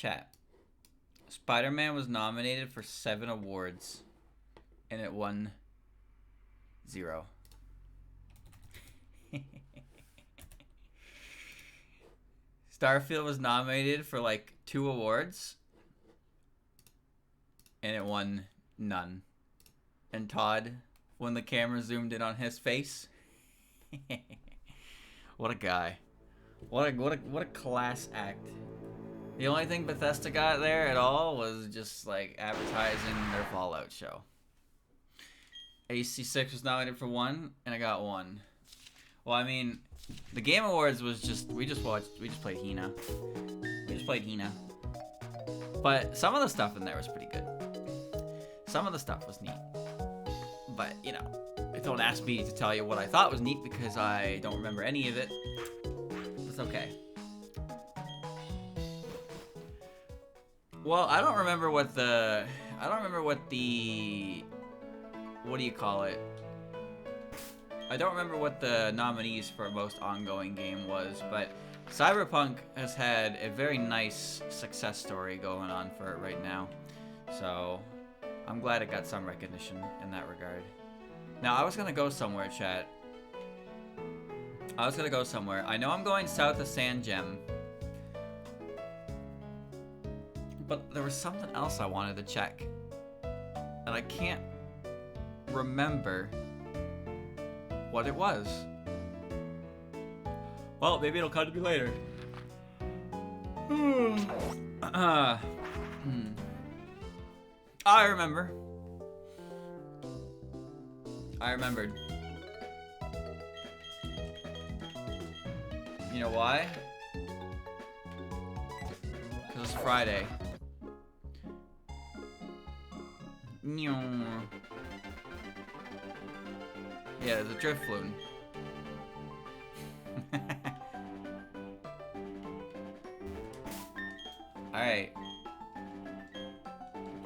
Chat. Spider-Man was nominated for 7 awards, and it won 0. Starfield was nominated for like 2 awards, and it won none. And Todd, when the camera zoomed in on his face, what a guy! What a class act. The only thing Bethesda got there at all was just like advertising their Fallout show. AC6 was nominated for 1, and I got 1. Well, I mean, the Game Awards was just we just played Hina. We just played Hina. But some of the stuff in there was pretty good. Some of the stuff was neat. But, you know, don't ask me to tell you what I thought was neat because I don't remember any of it. It's okay. Well, I don't remember what the what do you call it? I don't remember what the nominees for most ongoing game was, but Cyberpunk has had a very nice success story going on for it right now. So, I'm glad it got some recognition in that regard. Now, I was gonna go somewhere, chat. I was gonna go somewhere. I know I'm going south of San Gem. But there was something else I wanted to check. And I can't remember what it was. Well, maybe it'll come to me later. I remember. I remembered. You know why? Because it's Friday. Yeah, there's a drift balloon. Alright.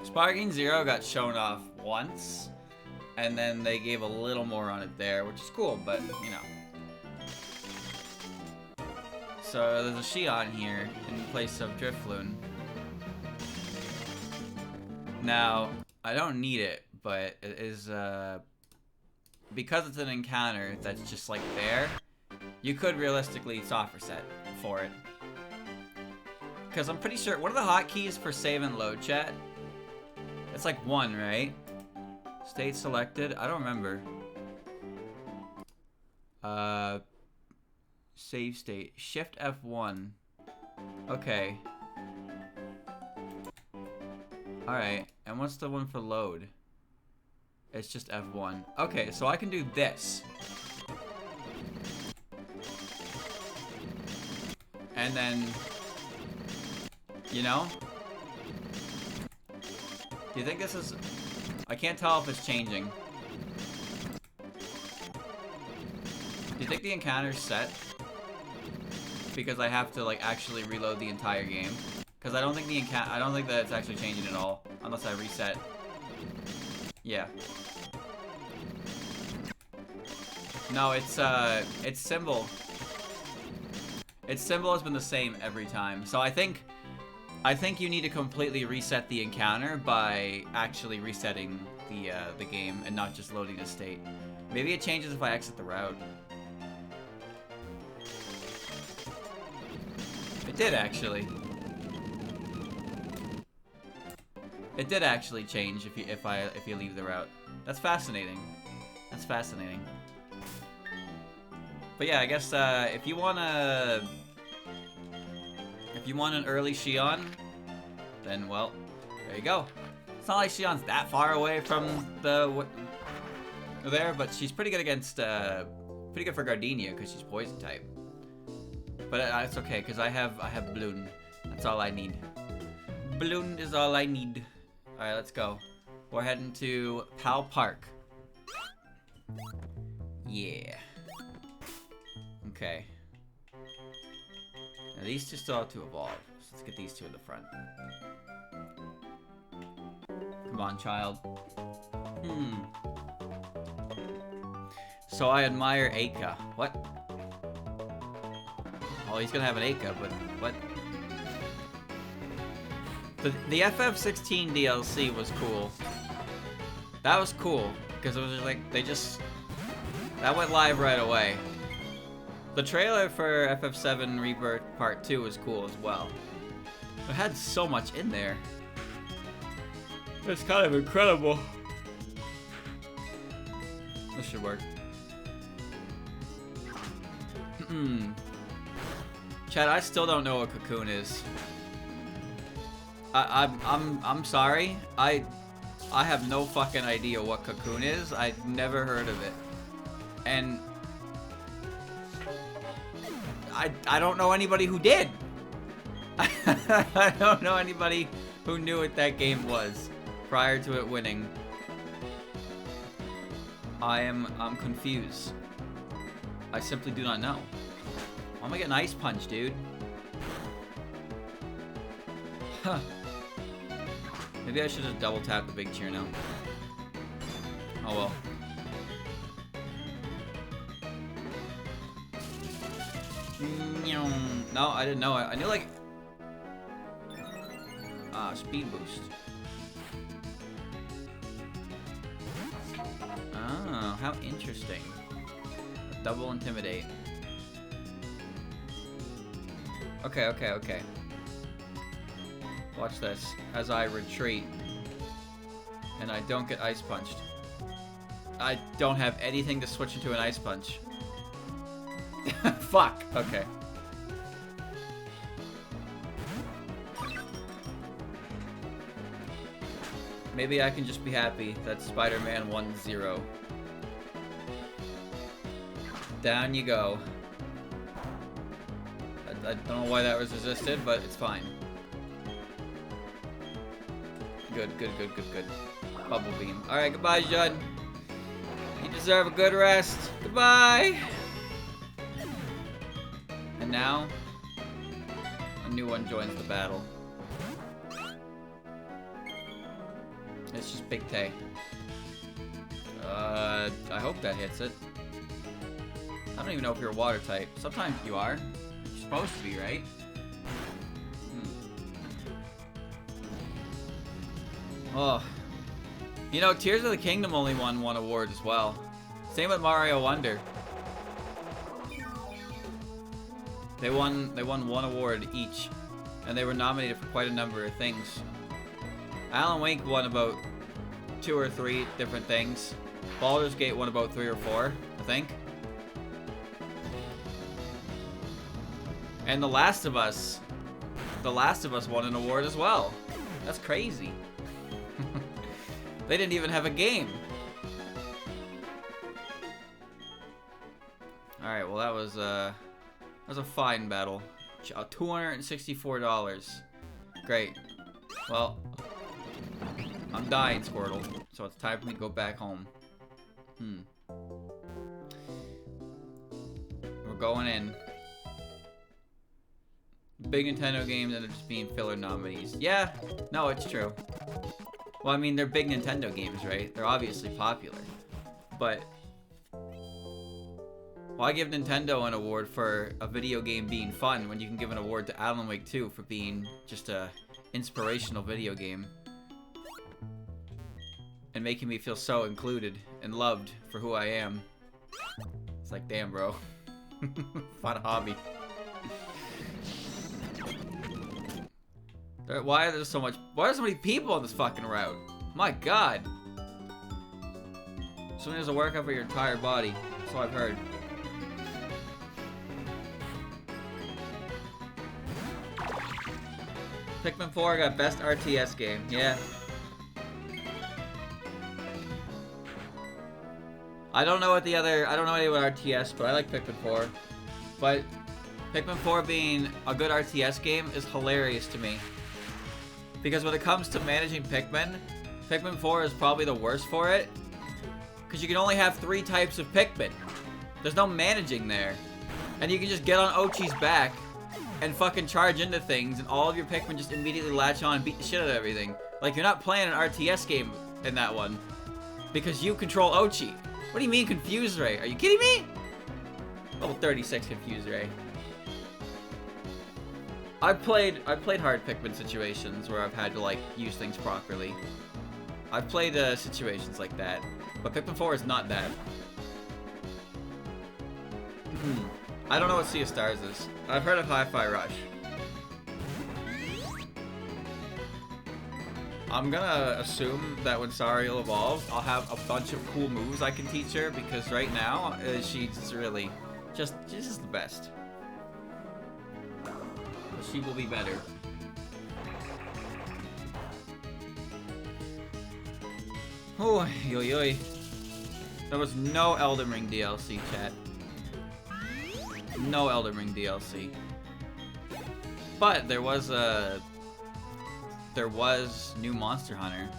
Sparking Zero got shown off once, and then they gave a little more on it there, which is cool, but, you know. So there's a Shion here in place of Drifloon. Now, I don't need it, but it is, because it's an encounter that's just like there, you could realistically soft reset for it. Because I'm pretty sure, what are the hotkeys for save and load, chat? It's like 1, right? State selected, I don't remember. Save state, Shift F1. Okay. Alright, and what's the one for load? It's just F1. Okay, so I can do this. And then, you know? Do you think this is... I can't tell if it's changing. Do you think the encounter's set? Because I have to, like, actually reload the entire game. Because I don't think I don't think that it's actually changing at all. Unless I reset. Yeah. No, it's symbol. Its symbol has been the same every time. So I think you need to completely reset the encounter by actually resetting the game and not just loading the state. Maybe it changes if I exit the route. It did actually. It did actually change if you leave the route. That's fascinating. That's fascinating. But yeah, I guess if you want an early Shion, then well, there you go. It's not like Shion's that far away from there, but she's pretty good against pretty good for Gardenia because she's poison type. But it's okay because I have Bloon. That's all I need. Bloon is all I need. All right, let's go. We're heading to Pal Park. Yeah. Okay. Now these two still have to evolve. So let's get these two in the front. Come on, child. So I admire Aika. What? Oh, he's gonna have an Aika, but what? The FF16 DLC was cool. That was cool, because it was just like, that went live right away. The trailer for FF7 Rebirth Part 2 was cool as well. It had so much in there. It's kind of incredible. This should work. Chad, I still don't know what Cocoon is. I'm sorry. I have no fucking idea what Cocoon is. I've never heard of it. And I don't know anybody who did. I don't know anybody who knew what that game was prior to it winning. I'm confused. I simply do not know. I'm gonna get an ice punch, dude. Huh. Maybe I should have double tapped the big cheer now. Oh well. No, I didn't know it. I knew like speed boost. Oh, how interesting. Double intimidate. Okay, okay, okay. Watch this as I retreat and I don't get ice punched. I don't have anything to switch into an ice punch. Fuck. Okay. Maybe I can just be happy that Spider-Man 1-0. Down you go. I don't know why that was resisted, but it's fine. Good, good, good, good, good. Bubble beam. Alright, goodbye, Judd. You deserve a good rest. Goodbye! And now, a new one joins the battle. It's just Big Tay. I hope that hits it. I don't even know if you're water type. Sometimes you are. You're supposed to be, right? Oh. You know, Tears of the Kingdom only won one award as well. Same with Mario Wonder. They won one award each. And they were nominated for quite a number of things. Alan Wake won about 2 or 3 different things. Baldur's Gate won about 3 or 4, I think. And The Last of Us won an award as well. That's crazy. They didn't even have a game. Alright, well that was a fine battle. $264. Great. Well, I'm dying, Squirtle, so it's time for me to go back home. We're going in. Big Nintendo games that are just being filler nominees. Yeah, no, it's true. Well, I mean, they're big Nintendo games, right? They're obviously popular. But why give Nintendo an award for a video game being fun when you can give an award to Alan Wake 2 for being just a inspirational video game? And making me feel so included and loved for who I am. It's like, damn, bro. Find a hobby. Why are there so many people on this fucking route? My god. Swimming is a workout for your entire body. That's what I've heard. Pikmin 4 got best RTS game. Yeah. I don't know any about RTS, but I like Pikmin 4. But Pikmin 4 being a good RTS game is hilarious to me. Because when it comes to managing Pikmin, Pikmin 4 is probably the worst for it. Because you can only have 3 types of Pikmin. There's no managing there. And you can just get on Ochi's back and fucking charge into things, and all of your Pikmin just immediately latch on and beat the shit out of everything. Like, you're not playing an RTS game in that one. Because you control Ochi. What do you mean Confuse Ray? Are you kidding me? Level 36 Confuse Ray. I've played hard Pikmin situations where I've had to like use things properly. I've played situations like that, but Pikmin 4 is not that. I don't know what Sea of Stars is. I've heard of Hi-Fi Rush. I'm gonna assume that when Sariel evolves, I'll have a bunch of cool moves I can teach her, because right now, she's really she's just the best. But she will be better. Oh, yo yo. There was no Elden Ring DLC, chat. No Elden Ring DLC. But there was new Monster Hunter,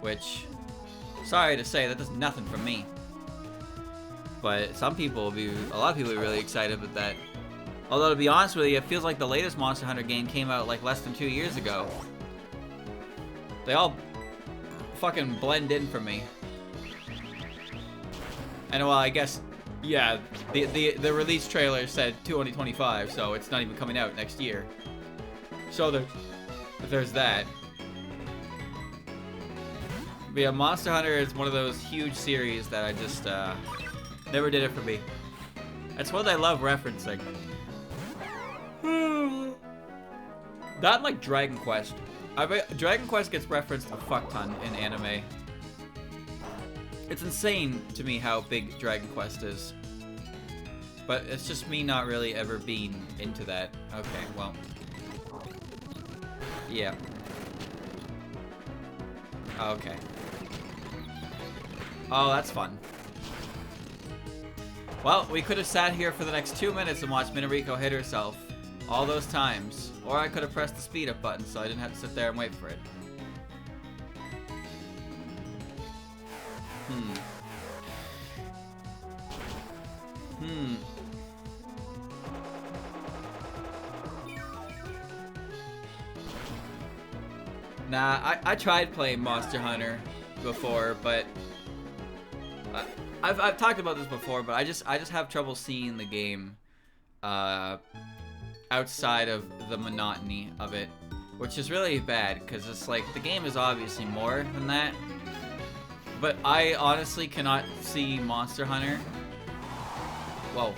which, sorry to say, that does nothing for me. But some people will be, a lot of people are really excited about that. Although, to be honest with you, it feels like the latest Monster Hunter game came out like less than 2 years ago. They all fucking blend in for me. And well, I guess, yeah, the release trailer said 2025, so it's not even coming out next year. So there's that. But yeah, Monster Hunter is one of those huge series that I just never did it for me. That's what I love referencing. Not like Dragon Quest. I mean, Dragon Quest gets referenced a fuck ton in anime. It's insane to me how big Dragon Quest is. But it's just me not really ever being into that. Okay, well. Yeah. Okay. Oh, that's fun. Well, we could have sat here for the next 2 minutes and watched Minariko hit herself all those times. Or I could have pressed the speed up button so I didn't have to sit there and wait for it. Nah, I tried playing Monster Hunter before, but I've talked about this before, but I just have trouble seeing the game outside of the monotony of it, which is really bad, because it's like the game is obviously more than that. But I honestly cannot see Monster Hunter. Whoa.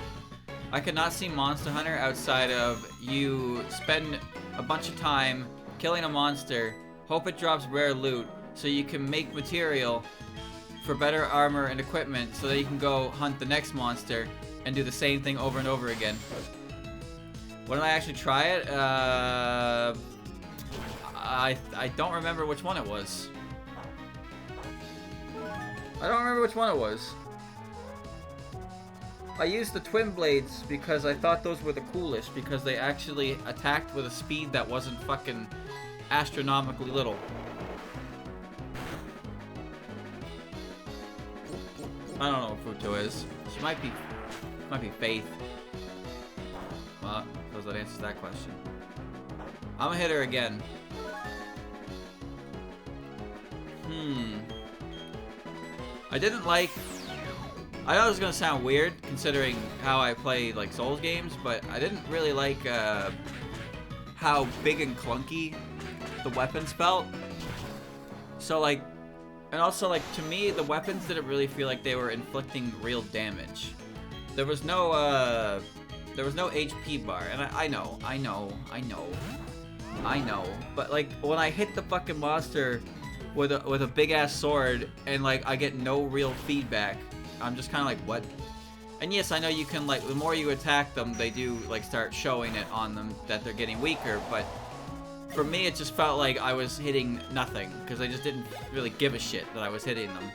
I could not see Monster Hunter outside of you spend a bunch of time killing a monster, hope it drops rare loot, so you can make material for better armor and equipment, so that you can go hunt the next monster and do the same thing over and over again. When did I actually try it? I don't remember which one it was. I don't remember which one it was. I used the twin blades because I thought those were the coolest, because they actually attacked with a speed that wasn't fucking astronomically little. I don't know what Futo is. She might be Faith. Well, suppose that answers that question. I'm gonna hit her again. I didn't like... I know this is gonna sound weird, considering how I play, like, Souls games, but I didn't really like, how big and clunky the weapons felt. So, like... And also, like, to me, the weapons didn't really feel like they were inflicting real damage. There was no HP bar, and I know. But, like, when I hit the fucking monster with a big-ass sword, and, like, I get no real feedback, I'm just kind of like, what? And yes, I know you can, like, the more you attack them, they do, like, start showing it on them that they're getting weaker, but for me, it just felt like I was hitting nothing, because I just didn't really give a shit that I was hitting them.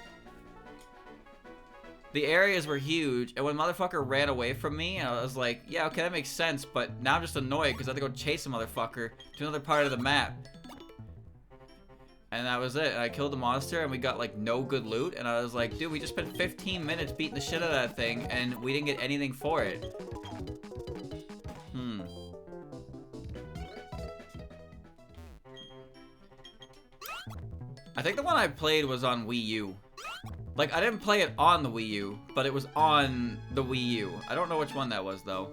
The areas were huge, and when motherfucker ran away from me, I was like, yeah, okay, that makes sense, but now I'm just annoyed, because I have to go chase a motherfucker to another part of the map. And that was it. And I killed the monster, and we got, like, no good loot, and I was like, dude, we just spent 15 minutes beating the shit out of that thing, and we didn't get anything for it. I think the one I played was on Wii U. Like, I didn't play it on the Wii U, but it was on the Wii U. I don't know which one that was, though.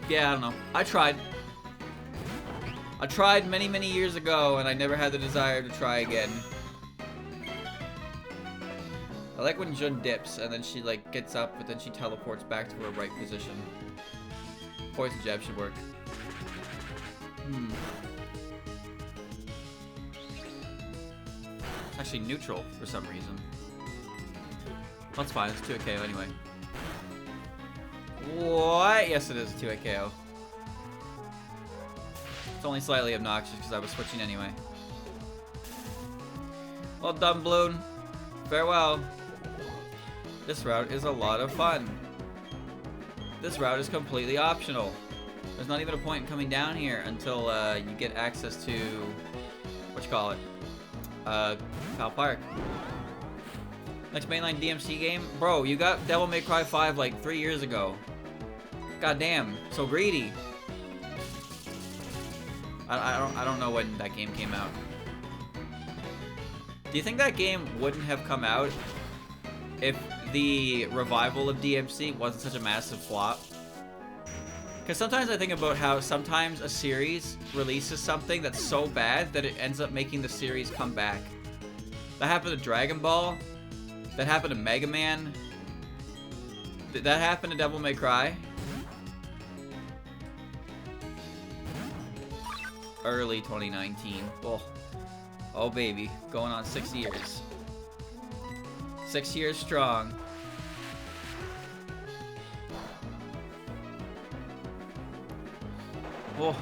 Yeah, I don't know. I tried. I tried many, many years ago, and I never had the desire to try again. I like when Jun dips, and then she, like, gets up, but then she teleports back to her right position. Poison jab should work. It's actually neutral for some reason. That's fine, it's 2 KO anyway. What? Yes, it is a 2 KO. It's only slightly obnoxious because I was switching anyway. Well done, Bloon. Farewell. This route is a lot of fun. This route is completely optional. There's not even a point in coming down here until you get access to Pal Park. Next mainline DMC game? Bro, you got Devil May Cry 5 like 3 years ago. God damn, so greedy. I don't know when that game came out. Do you think that game wouldn't have come out if the revival of DMC wasn't such a massive flop? Because sometimes I think about how sometimes a series releases something that's so bad that it ends up making the series come back. That happened to Dragon Ball. That happened to Mega Man. Did that happen to Devil May Cry? Early 2019. Oh baby, going on 6 years. 6 years strong. Oh.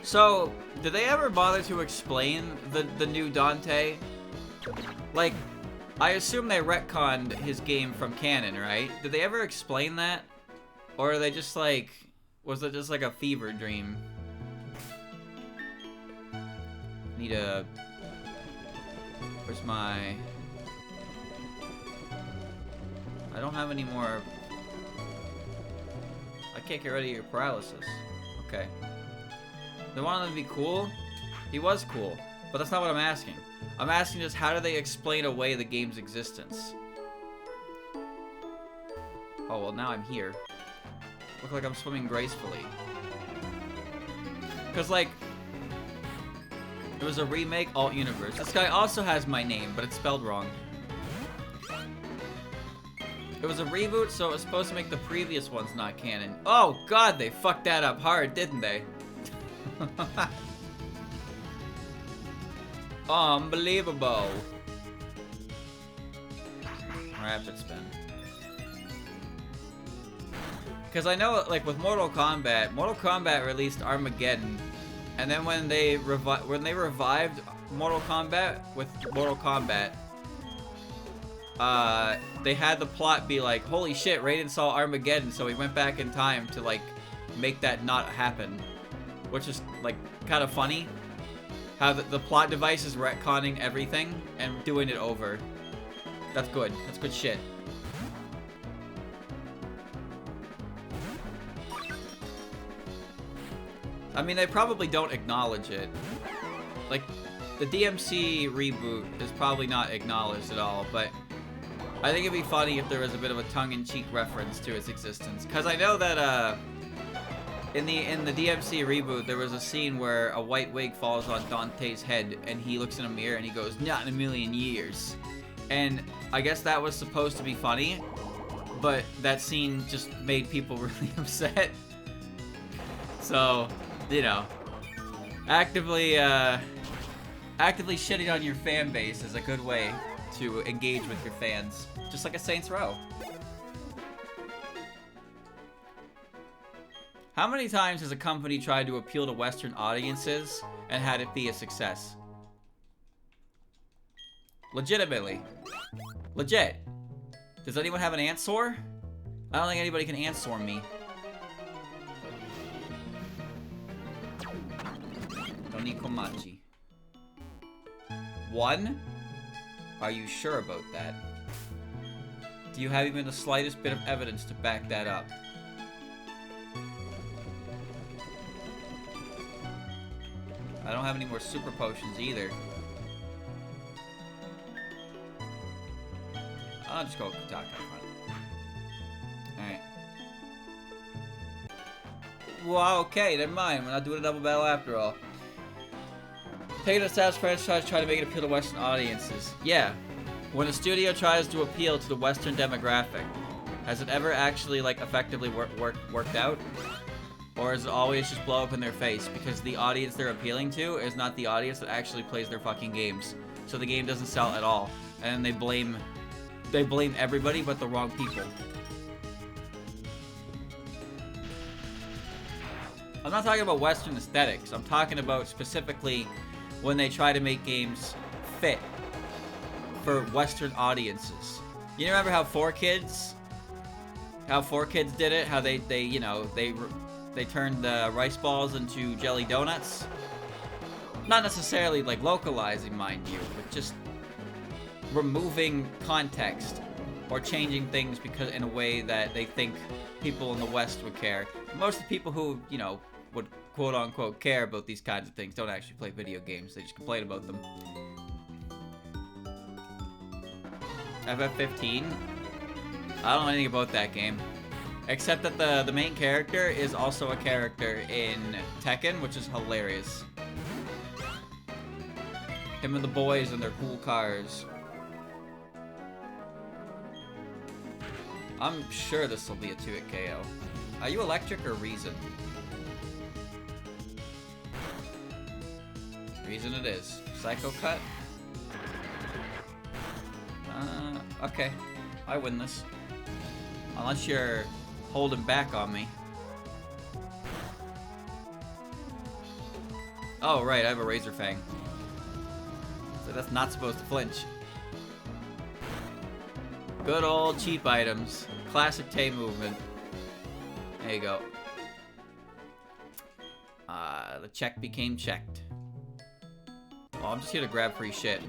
So, did they ever bother to explain the new Dante? Like, I assume they retconned his game from canon, right? Did they ever explain that? Or are they just like, was it just like a fever dream? Need a... Where's my... I don't have any more... I can't get rid of your paralysis. Okay. They wanted him to be cool? He was cool. But that's not what I'm asking. I'm asking just how do they explain away the game's existence? Oh, well now I'm here. Look like I'm swimming gracefully. Because, like... It was a remake, alt universe. This guy also has my name, but it's spelled wrong. It was a reboot, so it was supposed to make the previous ones not canon. Oh god, they fucked that up hard, didn't they? Unbelievable. Rapid spin. Because I know, like, with Mortal Kombat released Armageddon. And then when they revived Mortal Kombat with Mortal Kombat, they had the plot be like, holy shit, Raiden saw Armageddon, so he went back in time to, like, make that not happen. Which is, like, kind of funny. How the plot device is retconning everything and doing it over. That's good. That's good shit. I mean, they probably don't acknowledge it. Like, the DMC reboot is probably not acknowledged at all, but I think it'd be funny if there was a bit of a tongue-in-cheek reference to its existence. Because I know that, in the DMC reboot, there was a scene where a white wig falls on Dante's head, and he looks in a mirror and he goes, "Not in a million years." And I guess that was supposed to be funny, but that scene just made people really upset. So, you know, actively shitting on your fan base is a good way to engage with your fans, just like a Saints Row. How many times has a company tried to appeal to Western audiences and had it be a success? Legitimately. Legit. Does anyone have an answer? I don't think anybody can answer me. Donikomachi. 1? Are you sure about that? Do you have even the slightest bit of evidence to back that up? I don't have any more super potions either. I'll just go Kutaka. Alright. Well, okay, never mind. We're not doing a double battle after all. Taking a SaaS franchise, trying to make it appeal to Western audiences. Yeah. When a studio tries to appeal to the Western demographic, has it ever actually, like, effectively worked out? Or is it always just blow up in their face because the audience they're appealing to is not the audience that actually plays their fucking games? So the game doesn't sell at all. And they blame everybody but the wrong people. I'm not talking about Western aesthetics. I'm talking about specifically when they try to make games fit for Western audiences. You remember how 4Kids did it? How they turned the rice balls into jelly donuts? Not necessarily like localizing, mind you, but just removing context or changing things because in a way that they think people in the West would care. Most of the people who, you know, would quote-unquote care about these kinds of things don't actually play video games. They just complain about them. FF15? I don't know anything about that game. Except that the main character is also a character in Tekken, which is hilarious. Him and the boys and their cool cars. I'm sure this will be a 2-hit KO. Are you electric or Reason? Reason it is. Psycho Cut? Okay. I win this. Unless you're holding back on me. Oh, right, I have a Razor Fang. So that's not supposed to flinch. Good old cheap items. Classic Tay movement. There you go. The check became checked. Well, I'm just here to grab free shit.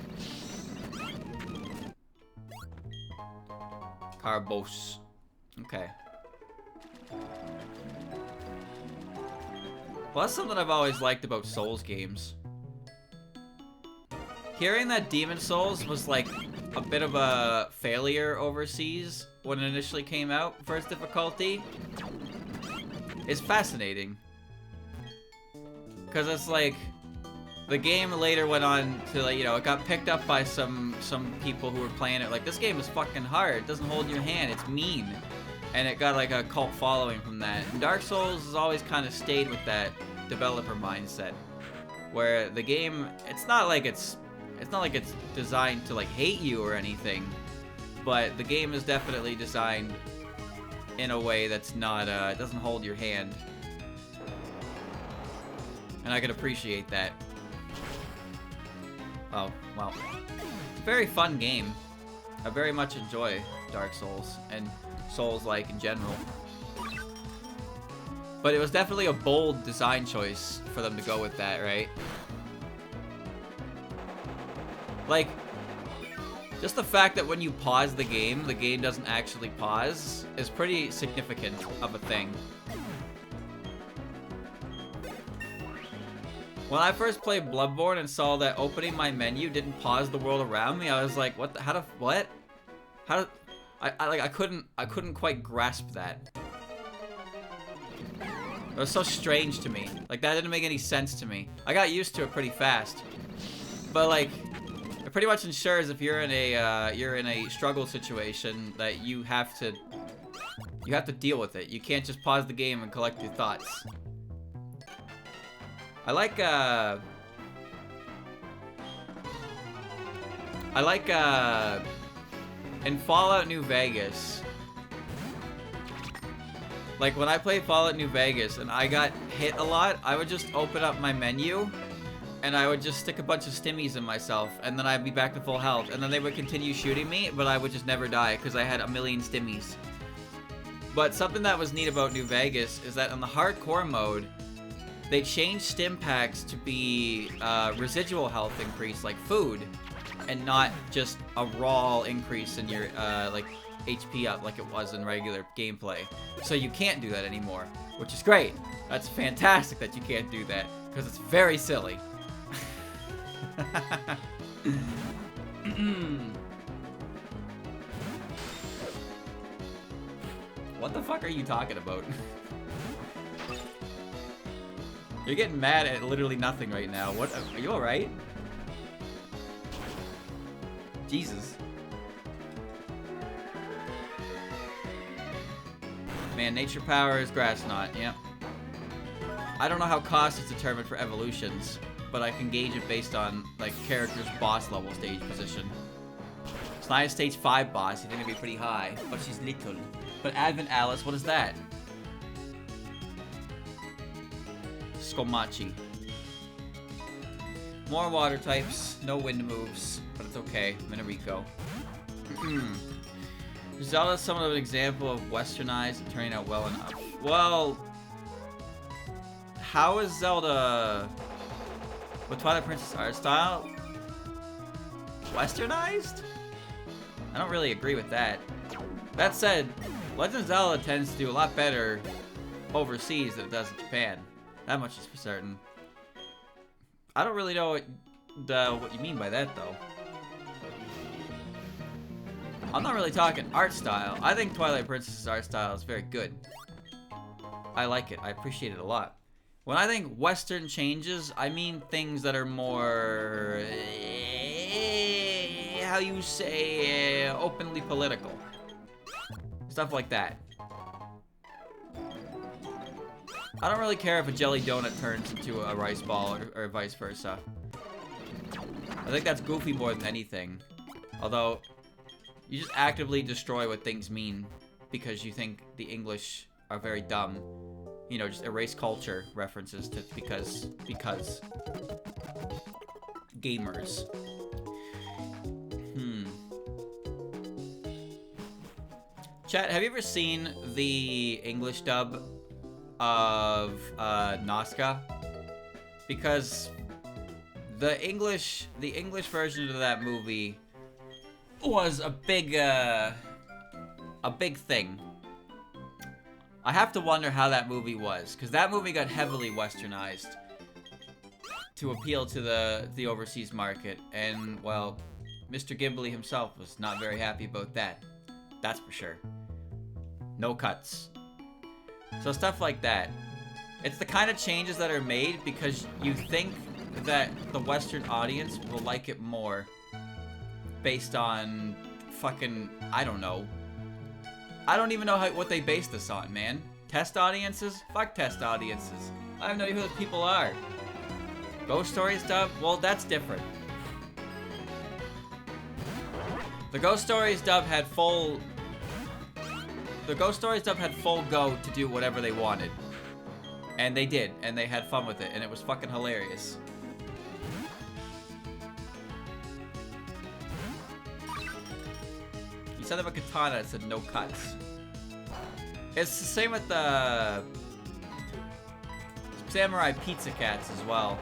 Carbos. Okay. Well, that's something I've always liked about Souls games. Hearing that Demon Souls was like a bit of a failure overseas when it initially came out for its difficulty is fascinating. Because it's like, the game later went on to, like, you know, it got picked up by some people who were playing it like, this game is fucking hard, it doesn't hold your hand, it's mean. And it got like a cult following from that. And Dark Souls has always kind of stayed with that developer mindset, where the game, it's not like it's designed to like hate you or anything, but the game is definitely designed in a way that's not it doesn't hold your hand. And I can appreciate that. Oh, well. It's a very fun game. I very much enjoy Dark Souls and Souls-like in general. But it was definitely a bold design choice for them to go with that, right? Like, just the fact that when you pause the game doesn't actually pause is pretty significant of a thing. When I first played Bloodborne and saw that opening my menu didn't pause the world around me, I was like, what the, what? I couldn't quite grasp that. It was so strange to me. Like, that didn't make any sense to me. I got used to it pretty fast. But like, it pretty much ensures if you're in a struggle situation that you have to deal with it. You can't just pause the game and collect your thoughts. I like in Fallout New Vegas, like when I played Fallout New Vegas and I got hit a lot, I would just open up my menu and I would just stick a bunch of stimmies in myself and then I'd be back to full health and then they would continue shooting me, but I would just never die because I had a million stimmies. But something that was neat about New Vegas is that on the hardcore mode, they changed stim packs to be residual health increase, like food, and not just a raw increase in your like HP up like it was in regular gameplay. So you can't do that anymore, which is great. That's fantastic that you can't do that, because it's very silly. What the fuck are you talking about? You're getting mad at literally nothing right now. What? Are you alright? Jesus. Man, nature power is grass knot. Yep. I don't know how cost is determined for evolutions, but I can gauge it based on, like, character's boss level stage position. Snia's stage 5 boss, you think it'd be pretty high, but she's little. But Advent Alice, what is that? Skomachi. More water types, no wind moves, but it's okay. Minorico. Zelda's somewhat of an example of westernized and turning out well enough. Well, how is Zelda with Twilight Princess art style westernized? I don't really agree with that. That said, Legend of Zelda tends to do a lot better overseas than it does in Japan. That much is for certain. I don't really know what you mean by that, though. I'm not really talking art style. I think Twilight Princess's art style is very good. I like it. I appreciate it a lot. When I think Western changes, I mean things that are more... how you say... openly political. Stuff like that. I don't really care if a jelly donut turns into a rice ball or vice versa. I think that's goofy more than anything. Although, you just actively destroy what things mean because you think the English are very dumb. You know, just erase culture references to because gamers. Chat, have you ever seen the English dub of Nazca? Because the English version of that movie was a big thing. I have to wonder how that movie was, because that movie got heavily westernized to appeal to the overseas market, and well, Mr. Gimbley himself was not very happy about that. That's for sure. No cuts. So stuff like that. It's the kind of changes that are made because you think that the Western audience will like it more based on fucking, I don't know. I don't even know what they base this on, man. Test audiences? Fuck test audiences. I have no idea who those people are. Ghost Story stuff? Well, that's different. The Ghost Stories dub had full... The Ghost Stories dub had full go to do whatever they wanted. And they did, and they had fun with it, and it was fucking hilarious. You said about Katana, it said no cuts. It's the same with the... Samurai Pizza Cats as well.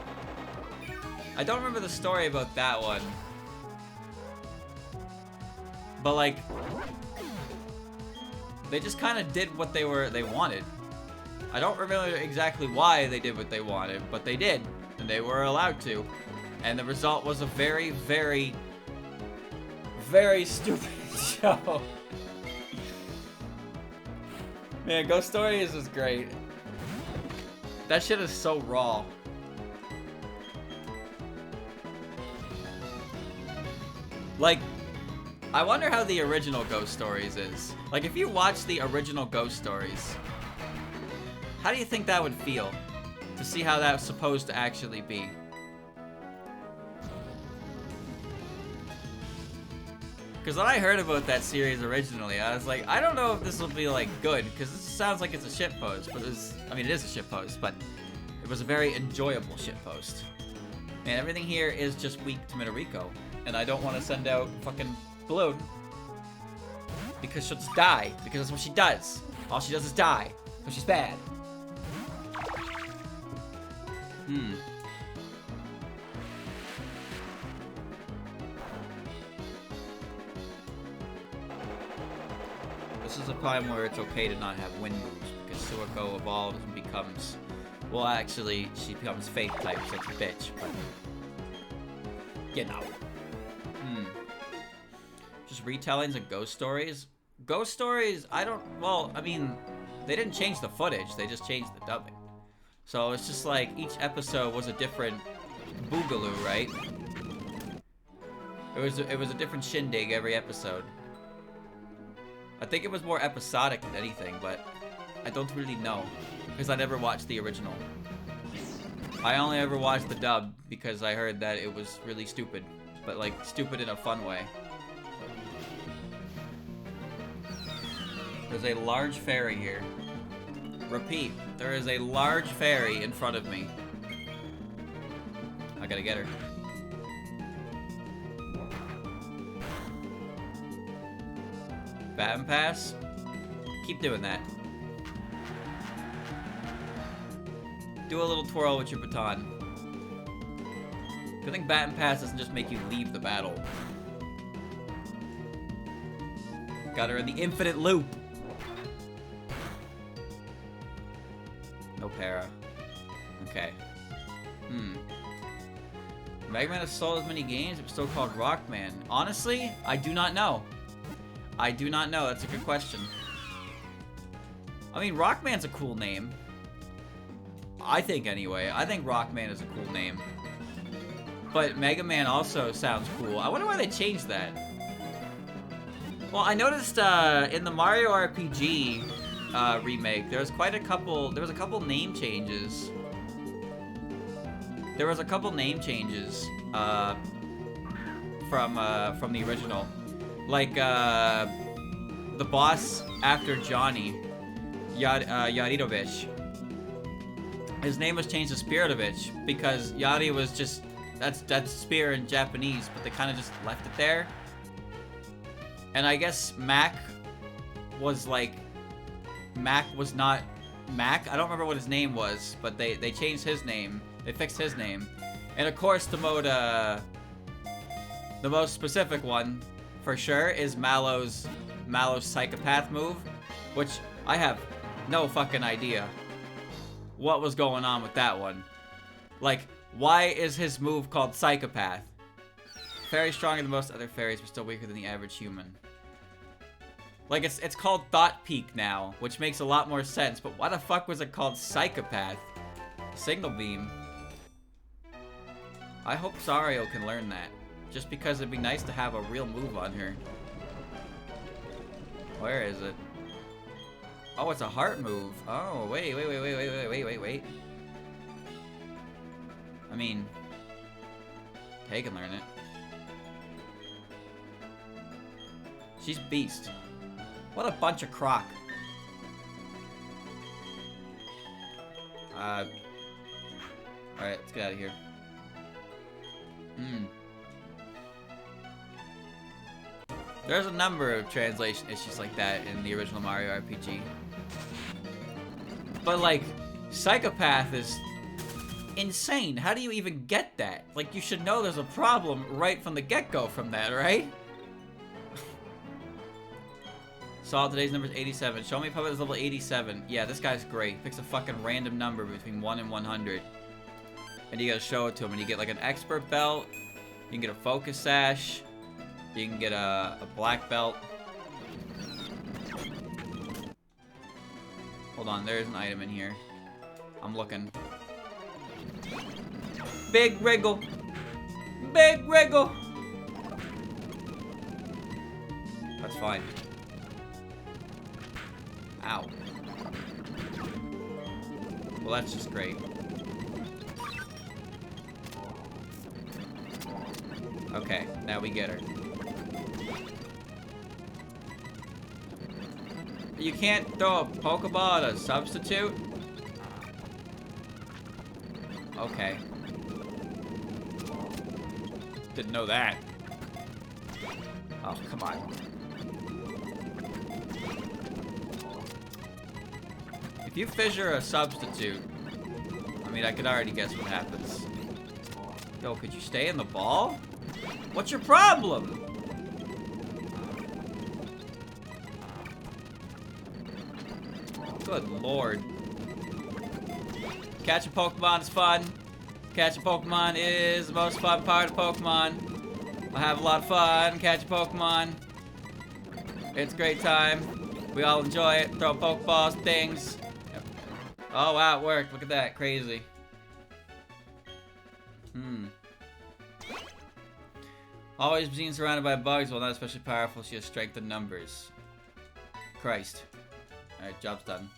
I don't remember the story about that one. But like... They just kind of did what they wanted. I don't remember exactly why they did what they wanted, but they did. And they were allowed to. And the result was a very, very, very stupid show. Man, Ghost Stories is great. That shit is so raw. Like, I wonder how the original Ghost Stories is. Like, if you watch the original Ghost Stories, how do you think that would feel? To see how that's supposed to actually be. Because when I heard about that series originally, I was like, I don't know if this will be, like, good. Because this sounds like it's a shitpost. But it was, I mean, it is a shitpost, but it was a very enjoyable shitpost. And everything here is just weak to Midoriko. And I don't want to send out fucking Balloon. Because she'll just die. Because that's what she does. All she does is die. So she's bad. This is a time where it's okay to not have wind moves. Because Suiko evolves and becomes... Well, actually, she becomes Faith type, so it's a bitch, but... You know. Just retellings of Ghost Stories? Ghost Stories, I don't... Well, I mean, they didn't change the footage, they just changed the dubbing. So it's just like each episode was a different boogaloo, right? It was a different shindig every episode. I think it was more episodic than anything, but I don't really know because I never watched the original. I only ever watched the dub because I heard that it was really stupid, but like stupid in a fun way. There's a large fairy here. Repeat, there is a large fairy in front of me. I gotta get her. Baton pass? Keep doing that. Do a little twirl with your baton. Good thing baton pass doesn't just make you leave the battle. Got her in the infinite loop. No para. Okay. Mega Man has sold as many games, it was still called Rockman. Honestly, I do not know. I do not know. That's a good question. I mean, Rockman's a cool name. I think, anyway. I think Rockman is a cool name. But Mega Man also sounds cool. I wonder why they changed that. Well, I noticed in the Mario RPG remake, there was a couple name changes. There was a couple name changes from the original. Like, the boss after Johnny, Yaritovich, his name was changed to Spiritovich because Yari was just, that's spear in Japanese, but they kind of just left it there. And I guess Mac was not Mac. I don't remember what his name was, but they changed his name. They fixed his name. And of course, the most specific one, for sure, is Mallow's psychopath move, which I have no fucking idea what was going on with that one. Like, why is his move called psychopath? Fairy stronger than most other fairies, but still weaker than the average human. Like, it's called Thought Peak now, which makes a lot more sense, but why the fuck was it called Psychopath? Signal Beam. I hope Sario can learn that, just because it'd be nice to have a real move on her. Where is it? Oh, it's a heart move. Oh, wait. I mean, Tay can learn it. She's beast. What a bunch of crock. Alright, let's get out of here. There's a number of translation issues like that in the original Mario RPG. But, like, Psychopath is insane. How do you even get that? Like, you should know there's a problem right from the get-go from that, right? Saw today's number is 87. Show me a puppet is level 87. Yeah, this guy's great. Picks a fucking random number between 1 and 100. And you gotta show it to him. And you get like an expert belt. You can get a focus sash. You can get a black belt. Hold on, there's an item in here. I'm looking. Big wriggle. Big wriggle. That's fine. Ow. Well, that's just great. Okay, now we get her. You can't throw a Pokeball at a substitute? Okay. Didn't know that. Oh, come on. If you fissure a substitute, I mean, I could already guess what happens. Yo, could you stay in the ball? What's your problem? Good lord. Catching Pokemon is fun. Catching Pokemon is the most fun part of Pokemon. I have a lot of fun catching Pokemon. It's a great time. We all enjoy it. Throw Pokeballs, things. Oh, wow, it worked. Look at that. Crazy. Always being surrounded by bugs, while not especially powerful, she has strength in numbers. Christ. Alright, job's done.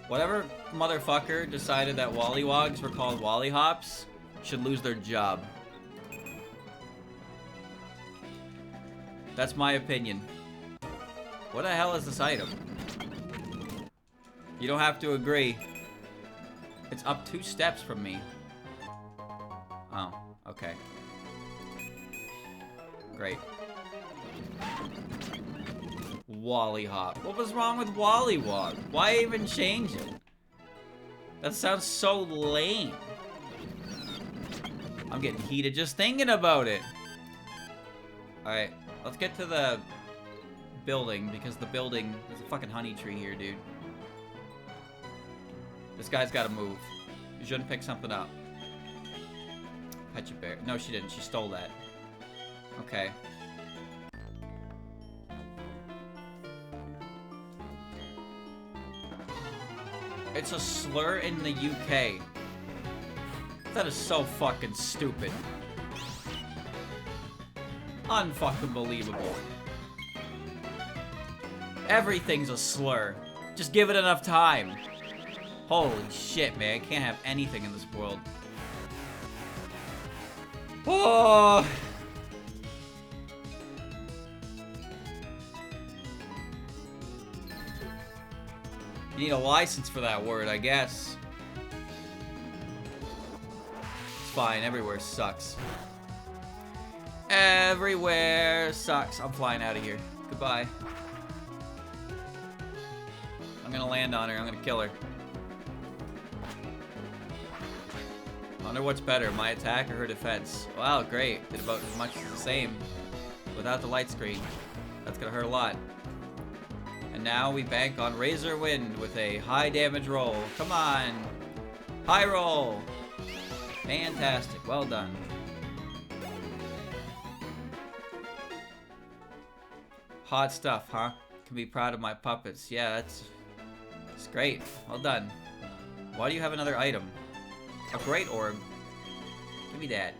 Whatever motherfucker decided that Wollywogs were called Wollyhops should lose their job. That's my opinion. What the hell is this item? You don't have to agree. It's up 2 steps from me. Oh, okay. Great. Wollyhop. What was wrong with Wollywog? Why even change it? That sounds so lame. I'm getting heated just thinking about it. Alright, let's get to the building, because the building... There's a fucking honey tree here, dude. This guy's gotta move. You shouldn't pick something up. Pet your bear. No, she didn't. She stole that. Okay. It's a slur in the UK. That is so fucking stupid. Unfucking believable. Everything's a slur. Just give it enough time. Holy shit, man. I can't have anything in this world. Oh! You need a license for that word, I guess. It's fine. Everywhere sucks. Everywhere sucks. I'm flying out of here. Goodbye. I'm gonna land on her. I'm gonna kill her. I wonder what's better, my attack or her defense. Wow, great. Did about as much as the same without the light screen. That's gonna hurt a lot. And now we bank on Razor Wind with a high damage roll. Come on. High roll. Fantastic. Well done. Hot stuff, huh? Can be proud of my puppets. Yeah, that's great. Well done. Why do you have another item? A great orb. Give me that.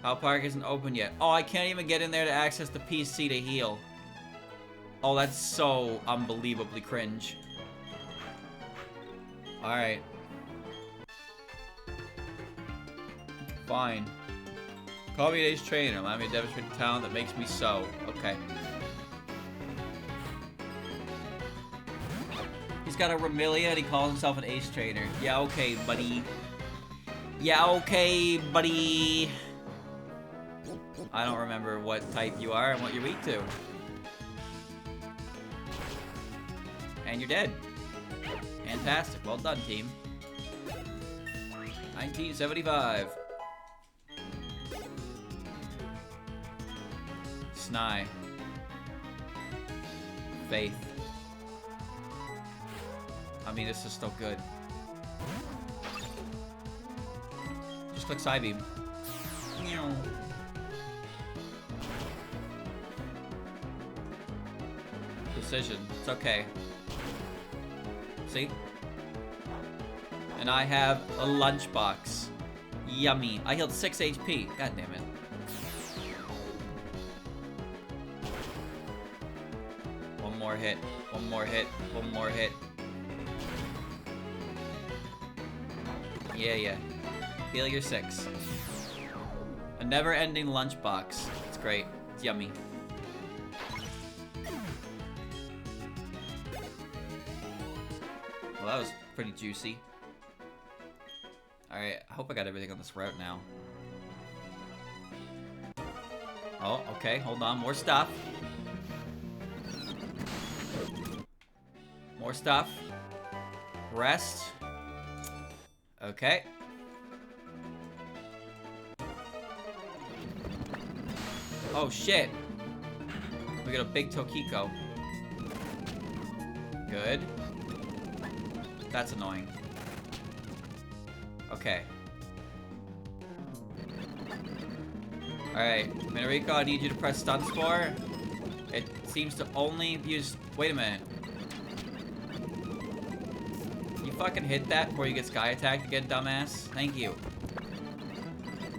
How Park isn't open yet. Oh, I can't even get in there to access the PC to heal. Oh, that's so unbelievably cringe. Alright. Fine. Call me an ace trainer. Allow me to demonstrate the talent that makes me so. Okay. He's got a Remilia and he calls himself an ace trainer. Yeah, okay, buddy. Yeah, okay, buddy. I don't remember what type you are and what you're weak to. And you're dead. Fantastic. Well done, team. 1975. Snai. Faith. I mean, this is still good. Just click Psybeam. Precision. It's okay. See? And I have a lunchbox. Yummy. I healed 6 HP. God damn it. One more hit. One more hit. One more hit. Yeah, yeah. Heal your 6. A never-ending lunchbox. It's great. It's yummy. Well, that was pretty juicy. Alright, I hope I got everything on this route now. Oh, okay, hold on. More stuff. More stuff. Rest. Okay. Oh, shit. We got a big Tokiko. Good. That's annoying. Alright, Minariko, I need you to press stun spore. It seems to only use... Wait a minute. You fucking hit that before you get sky attacked again, dumbass? Thank you.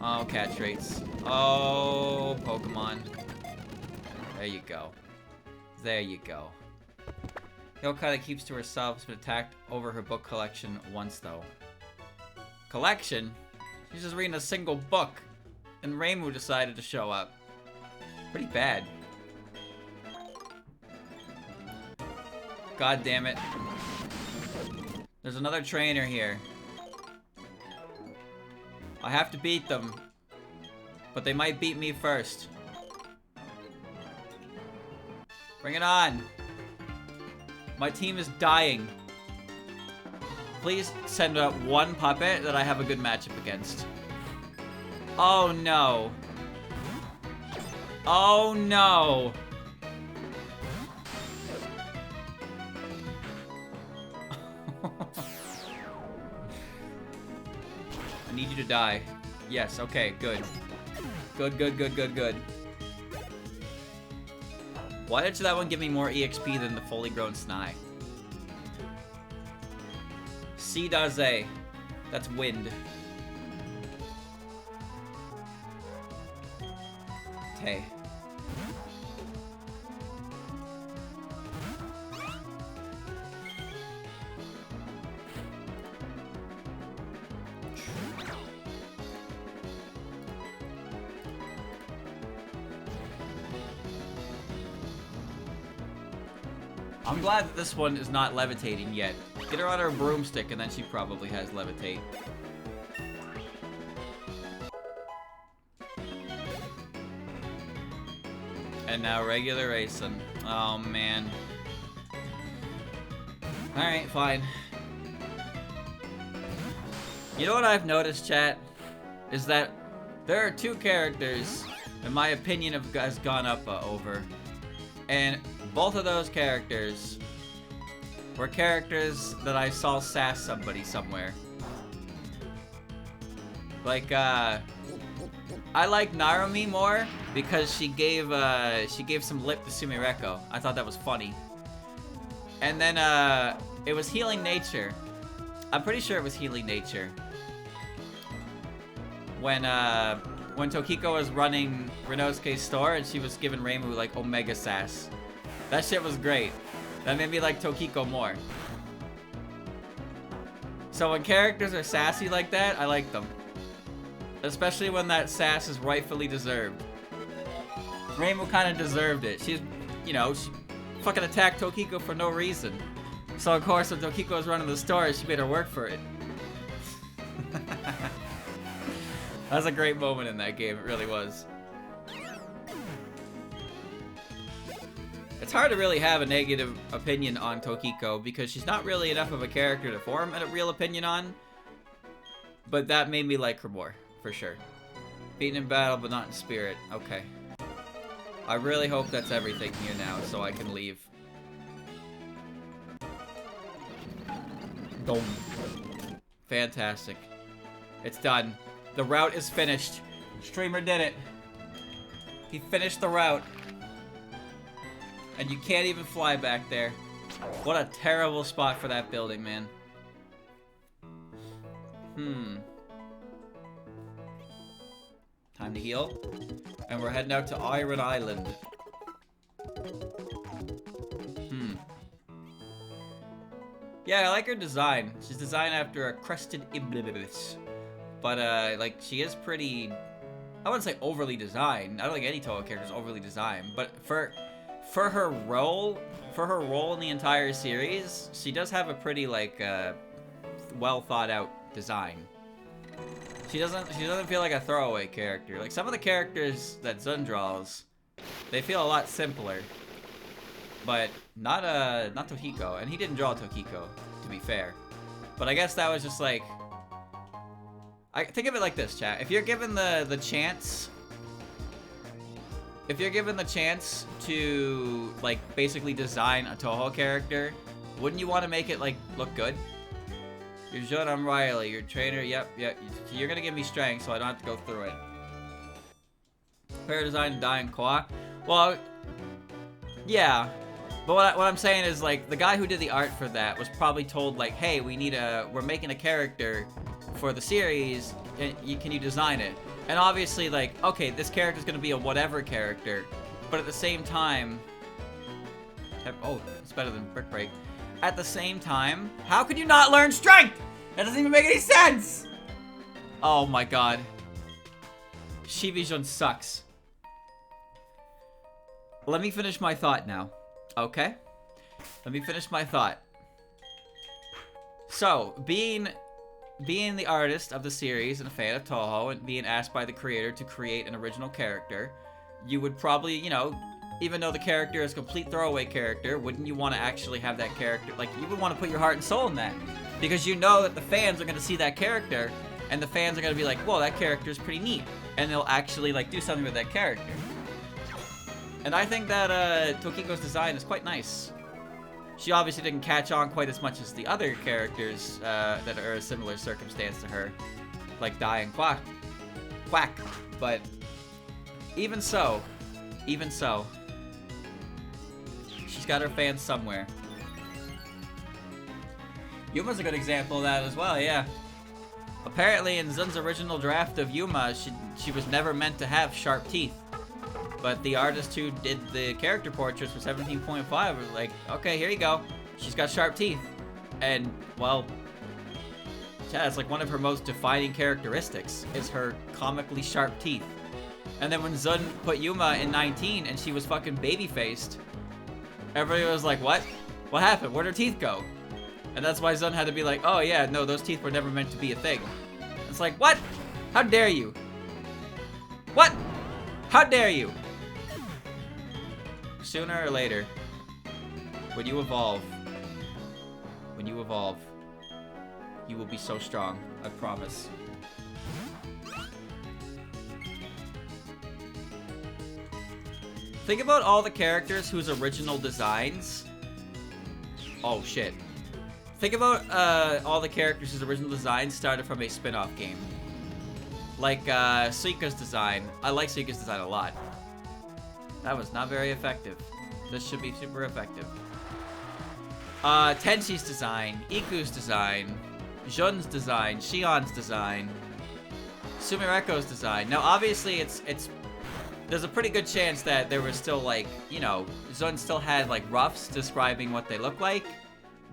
Oh, catch rates. Oh, Pokemon. There you go. There you go. Hyokai keeps to herself has been attacked over her book collection once, though. Collection? She's just reading a single book. And Reimu decided to show up. Pretty bad. God damn it. There's another trainer here. I have to beat them. But they might beat me first. Bring it on. My team is dying. Please send up one puppet that I have a good matchup against. Oh no. Oh no. I need you to die. Yes, okay, good. Good, good, good, good, good. Why did that one give me more EXP than the fully grown Snai? C does A. That's wind. Okay. I'm glad that this one is not levitating yet. Get her on her broomstick and then she probably has levitate. And now regular racing. Oh man. Alright, fine. You know what I've noticed, chat? Is that there are two characters, in my opinion, has gone up over. And both of those characters were characters that I saw sass somebody somewhere. Like, I like Narumi more because she gave some lip to Sumireko. I thought that was funny. And then, it was Healing Nature. I'm pretty sure it was Healing Nature. When Tokiko was running Renosuke's store and she was giving Reimu, like, Omega Sass. That shit was great. That made me like Tokiko more. So when characters are sassy like that, I like them. Especially when that sass is rightfully deserved. Reimu kind of deserved it. She's, you know, she fucking attacked Tokiko for no reason. So of course when Tokiko was running the store, she made her work for it. That was a great moment in that game, it really was. It's hard to really have a negative opinion on Tokiko because she's not really enough of a character to form a real opinion on. But that made me like her more, for sure. Beaten in battle, but not in spirit. Okay. I really hope that's everything here now, so I can leave. Boom. Fantastic. It's done. The route is finished. Streamer did it. He finished the route. And you can't even fly back there. What a terrible spot for that building, man. Time to heal. And we're heading out to Iron Island. Yeah, I like her design. She's designed after a crested iblis. But, like, she is pretty... I wouldn't say overly designed. I don't think any Toho character is overly designed. But for her role in the entire series, she does have a pretty, like, well thought out design. She doesn't feel like a throwaway character. Like, some of the characters that Zun draws, they feel a lot simpler. But not Tokiko, and he didn't draw Tokiko, to be fair. But I guess that was just like, I think of it like this, chat. If you're given the chance, to like basically design a Toho character, wouldn't you want to make it like look good? You're Jun, I'm Riley. You're trainer. Yep. You're gonna give me strength, so I don't have to go through it. Pair design and Dying Qua. Well, yeah. But what I'm saying is, like, the guy who did the art for that was probably told, like, hey, we're making a character for the series, and can you design it? And obviously, like, okay, this character's gonna be a whatever character, but at the same time, oh, it's better than Brick Break. At the same time, how could you not learn Strength? That doesn't even make any sense! Oh my god. Shivijun sucks. Let me finish my thought now. Okay? Let me finish my thought. So, being the artist of the series and a fan of Touhou and being asked by the creator to create an original character, you would probably, you know, even though the character is a complete throwaway character, wouldn't you want to actually have that character? Like, you would want to put your heart and soul in that. Because you know that the fans are going to see that character, and the fans are going to be like, whoa, that character is pretty neat. And they'll actually, like, do something with that character. And I think that Tokiko's design is quite nice. She obviously didn't catch on quite as much as the other characters that are a similar circumstance to her. Like Dai and Quack. But even so, she's got her fans somewhere. Yuma's a good example of that as well, yeah. Apparently in Zun's original draft of Yuma, she was never meant to have sharp teeth. But the artist who did the character portraits for 17.5 was like, okay, here you go. She's got sharp teeth. And, well, yeah, it's like one of her most defining characteristics is her comically sharp teeth. And then when Zun put Yuma in 19 and she was fucking baby-faced, everybody was like, what? What happened? Where'd her teeth go? And that's why Zun had to be like, oh yeah, no, those teeth were never meant to be a thing. It's like, what? How dare you? What? How dare you? Sooner or later, when you evolve, you will be so strong, I promise. Think about all the characters whose original designs... Oh, shit. Think about all the characters whose original designs started from a spin-off game. Like Suika's design. I like Suika's design a lot. That was not very effective. This should be super effective. Tenshi's design, Iku's design, Jun's design, Shion's design, Sumireko's design. Now, obviously, there's a pretty good chance that there was still, like, you know, Zun still had, like, roughs describing what they look like,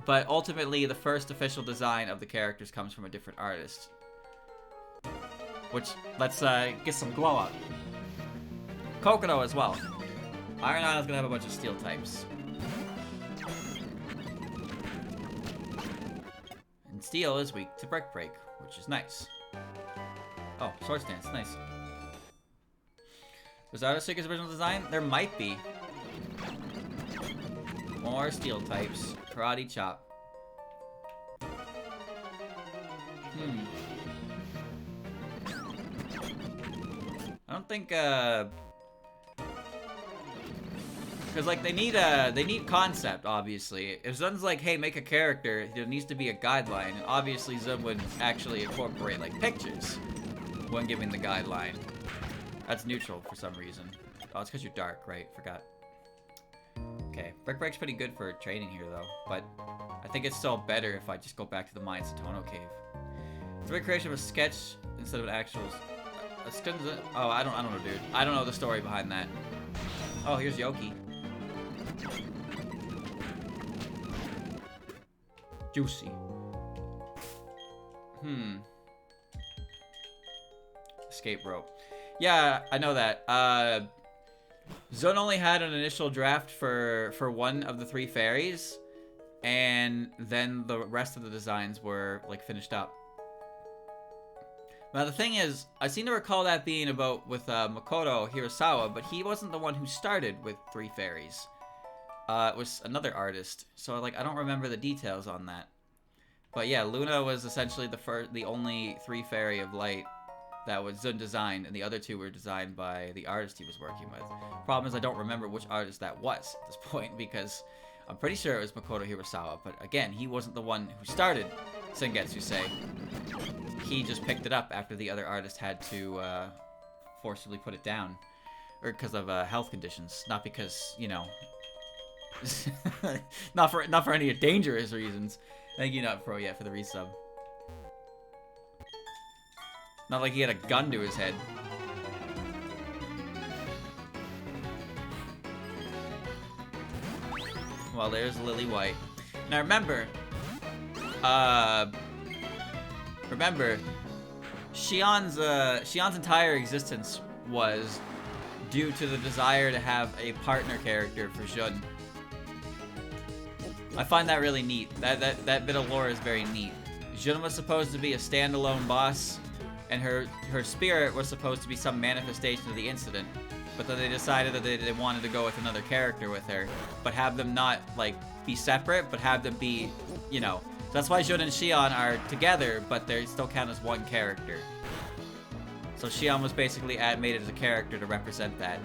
but ultimately, the first official design of the characters comes from a different artist. Which, let's get some glow up. Kokono as well. Iron Island's gonna have a bunch of steel types. And steel is weak to Brick Break, which is nice. Oh, Sword Stance, nice. Was that Suika's original design? There might be. More steel types. Karate Chop. I don't think, because, like, they need concept, obviously. If Zun's like, hey, make a character, there needs to be a guideline. Obviously, Zun would actually incorporate, like, pictures when giving the guideline. That's neutral for some reason. Oh, it's because you're dark, right? Forgot. Okay, Brick Break's pretty good for training here, though. But I think it's still better if I just go back to the Mayan Satono Cave. It's a creation of a sketch instead of an actual... Oh, I don't know, dude. I don't know the story behind that. Oh, here's Yoki. Juicy. Escape rope. Yeah, I know that. Zun only had an initial draft for one of the 3 fairies, and then the rest of the designs were, like, finished up. Now, the thing is, I seem to recall that being about with Makoto Hirasawa, but he wasn't the one who started with 3 fairies. It was another artist, so, like, I don't remember the details on that. But yeah, Luna was essentially the only 3 fairy of light that was Zun designed, and the other 2 were designed by the artist he was working with. Problem is, I don't remember which artist that was at this point, because I'm pretty sure it was Makoto Hirasawa, but again, he wasn't the one who started Sengetsu-sei. He just picked it up after the other artist had to forcibly put it down. or because of health conditions, not because, you know, not for any dangerous reasons. Thank you, not pro yet, for the resub. Not like he had a gun to his head. Well, there's Lily White. Now remember, Shion's entire existence was due to the desire to have a partner character for Jun. I find that really neat. That bit of lore is very neat. Jun was supposed to be a standalone boss, and her spirit was supposed to be some manifestation of the incident. But then they decided that they wanted to go with another character with her, but have them not, like, be separate, but have them be, you know. So that's why Jun and Xion are together, but they still count as one character. So Xion was basically made as a character to represent that,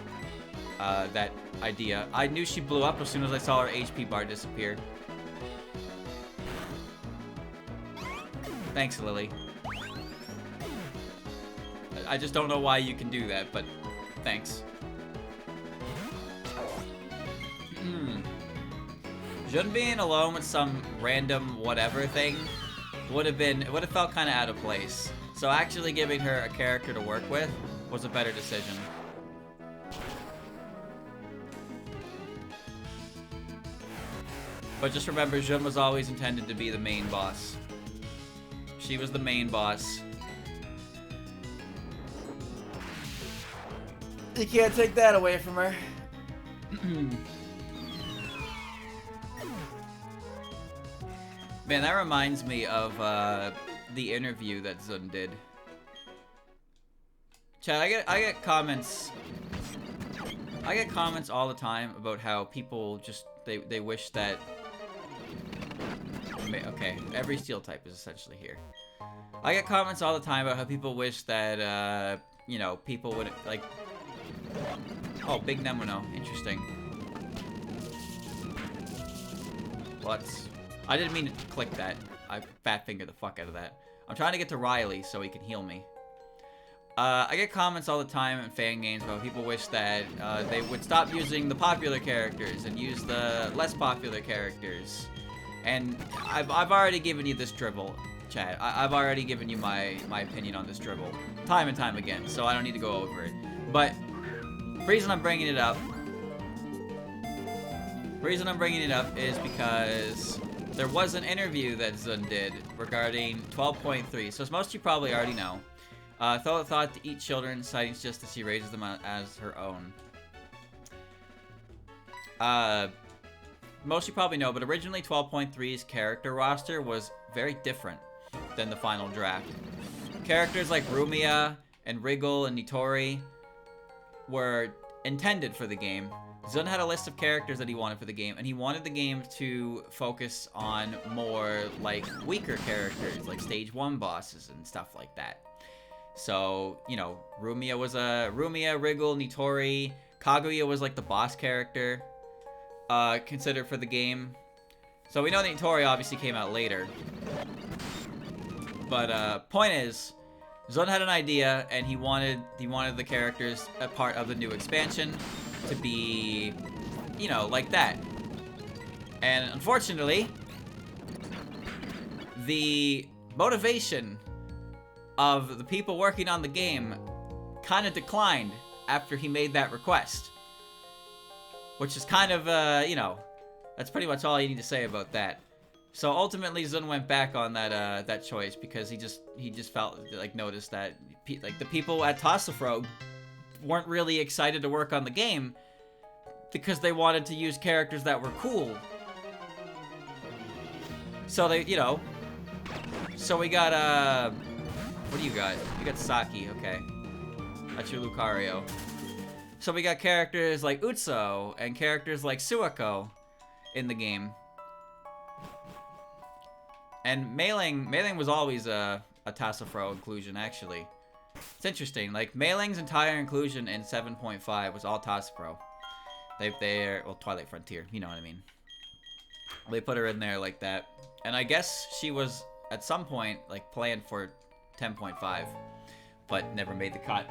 that idea. I knew she blew up as soon as I saw her HP bar disappear. Thanks, Lily. I just don't know why you can do that, but thanks. Jun being alone with some random whatever thing would have felt kind of out of place. So actually giving her a character to work with was a better decision. But just remember, Jun was always intended to be the main boss. She was the main boss. You can't take that away from her. Man, that reminds me of the interview that Zun did. Chad, I get comments. I get comments all the time about how people just they wish that. Okay, every steel type is essentially here. I get comments all the time about how people wish that you know, people would like. Oh, big Nemono, interesting. What? I didn't mean to click that. I fat fingered the fuck out of that. I'm trying to get to Riley so he can heal me. I get comments all the time in fan games about people wish that they would stop using the popular characters and use the less popular characters. And I've already given you this dribble, Chad. I've already given you my opinion on this dribble time and time again, so I don't need to go over it. But the reason I'm bringing it up is because there was an interview that Zun did regarding 12.3. So as most of you probably already know, thought to eat children, citing just as she raises them as her own. Most of you probably know, but originally 12.3's character roster was very different than the final draft. Characters like Rumia and Wriggle and Nitori were intended for the game. Zun had a list of characters that he wanted for the game, and he wanted the game to focus on more, like, weaker characters, like Stage 1 bosses and stuff like that. So, you know, Rumia, Wriggle, Nitori, Kaguya was, like, the boss character considered for the game. So we know that Nitori obviously came out later. But, point is, Zun had an idea, and he wanted the characters a part of the new expansion to be, you know, like that. And unfortunately, the motivation of the people working on the game kind of declined after he made that request. Which is kind of, you know, that's pretty much all you need to say about that. So ultimately, Zun went back on that choice because he just felt like noticed that like the people at Tassafro weren't really excited to work on the game because they wanted to use characters that were cool. So they, you know, so we got what do you got? You got Saki, okay. That's your Lucario. So we got characters like Utsu and characters like Suako in the game. And Mei-Ling was always a Tassafro inclusion, actually. It's interesting, like, Mei-Ling's entire inclusion in 7.5 was all Tassafro. They're, well, Twilight Frontier, you know what I mean. They put her in there like that. And I guess she was, at some point, like, planned for 10.5, but never made the cut.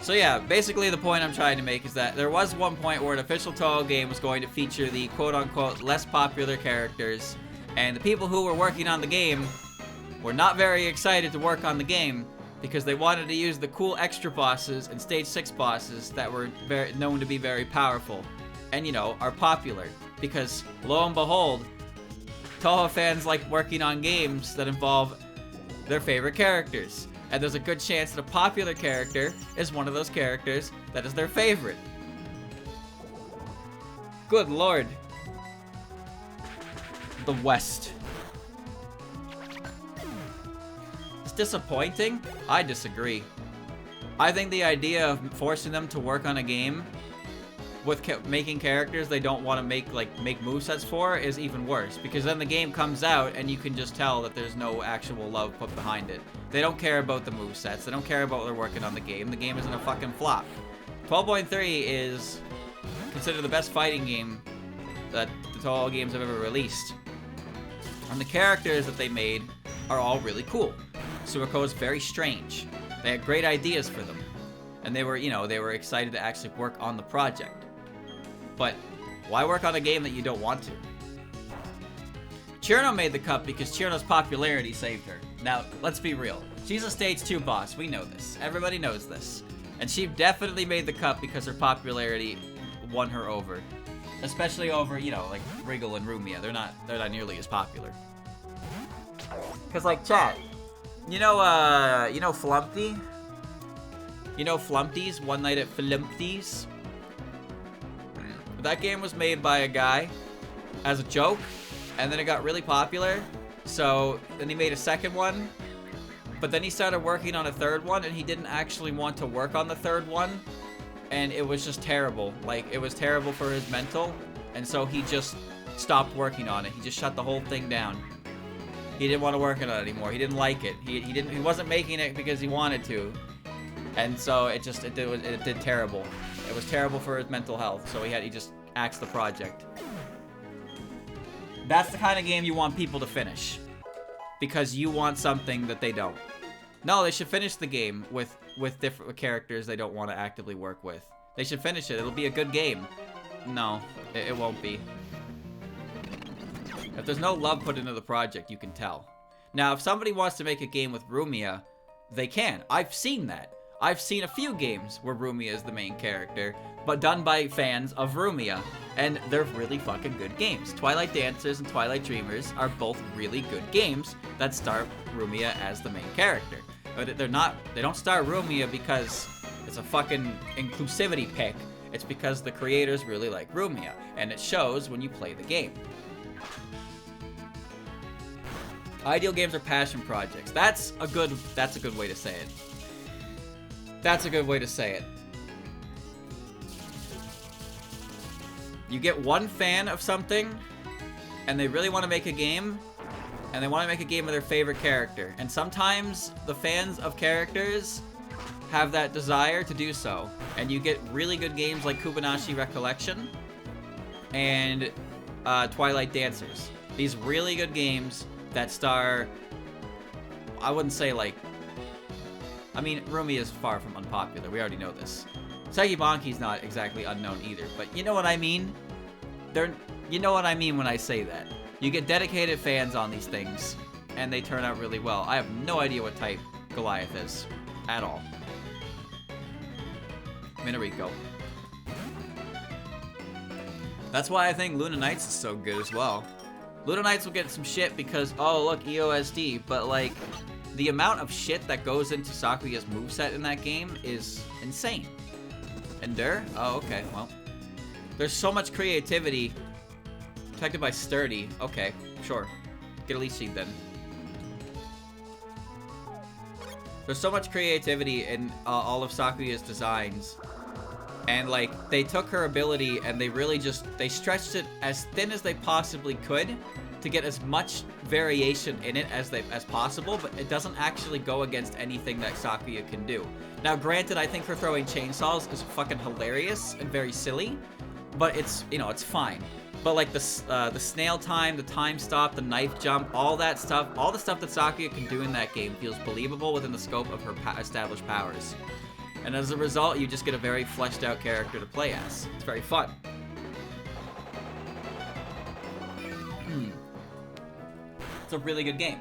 So yeah, basically the point I'm trying to make is that there was one point where an official Touhou game was going to feature the quote-unquote less popular characters, and the people who were working on the game were not very excited to work on the game because they wanted to use the cool extra bosses and stage 6 bosses that were known to be very powerful and, you know, are popular. Because, lo and behold, Touhou fans like working on games that involve their favorite characters. And there's a good chance that a popular character is one of those characters that is their favorite. Good lord. The West. It's disappointing? I disagree. I think the idea of forcing them to work on a game with making characters they don't want to make movesets for is even worse, because then the game comes out and you can just tell that there's no actual love put behind it. They don't care about the movesets, they don't care about what they're working on the game isn't a fucking flop. 12.3 is considered the best fighting game that the Touhou games have ever released. And the characters that they made are all really cool. Suiko is very strange. They had great ideas for them. And they were, you know, they were excited to actually work on the project. But why work on a game that you don't want to? Chirno made the cut because Chirno's popularity saved her. Now, let's be real. She's a stage 2 boss. We know this. Everybody knows this. And she definitely made the cut because her popularity won her over. Especially over, you know, like Wriggle and Rumia. They're not nearly as popular. Cause like chat, you know Flumpty? You know Flumpties? One Night at Flumpties? That game was made by a guy as a joke, and then it got really popular, so then he made a second one, but then he started working on a third one, and he didn't actually want to work on the third one, and it was just terrible. Like, it was terrible for his mental, and so he just stopped working on it. He just shut the whole thing down. He didn't want to work on it anymore. He didn't like it. He wasn't making it because he wanted to. And so it did terrible. It was terrible for his mental health, so he just axed the project. That's the kind of game you want people to finish, because you want something that they don't. No, they should finish the game with different characters they don't want to actively work with. They should finish it. It'll be a good game. No, it won't be. If there's no love put into the project, you can tell. Now, if somebody wants to make a game with Rumia, they can. I've seen that. I've seen a few games where Rumia is the main character, but done by fans of Rumia, and they're really fucking good games. Twilight Dancers and Twilight Dreamers are both really good games that star Rumia as the main character. But they don't star Rumia because it's a fucking inclusivity pick. It's because the creators really like Rumia, and it shows when you play the game. Ideal games are passion projects. That's a good way to say it. That's a good way to say it. You get one fan of something, and they really want to make a game, and they want to make a game of their favorite character. And sometimes the fans of characters have that desire to do so. And you get really good games like Kubanashi Recollection and Twilight Dancers. These really good games that star, I wouldn't say like, I mean, Rumia is far from unpopular. We already know this. Sekibanki's not exactly unknown either, but you know what I mean? You know what I mean when I say that. You get dedicated fans on these things, and they turn out really well. I have no idea what type Goliath is, at all. Minariko. That's why I think Luna Knights is so good as well. Luna Knights will get some shit because, oh look, EOSD, but like, the amount of shit that goes into Sakuya's moveset in that game is insane. Endure? Oh, okay, well. There's so much creativity. Protected by Sturdy. Okay, sure. Get Elite Seed then. There's so much creativity in all of Sakuya's designs. And like, they took her ability and they really they stretched it as thin as they possibly could to get as much variation in it as possible, but it doesn't actually go against anything that Sakuya can do. Now, granted, I think her throwing chainsaws is fucking hilarious and very silly, but it's, you know, it's fine. But like the snail time, the time stop, the knife jump, all that stuff, all the stuff that Sakuya can do in that game feels believable within the scope of her established powers. And as a result, you just get a very fleshed out character to play as. It's very fun. It's a really good game.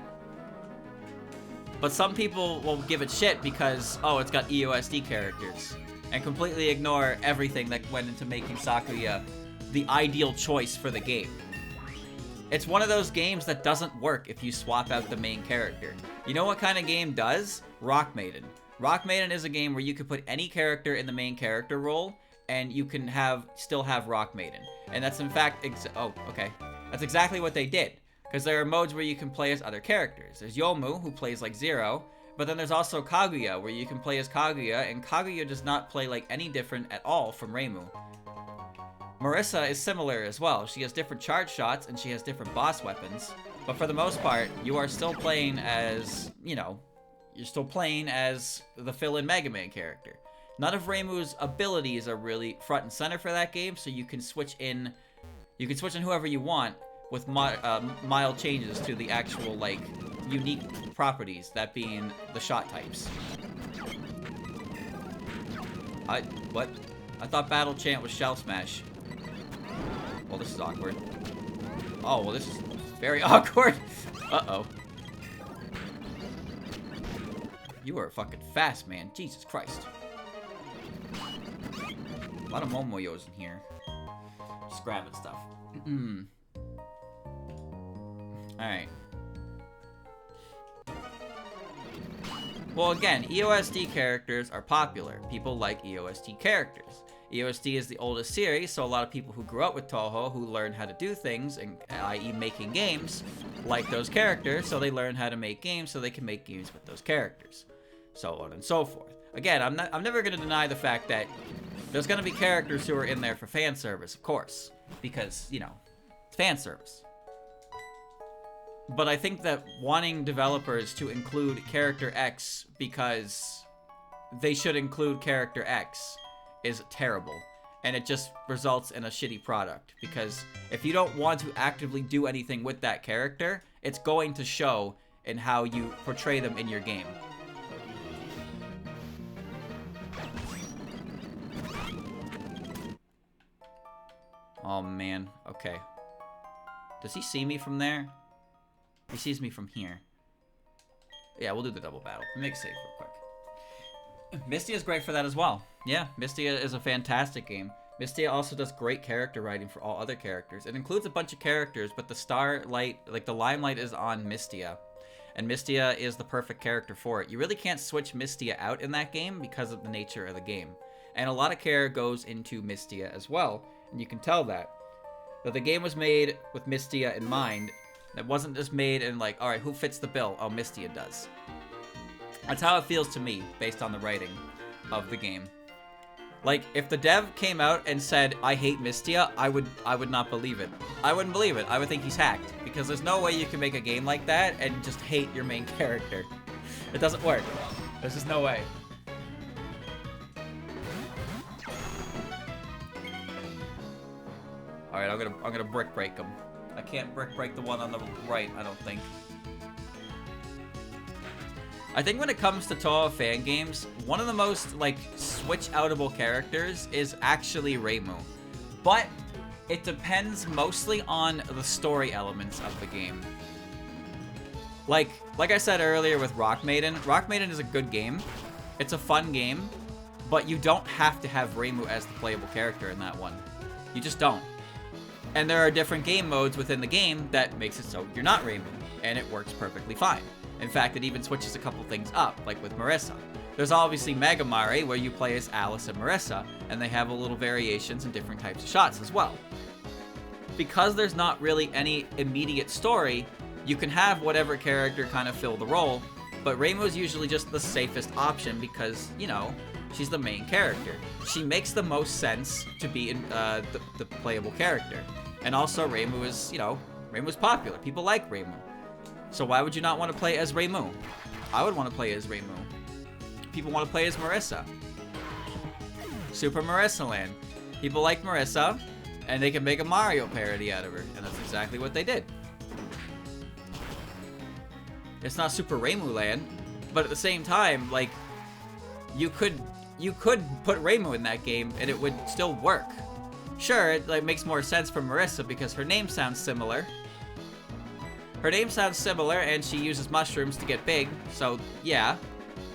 But some people will give it shit because, oh, it's got EOSD characters. And completely ignore everything that went into making Sakuya the ideal choice for the game. It's one of those games that doesn't work if you swap out the main character. You know what kind of game does? Rock Maiden. Rock Maiden is a game where you could put any character in the main character role, and you can still have Rock Maiden. And that's in fact, that's exactly what they did. Because there are modes where you can play as other characters. There's Yomu, who plays like Zero, but then there's also Kaguya, where you can play as Kaguya, and Kaguya does not play like any different at all from Reimu. Marissa is similar as well. She has different charge shots, and she has different boss weapons. But for the most part, you are still playing as, you're still playing as the fill-in Mega Man character. None of Reimu's abilities are really front and center for that game, so you can switch in whoever you want with mild changes to the actual, like, unique properties, that being the shot types. What? I thought Battle Chant was Shell Smash. Well, this is awkward. Oh, well, this is very awkward. Uh-oh. You are fucking fast, man. Jesus Christ. A lot of Momoyos in here. Just grabbing stuff. Alright. Well, again, EOSD characters are popular. People like EOSD characters. EOSD is the oldest series, so a lot of people who grew up with Touhou, who learned how to do things, i.e. making games, like those characters, so they learn how to make games so they can make games with those characters. So on and so forth. Again, I'm never going to deny the fact that there's going to be characters who are in there for fan service, of course. Because, it's fan service. But I think that wanting developers to include Character X because they should include Character X is terrible. And it just results in a shitty product. Because if you don't want to actively do anything with that character, it's going to show in how you portray them in your game. Oh man, okay. Does he see me from there? He sees me from here. Yeah, we'll do the double battle. Make save real quick. Mystia is great for that as well. Yeah, Mystia is a fantastic game. Mystia also does great character writing for all other characters. It includes a bunch of characters, but the starlight, like the limelight is on Mystia. And Mystia is the perfect character for it. You really can't switch Mystia out in that game because of the nature of the game. And a lot of care goes into Mystia as well. And you can tell that. But the game was made with Mystia in mind. It wasn't just made in like, alright, who fits the bill? Oh, Mystia does. That's how it feels to me, based on the writing of the game. Like, if the dev came out and said, I hate Mystia, I would not believe it. I wouldn't believe it. I would think he's hacked. Because there's no way you can make a game like that and just hate your main character. It doesn't work. There's just no way. Alright, I'm gonna brick break him. I can't brick break the one on the right, I don't think. I think when it comes to Touhou fan games, one of the most, like, switch-outable characters is actually Reimu. But it depends mostly on the story elements of the game. Like I said earlier with Rock Maiden is a good game. It's a fun game, but you don't have to have Reimu as the playable character in that one. You just don't. And there are different game modes within the game that makes it so you're not Reimu, and it works perfectly fine. In fact, it even switches a couple things up, like with Marissa. There's obviously Mega Mare, where you play as Alice and Marissa, and they have a little variations and different types of shots as well. Because there's not really any immediate story, you can have whatever character kind of fill the role, but Reimu's usually just the safest option because, she's the main character. She makes the most sense to be in the playable character. And also, Reimu is, Reimu's popular. People like Reimu. So why would you not want to play as Reimu? I would want to play as Reimu. People want to play as Marissa. Super Marissa Land. People like Marissa, and they can make a Mario parody out of her. And that's exactly what they did. It's not Super Reimu Land, but at the same time, like, you could you could put Reimu in that game and it would still work. Sure, it like makes more sense for Marissa because her name sounds similar. Her name sounds similar and she uses mushrooms to get big, so yeah.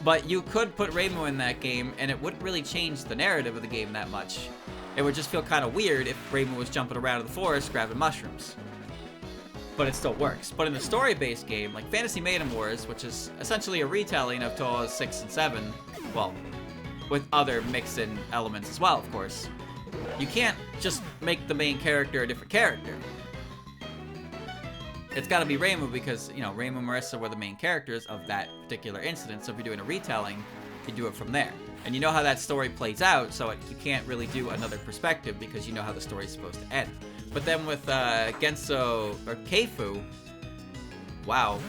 But you could put Reimu in that game and it wouldn't really change the narrative of the game that much. It would just feel kind of weird if Reimu was jumping around in the forest grabbing mushrooms. But it still works. But in the story-based game, like Fantasy Maiden Wars, which is essentially a retelling of Touhoumon's 6 and 7, well, with other mixed-in elements as well, of course, you can't just make the main character a different character. It's gotta be Reimu because, you know, Reimu and Marissa were the main characters of that particular incident, so if you're doing a retelling, you do it from there. And you know how that story plays out, so you can't really do another perspective because you know how the story's supposed to end. But then with Genso, or Keifu, wow.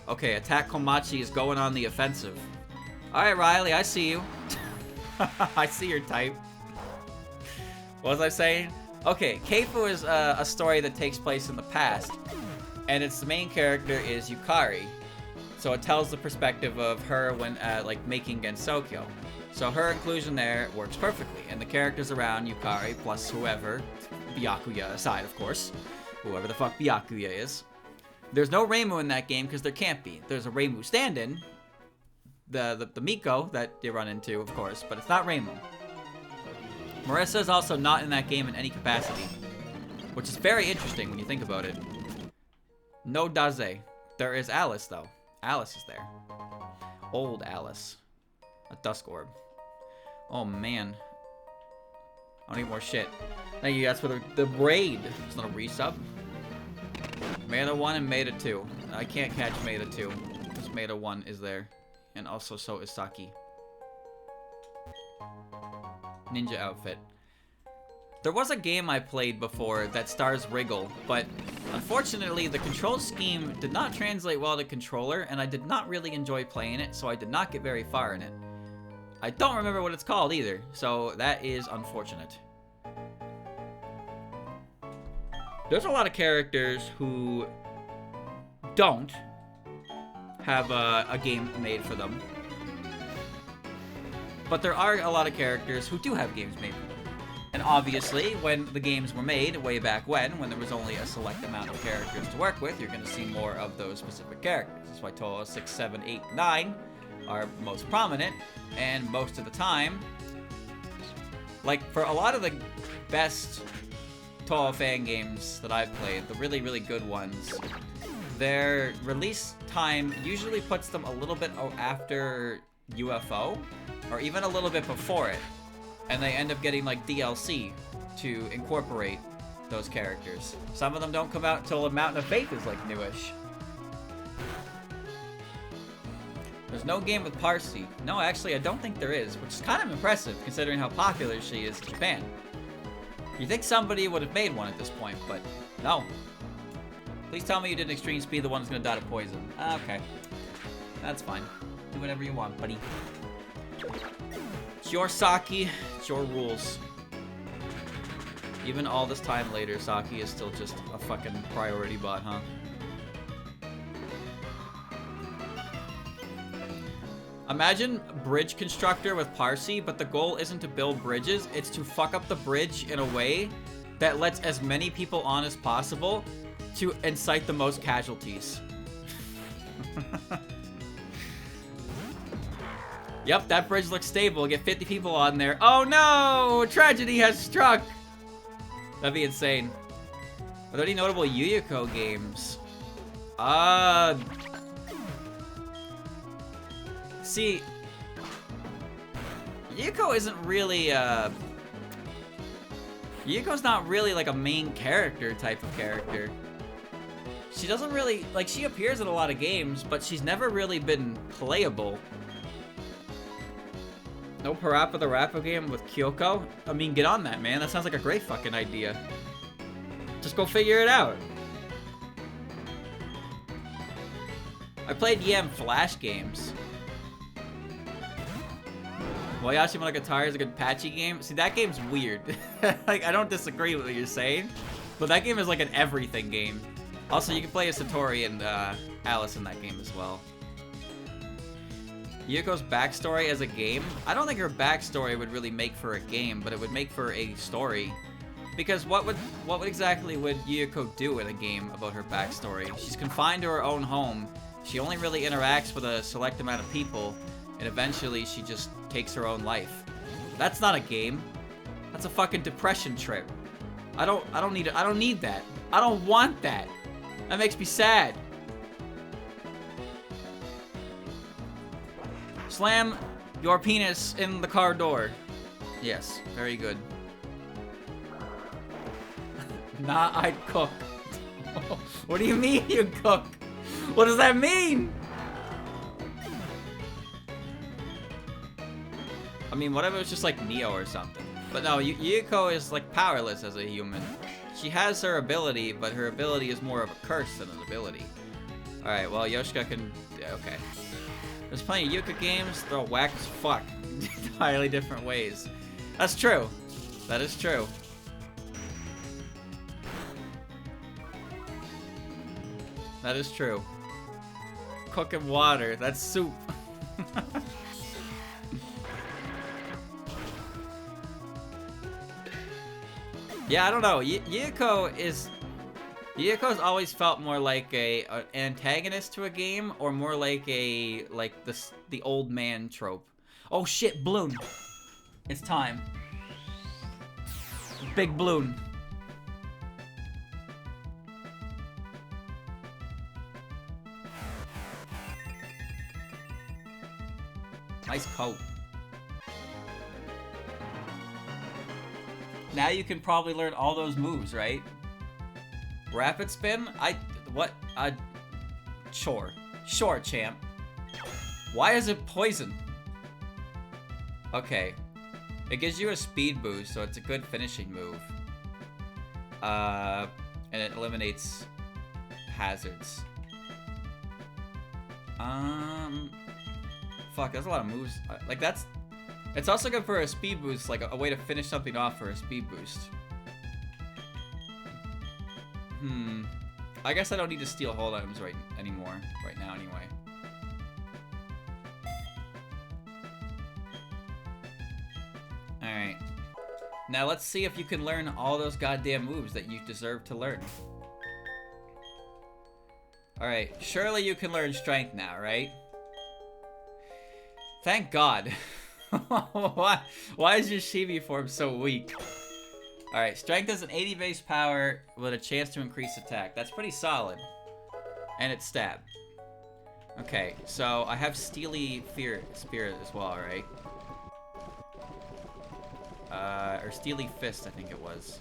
Okay, Attack Komachi is going on the offensive. Alright, Riley, I see you. I see your type. What was I saying? Okay, Keifu is a story that takes place in the past, and its main character is Yukari. So it tells the perspective of her when, like, making Gensokyo. So her inclusion there works perfectly, and the characters around Yukari, plus whoever, Byakuya aside, of course, whoever the fuck Byakuya is. There's no Reimu in that game, because there can't be. There's a Reimu stand-in, the Miko that they run into, of course, but it's not Reimu. Marissa is also not in that game in any capacity, which is very interesting when you think about it. No Daze. There is Alice, though. Alice is there. Old Alice. A Dusk Orb. Oh, man. I don't need more shit. Thank you guys for the raid. It's not a resub. Meta 1 and Meta 2. I can't catch Meta 2. Because Meta 1 is there. And also so is Saki. Ninja outfit. There was a game I played before that stars Wriggle, but unfortunately the control scheme did not translate well to controller, and I did not really enjoy playing it, so I did not get very far in it. I don't remember what it's called either, so that is unfortunate. There's a lot of characters who don't have a game made for them. But there are a lot of characters who do have games made for them. And obviously, when the games were made, way back when there was only a select amount of characters to work with, you're going to see more of those specific characters. That's why Touhou 6, 7, 8, 9 are most prominent, and most of the time, like, for a lot of the best Touhou fan games that I've played, the really, really good ones, their release time usually puts them a little bit after UFO, or even a little bit before it, and they end up getting like DLC to incorporate those characters. Some of them don't come out until A Mountain of Faith is like newish. There's no game with Parsi. No, actually I don't think there is, which is kind of impressive considering how popular she is in Japan. You'd think somebody would have made one at this point, but no. Please tell me you did Extreme Speed, the one who's gonna die to poison. Okay. That's fine. Do whatever you want, buddy. It's your Saki, it's your rules. Even all this time later, Saki is still just a fucking priority bot, huh? Imagine bridge constructor with Parsi, but the goal isn't to build bridges, it's to fuck up the bridge in a way that lets as many people on as possible to incite the most casualties. Yep, that bridge looks stable. Get 50 people on there. Oh no! Tragedy has struck! That'd be insane. Are there any notable Yuyuko games? See, Yuyuko isn't really, Yuyuko's not really like a main character type of character. She doesn't really, like, she appears in a lot of games, but she's never really been playable. No Parappa the Rapper game with Kyoko? I mean, get on that, man. That sounds like a great fucking idea. Just go figure it out. I played Yam Flash games. Wayashi Monogatari is a good patchy game. See, that game's weird. Like, I don't disagree with what you're saying, but that game is like an everything game. Also, you can play as Satori and Alice in that game as well. Yuko's backstory as a game? I don't think her backstory would really make for a game, but it would make for a story. Because what exactly would Yuko do in a game about her backstory? She's confined to her own home. She only really interacts with a select amount of people, and eventually she just takes her own life. That's not a game. That's a fucking depression trip. I don't need it. I don't need that. I don't want that. That makes me sad. Slam your penis in the car door. Yes, very good. Nah, I'd cook. What do you mean you cook? What does that mean? I mean, what if it was just like Neo or something? But no, Yuko is like powerless as a human. She has her ability, but her ability is more of a curse than an ability. Alright, well, Yoshika can... Okay. There's plenty of Yuka games, they're all whack as fuck. Entirely different ways. That's true. That is true. That is true. Cooking water, that's soup. Yeah, I don't know. Yuko's always felt more like an antagonist to a game, or more like the old man trope. Oh shit, balloon! It's time. Big balloon. Nice coat. Now you can probably learn all those moves, right? Rapid spin? Sure. Sure, champ. Why is it poison? Okay. It gives you a speed boost, so it's a good finishing move. And it eliminates hazards. Fuck, that's a lot of moves. Like, it's also good for a speed boost, like a way to finish something off for a speed boost. I guess I don't need to steal hold items right now anyway. Alright. Now let's see if you can learn all those goddamn moves that you deserve to learn. Alright, surely you can learn strength now, right? Thank God. Why is your Chibi form so weak? Alright, strength is an 80 base power with a chance to increase attack. That's pretty solid. And it's stab. Okay, so I have Steely Spirit as well, right? Or Steely Fist, I think it was.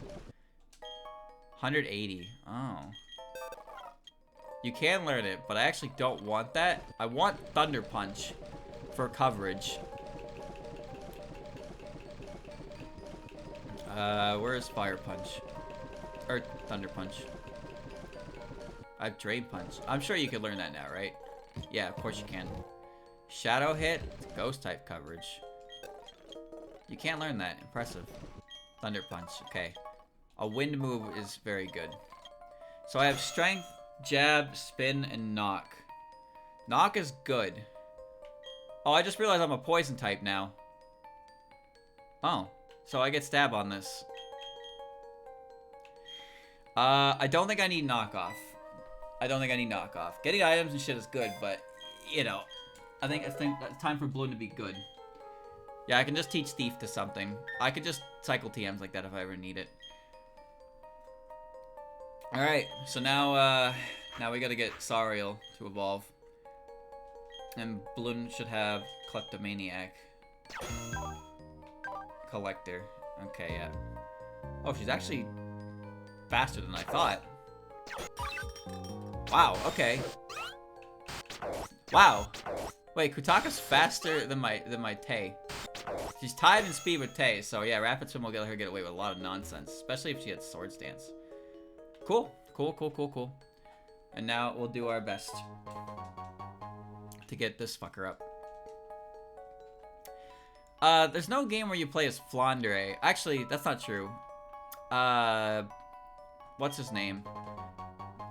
180. Oh. You can learn it, but I actually don't want that. I want Thunder Punch for coverage. Where is Fire Punch? Or Thunder Punch? I have Drain Punch. I'm sure you could learn that now, right? Yeah, of course you can. Shadow Hit, Ghost type coverage. You can't learn that. Impressive. Thunder Punch, okay. A wind move is very good. So I have Strength, Jab, Spin, and Knock. Knock is good. Oh, I just realized I'm a poison type now. Oh, so I get stab on this. I don't think I need knockoff. Getting items and shit is good, but, you know, I think it's time for Balloon to be good. Yeah, I can just teach Thief to something. I could just cycle TMs like that if I ever need it. Alright, so now we gotta get Sariel to evolve. And Balloon should have Kleptomaniac. Collector. Okay, yeah. Oh, she's actually faster than I thought. Wow, okay. Wow. Wait, Kutaka's faster than my Tay. She's tied in speed with Tay, so yeah, Rapid Swim will let her get away with a lot of nonsense. Especially if she had Sword Stance. Cool. Cool. And now we'll do our best to get this fucker up. There's no game where you play as Flandre. Actually, that's not true. What's his name?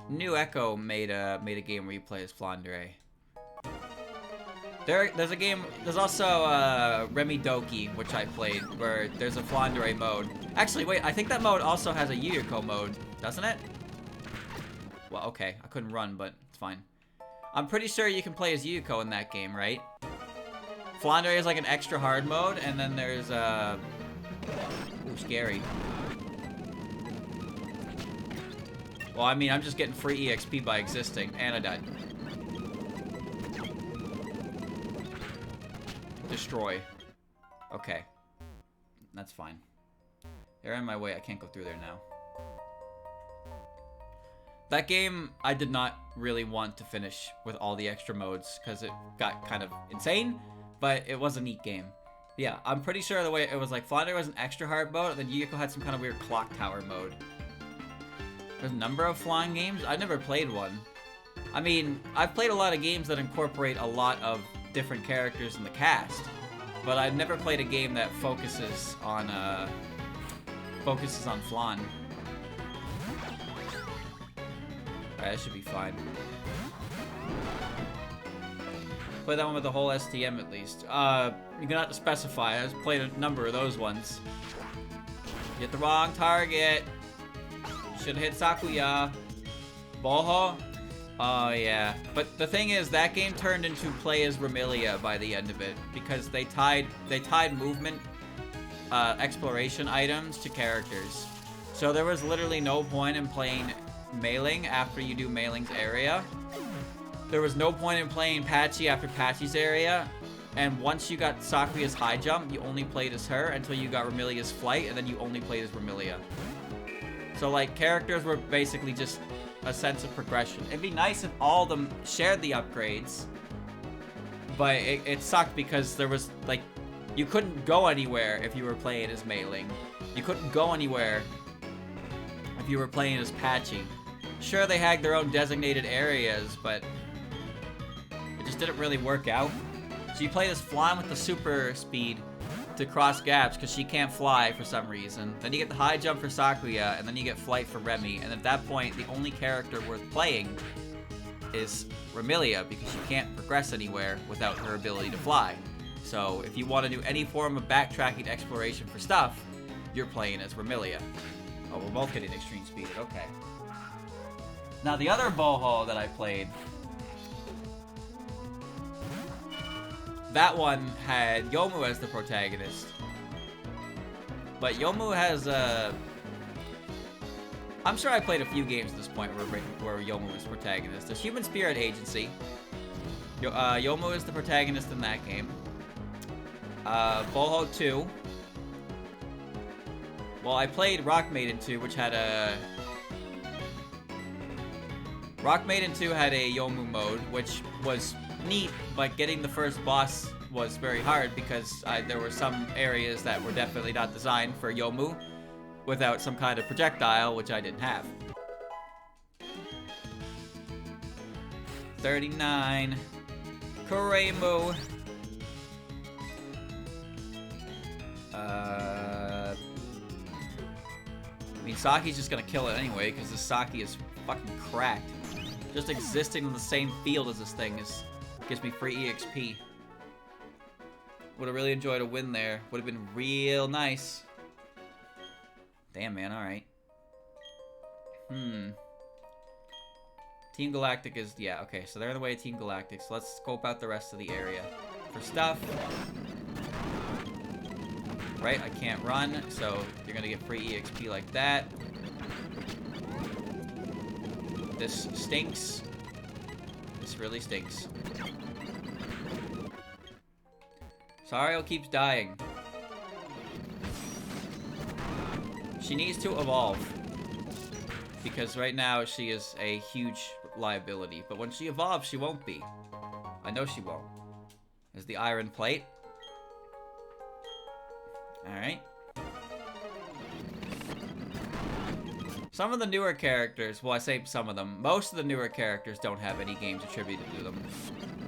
New Echo made a game where you play as Flandre. There's a game, there's also Remy Doki, which I played, where there's a Flandre mode. Actually, wait, I think that mode also has a Yuyuko mode, doesn't it? Well, okay, I couldn't run, but it's fine. I'm pretty sure you can play as Yuyuko in that game, right? Flandre is like an extra hard mode, and then there's ooh, scary. Well, I mean, I'm just getting free EXP by existing, and I died. Destroy. Okay. That's fine. They're in my way. I can't go through there now. That game, I did not really want to finish with all the extra modes because it got kind of insane, but it was a neat game. Yeah, I'm pretty sure the way it was like Flandre was an extra hard mode, and then Yuyuko had some kind of weird clock tower mode. There's a number of flying games. I've never played one. I mean, I've played a lot of games that incorporate a lot of different characters in the cast, but I've never played a game that focuses on flan. Alright, that should be fine. Play that one with the whole STM at least. You're gonna have to specify. I've played a number of those ones. Hit the wrong target. Should hit Sakuya. Boho. Oh yeah. But the thing is, that game turned into play as Remilia by the end of it because they tied movement exploration items to characters. So there was literally no point in playing Mailing after you do Mailing's area. There was no point in playing Patchy after Patchy's area. And once you got Sakuya's high jump, you only played as her until you got Remilia's flight, and then you only played as Remilia. So like, characters were basically just a sense of progression. It'd be nice if all of them shared the upgrades, but it sucked because there was like, you couldn't go anywhere if you were playing as Mailing. You couldn't go anywhere if you were playing as Patchy. Sure, they had their own designated areas, but it just didn't really work out. So you play this Flan with the super speed to cross gaps because she can't fly for some reason. Then you get the high jump for Sakuya, and then you get flight for Remy. And at that point, the only character worth playing is Remilia because she can't progress anywhere without her ability to fly. So if you want to do any form of backtracking exploration for stuff, you're playing as Remilia. Oh, we're both getting extreme speed. Okay. Now the other boho that I played, that one had Yomu as the protagonist. But Yomu has I'm sure I played a few games at this point where Yomu is protagonist. There's Human Spirit Agency. Yomu is the protagonist in that game. Boho 2. Well, I played Rock Maiden 2, which had a... Rock Maiden 2 had a Yomu mode, which was neat, but getting the first boss was very hard because there were some areas that were definitely not designed for Yomu without some kind of projectile, which I didn't have. 39. Kuremu. I mean, Saki's just gonna kill it anyway, because this Saki is fucking cracked. Just existing in the same field as this thing gives me free EXP. Would have really enjoyed a win there. Would have been real nice. Damn, man, alright. Team Galactic is... Yeah, okay, so they're in the way of Team Galactic, so let's scope out the rest of the area. For stuff... Right, I can't run, so you're gonna get free EXP like that. This stinks. This really stinks. Sario keeps dying. She needs to evolve. Because right now she is a huge liability. But when she evolves, she won't be. I know she won't. There's the iron plate. Alright. Some of the newer characters, well, I say some of them, most of the newer characters don't have any games attributed to them.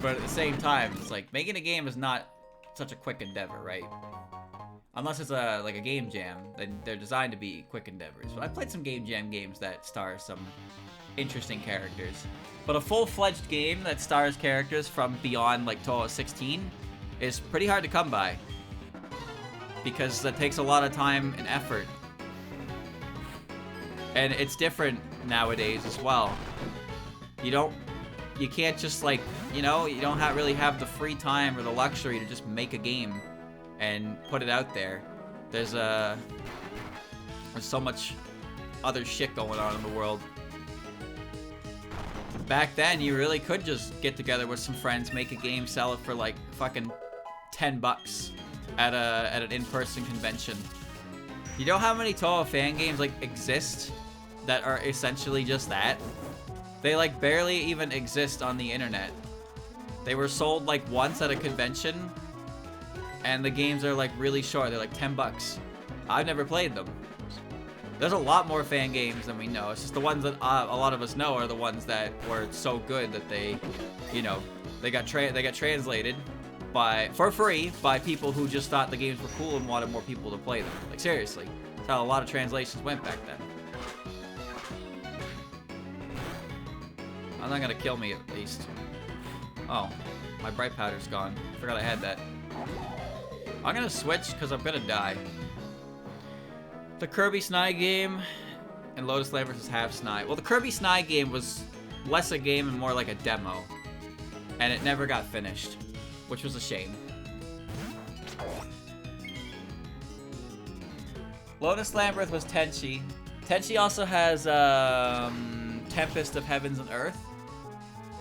But at the same time, it's like, making a game is not such a quick endeavor, right? Unless it's like a game jam, then they're designed to be quick endeavors. But I played some game jam games that star some interesting characters. But a full-fledged game that stars characters from beyond like Touhoumon 16 is pretty hard to come by. Because that takes a lot of time and effort. And it's different nowadays as well. You can't just like, you don't really have the free time or the luxury to just make a game and put it out there. There's so much other shit going on in the world. Back then, you really could just get together with some friends, make a game, sell it for like fucking $10 at an in-person convention. You know how many Touhoumon fan games like exist that are essentially just that? They like barely even exist on the internet. They were sold like once at a convention, and the games are like really short. They're like $10. I've never played them. There's a lot more fan games than we know. It's just the ones that a lot of us know are the ones that were so good that they got translated for free by people who just thought the games were cool and wanted more people to play them. Like seriously, that's how a lot of translations went back then. I'm not gonna kill me at least. Oh, my bright powder's gone. Forgot I had that. I'm gonna switch because I'm gonna die. The Kirby Snide game and Lotus Land vs. Half Snide. Well, the Kirby Snide game was less a game and more like a demo. And it never got finished, which was a shame. Lotus Labyrinth was Tenchi. Tenchi also has Tempest of Heavens and Earth,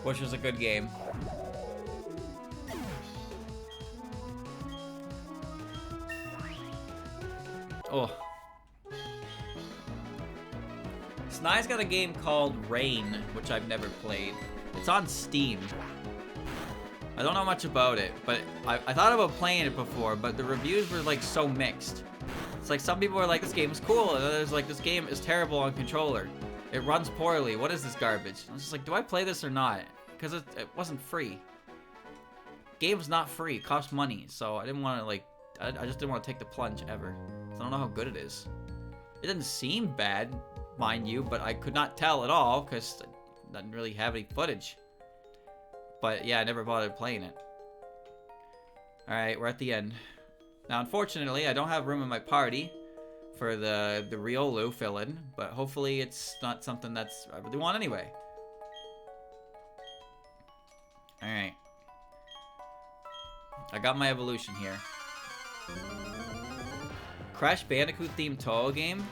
which was a good game. Oh. Snide's got a game called Rain, which I've never played. It's on Steam. I don't know much about it, but I thought about playing it before, but the reviews were like so mixed. It's like some people were like, this game is cool, and others like, this game is terrible on controller. It runs poorly. What is this garbage? I was just like, do I play this or not? Because it wasn't free. Game's not free. It costs money, so I didn't want to like, I just didn't want to take the plunge ever. So I don't know how good it is. It didn't seem bad, mind you, but I could not tell at all because I didn't really have any footage. But yeah, I never bothered playing it. Alright, we're at the end. Now, unfortunately, I don't have room in my party for the Riolu fill-in, but hopefully it's not something that's I really want anyway. Alright. I got my evolution here. Crash Bandicoot themed Touhoumon game?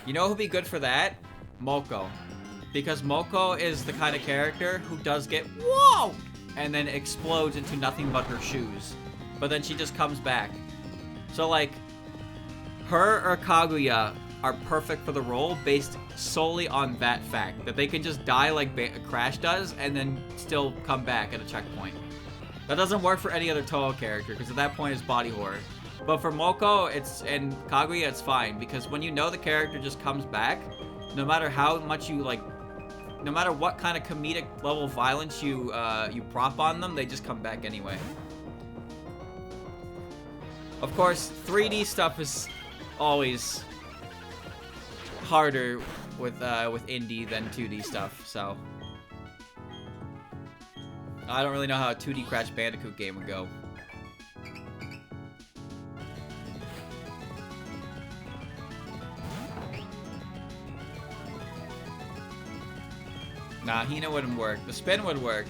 You know who'd be good for that? Moko. Because Moko is the kind of character who does get whoa! And then explodes into nothing but her shoes. But then she just comes back. So like, her or Kaguya are perfect for the role based solely on that fact. That they can just die like Crash does and then still come back at a checkpoint. That doesn't work for any other Touhoumon character because at that point it's body horror. But for Moko and Kaguya it's fine because when you know the character just comes back, no matter how much you like, no matter what kind of comedic level violence you prop on them, they just come back anyway. Of course, 3D stuff is always harder with indie than 2D stuff, so I don't really know how a 2D Crash Bandicoot game would go. Nah, Hina wouldn't work. The spin would work.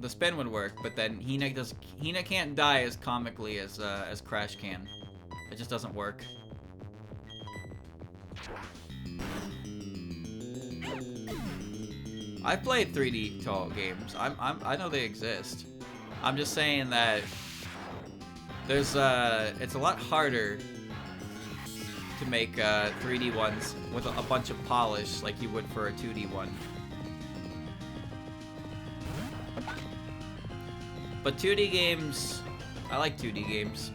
The spin would work, but then Hina can't die as comically as Crash can. It just doesn't work. I've played 3D Touhoumon games. I know they exist. I'm just saying that there's it's a lot harder to make 3D ones with a bunch of polish like you would for a 2D one. But 2D games, I like 2D games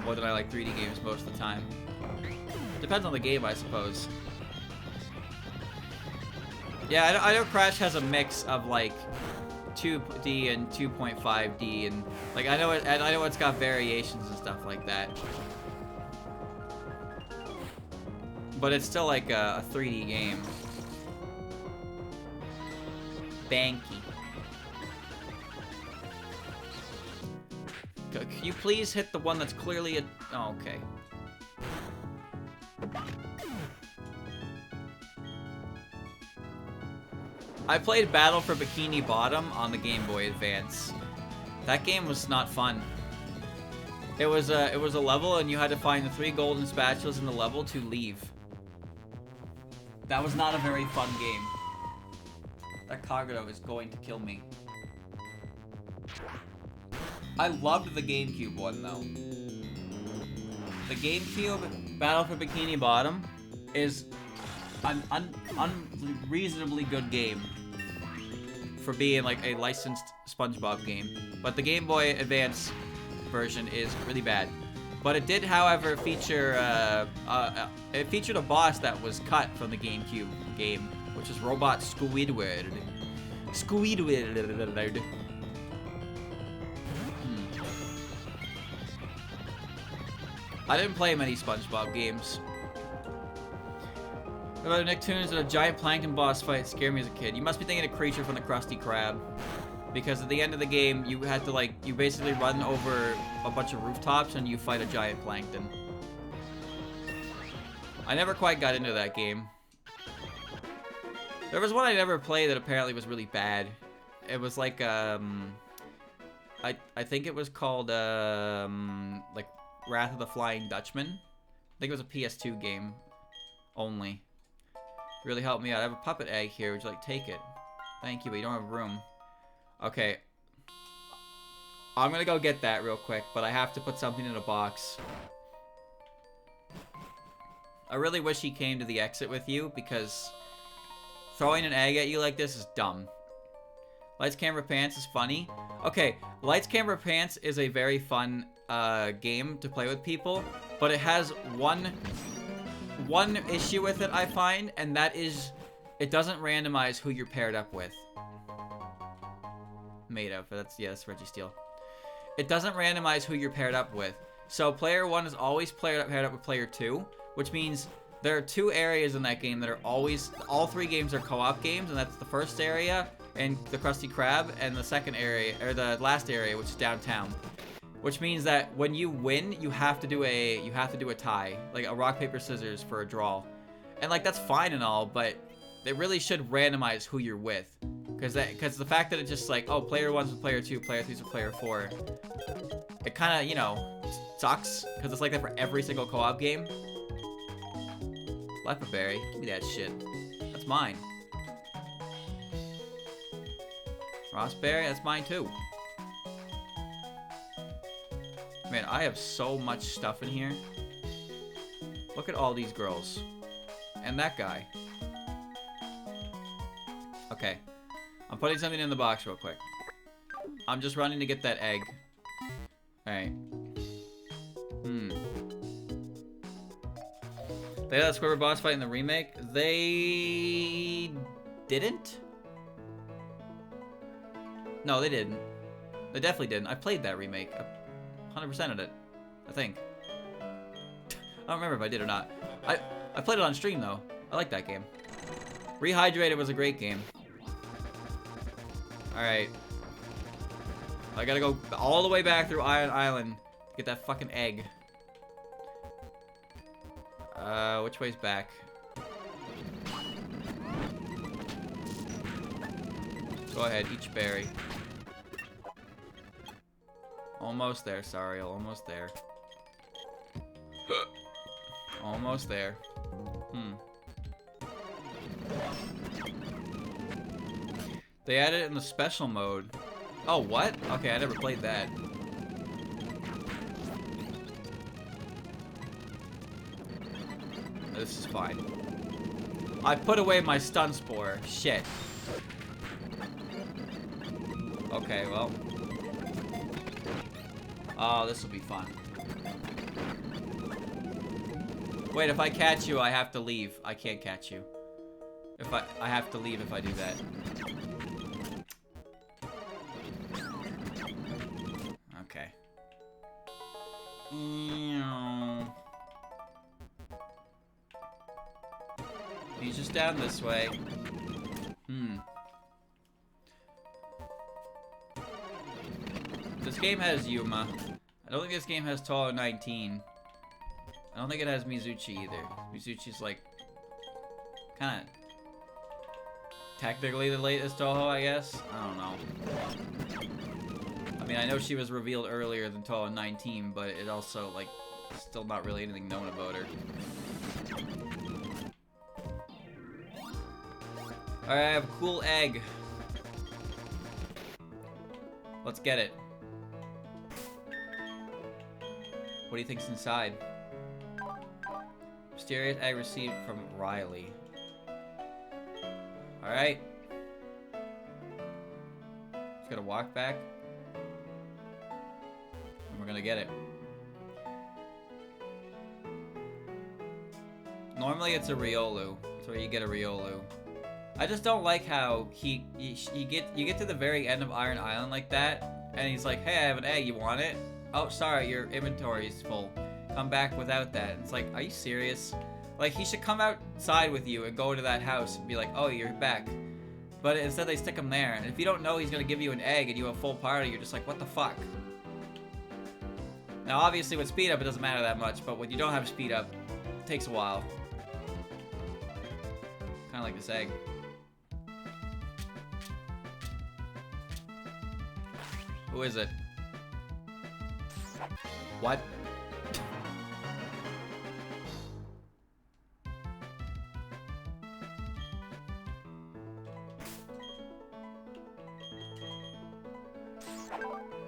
more than I like 3D games most of the time. Depends on the game, I suppose. Yeah, I know Crash has a mix of like 2D and 2.5D, and like I know it's got variations and stuff like that. But it's still like a 3D game. Banky. Can you please hit the one that's clearly a... Oh, okay. I played Battle for Bikini Bottom on the Game Boy Advance. That game was not fun. It was a level, and you had to find the 3 golden spatulas in the level to leave. That was not a very fun game. That Kagura is going to kill me. I loved the GameCube one, though. The GameCube Battle for Bikini Bottom is an unreasonably good game for being like a licensed SpongeBob game. But the Game Boy Advance version is really bad. But it did, however, feature it featured a boss that was cut from the GameCube game, which is Robot Squidward. Squidward. I didn't play many SpongeBob games. What about Nicktoons and a giant plankton boss fight scared me as a kid? You must be thinking of Creature from the Krusty Krab. Because at the end of the game, you had to like, you basically run over a bunch of rooftops and you fight a giant plankton. I never quite got into that game. There was one I never played that apparently was really bad. It was like, I think it was called, like, Wrath of the Flying Dutchman. I think it was a PS2 game only. Really helped me out. I have a puppet egg here. Would you like to take it? Thank you, but you don't have room. Okay. I'm gonna go get that real quick, but I have to put something in a box. I really wish he came to the exit with you, because throwing an egg at you like this is dumb. Lights, Camera, Pants is funny. Okay, Lights, Camera, Pants is a very fun game to play with people, but it has one issue with it, I find, and that is it doesn't randomize who you're paired up with. Made of, but that's Reggie Steele. It doesn't randomize who you're paired up with. So player 1 is always paired up with player 2, which means there are 2 areas in that game that are always, all 3 games are co-op games, and that's the first area and the Krusty Krab, and the second area, or the last area, which is downtown. Which means that when you win, you have to do a tie, like a rock paper scissors for a draw, and like that's fine and all, but they really should randomize who you're with, because the fact that it's just like, oh, player 1's with player 2, player 3's with player 4, it kind of, you know, sucks, because it's like that for every single co-op game. Leperberry, give me that shit. That's mine. Rossberry, that's mine too. Man, I have so much stuff in here. Look at all these girls. And that guy. Okay. I'm putting something in the box real quick. I'm just running to get that egg. Alright. They had that Squidward boss fight in the remake? They didn't? No, they didn't. They definitely didn't. I played that remake. 100% of it, I think. I don't remember if I did or not. I played it on stream though. I like that game. Rehydrated was a great game. Alright. I gotta go all the way back through Iron Island to get that fucking egg. Which way's back? Go ahead, each berry. Almost there, sorry, almost there. Almost there. They added it in the special mode. Oh, what? Okay, I never played that. This is fine. I put away my stun spore. Shit. Okay, well. Oh, this will be fun. Wait, if I catch you, I have to leave. I can't catch you. I have to leave if I do that. He's just down this way. This game has Yuma. I don't think this game has Touhoumon 19. I don't think it has Mizuchi either. Mizuchi's like kind of technically the latest Touhou, I guess. I don't know. I mean, I know she was revealed earlier than Touhoumon 19, but it also like still not really anything known about her. Alright, I have a cool egg. Let's get it. What do you think's inside? Mysterious egg received from Riley. Alright. Just gotta walk back. And we're gonna get it. Normally it's a Riolu. That's where you get a Riolu. I just don't like how you get to the very end of Iron Island like that, and he's like, hey, I have an egg, you want it? Oh, sorry, your inventory is full. Come back without that. It's like, are you serious? Like, he should come outside with you and go to that house and be like, oh, you're back. But instead they stick him there, and if you don't know he's gonna give you an egg and you have a full party, you're just like, what the fuck? Now, obviously with speed up it doesn't matter that much, but when you don't have speed up, it takes a while. Kinda like this egg. Who is it? What?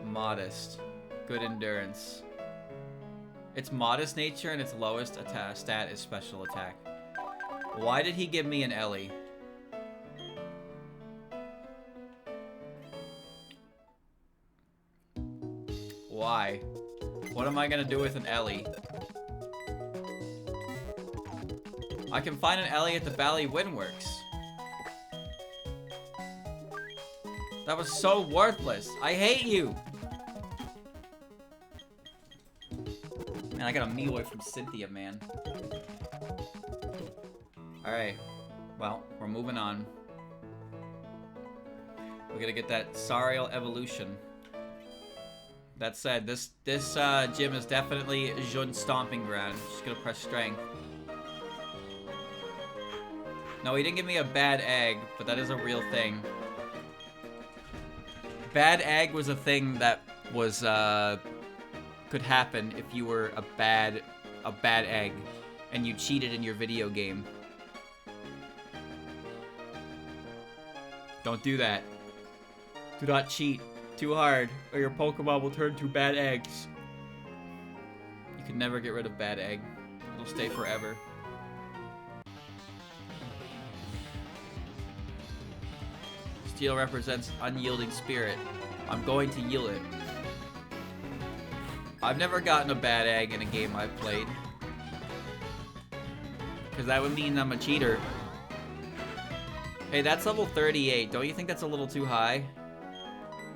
Modest. Good endurance. Its modest nature and its lowest stat is special attack. Why did he give me an Ellie? Why? What am I gonna do with an Ellie? I can find an Ellie at the Valley Windworks. That was so worthless. I hate you! Man, I got a meal away from Cynthia, man. Alright. Well, we're moving on. We gotta get that Sariel evolution. That said, this gym is definitely Jun's stomping ground. Just gonna press strength. No, he didn't give me a bad egg, but that is a real thing. Bad egg was a thing that was could happen if you were a bad egg and you cheated in your video game. Don't do that. Do not cheat too hard, or your Pokemon will turn to bad eggs. You can never get rid of bad egg. It'll stay forever. Steel represents unyielding spirit. I'm going to yield it. I've never gotten a bad egg in a game I've played. Because that would mean I'm a cheater. Hey, that's level 38. Don't you think that's a little too high?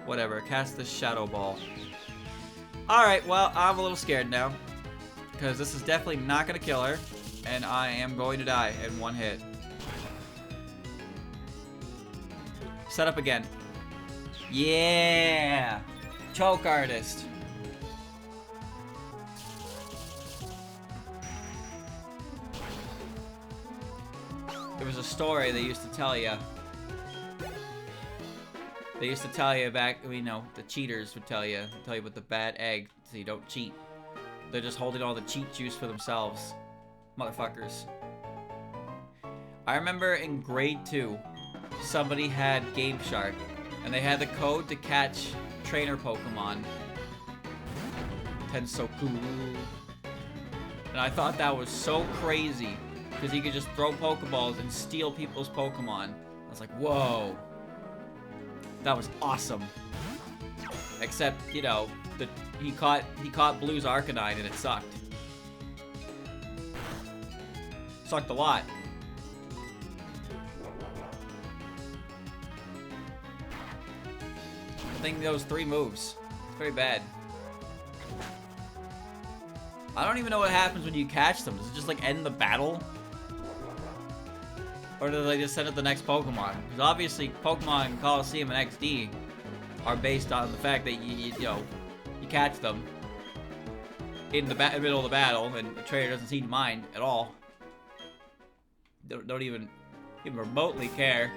Whatever, cast this Shadow Ball. Alright, well, I'm a little scared now. Because this is definitely not going to kill her. And I am going to die in one hit. Set up again. Yeah! Choke Artist. There was a story they used to tell you. They used to tell you back, you know, the cheaters would tell you about the bad egg, so you don't cheat. They're just holding all the cheat juice for themselves. Motherfuckers. I remember in grade 2, somebody had Game Shark, and they had the code to catch trainer Pokemon. Tensoku. And I thought that was so crazy, because you could just throw Pokeballs and steal people's Pokemon. I was like, whoa. That was awesome. Except, you know, he caught Blue's Arcanine and it sucked. Sucked a lot. I think those 3 moves. It's very bad. I don't even know what happens when you catch them. Does it just like end the battle? Or do they just send it the next Pokemon? Because obviously Pokemon Coliseum and XD are based on the fact that you catch them in the middle of the battle, and the trainer doesn't seem to mind at all. Don't even remotely care.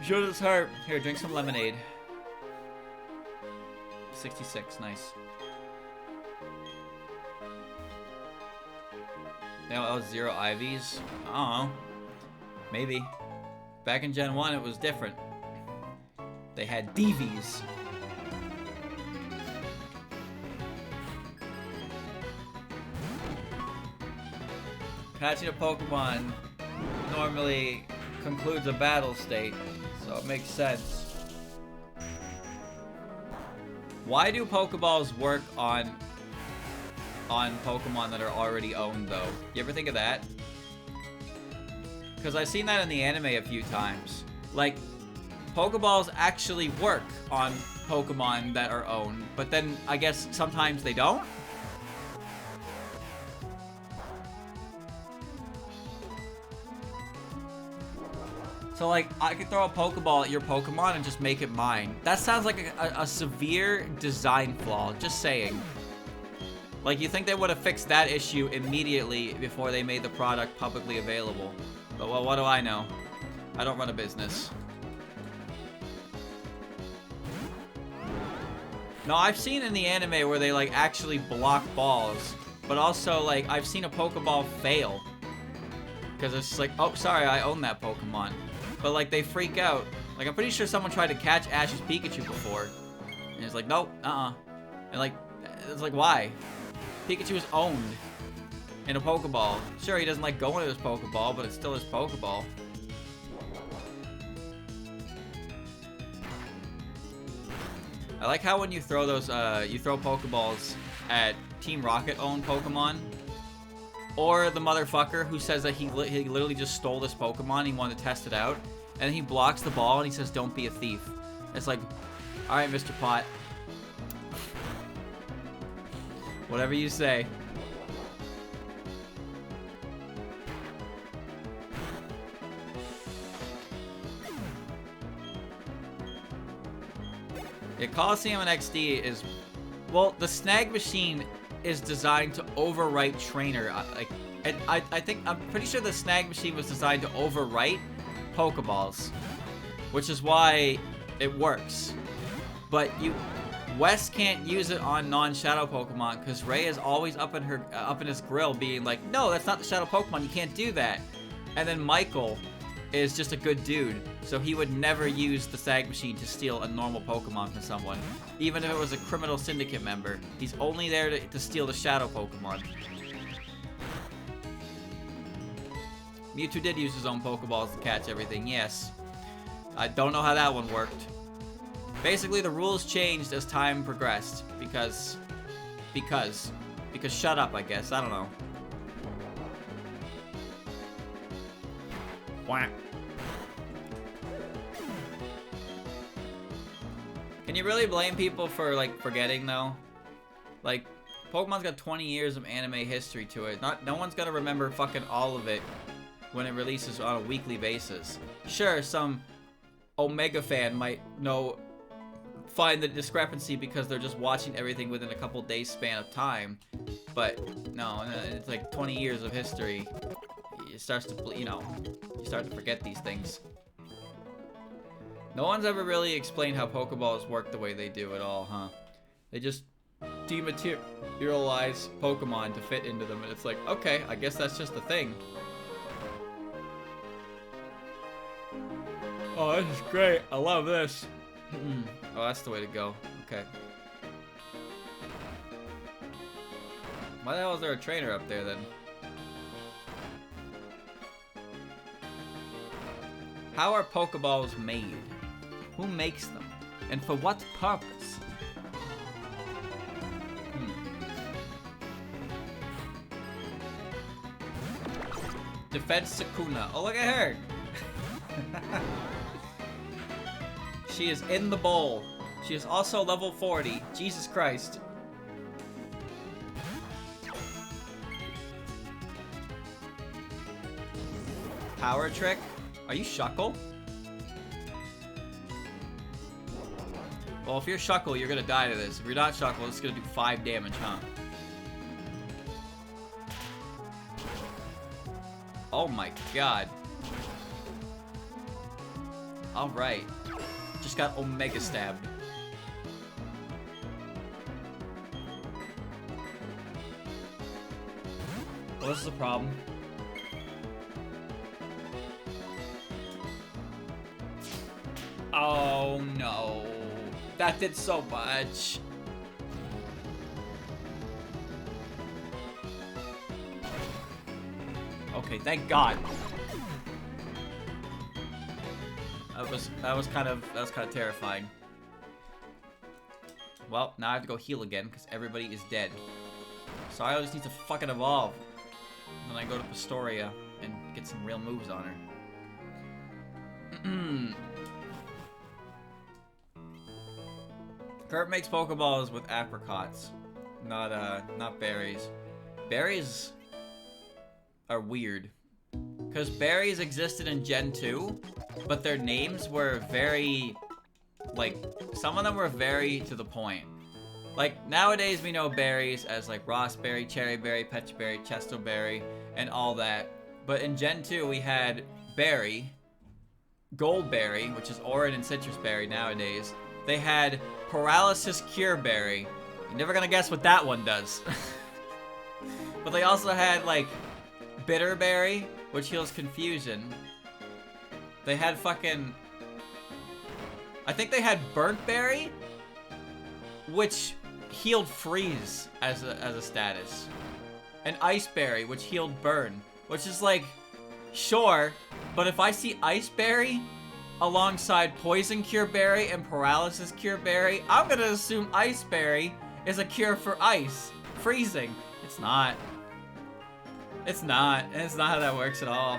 Sure this hurt. Here, drink some lemonade. 66, nice. Now that was 0 IVs. I don't know. Maybe. Back in Gen 1, it was different. They had DVs. Catching a Pokemon normally concludes a battle state, so it makes sense. Why do Pokeballs work on Pokemon that are already owned, though? You ever think of that? Because I've seen that in the anime a few times. Like, Pokeballs actually work on Pokemon that are owned, but then I guess sometimes they don't? So, like, I could throw a Pokeball at your Pokemon and just make it mine. That sounds like a severe design flaw, just saying. Like, you think they would have fixed that issue immediately before they made the product publicly available. But, well, what do I know? I don't run a business. No, I've seen in the anime where they, like, actually block balls. But also, like, I've seen a Pokeball fail. Because it's like, oh, sorry, I own that Pokemon. But, like, they freak out. Like, I'm pretty sure someone tried to catch Ash's Pikachu before. And it's like, nope, And, like, it's like, why? Pikachu is owned in a Pokeball. Sure, he doesn't like going to his Pokeball, but it's still his Pokeball. I like how when you throw those, you throw Pokeballs at Team Rocket-owned Pokemon, or the motherfucker who says that he literally just stole this Pokemon, he wanted to test it out, and then he blocks the ball and he says, "Don't be a thief." It's like, alright, Mr. Pot. Whatever you say. Yeah, Coliseum and XD is... Well, the snag machine is designed to overwrite trainer. I'm pretty sure the snag machine was designed to overwrite Pokeballs, which is why it works. But Wes can't use it on non-Shadow Pokemon because Ray is always up in his grill being like, "No, that's not the Shadow Pokemon. You can't do that." And then Michael is just a good dude, so he would never use the snag machine to steal a normal Pokemon from someone, even if it was a criminal syndicate member. He's only there to steal the Shadow Pokemon. Mewtwo did use his own Pokeballs to catch everything, yes. I don't know how that one worked. Basically, the rules changed as time progressed, because shut up, I guess, I don't know. Whack. Can you really blame people for, like, forgetting, though? Like, Pokemon's got 20 years of anime history to it. No one's gonna remember fucking all of it when it releases on a weekly basis. Sure, some Omega fan might find the discrepancy because they're just watching everything within a couple days span of time. But, no, it's like 20 years of history. It starts to, you start to forget these things. No one's ever really explained how Pokeballs work the way they do at all, huh? They just dematerialize Pokemon to fit into them, and it's like, okay, I guess that's just the thing. Oh, this is great. I love this. Oh, that's the way to go. Okay. Why the hell is there a trainer up there, then? How are Pokeballs made? Who makes them? And for what purpose? Defense Sukuna. Oh, look at her! She is in the bowl. She is also level 40. Jesus Christ. Power trick? Are you Shuckle? Well, if you're Shuckle, you're gonna die to this. If you're not Shuckle, it's gonna do 5 damage, huh? Oh my god. Alright. Just got Omega stabbed. Well, this is a problem. Oh no. That did so much. Okay, thank God. That was kind of terrifying. Well, now I have to go heal again because everybody is dead. So I just need to fucking evolve. And then I go to Pastoria and get some real moves on her. Kurt makes Pokeballs with apricots, not berries. Berries are weird, because berries existed in Gen 2, but their names were very, like, some of them were very to the point. Like, nowadays we know berries as, like, Rossberry, Cherryberry, Peachberry, Chestoberry, and all that. But in Gen 2 we had Berry, Goldberry, which is Oran and Citrus Berry nowadays. They had Paralysis Cure Berry. You're never gonna guess what that one does. But they also had, like, Bitter Berry, which heals Confusion. They had fucking... I think they had Burnt Berry, which healed Freeze as a status. And Ice Berry, which healed Burn. Which is like, sure, but if I see Ice Berry alongside Poison Cure Berry and Paralysis Cure Berry, I'm gonna assume Ice Berry is a cure for ice. Freezing. It's not. It's not. And it's not how that works at all.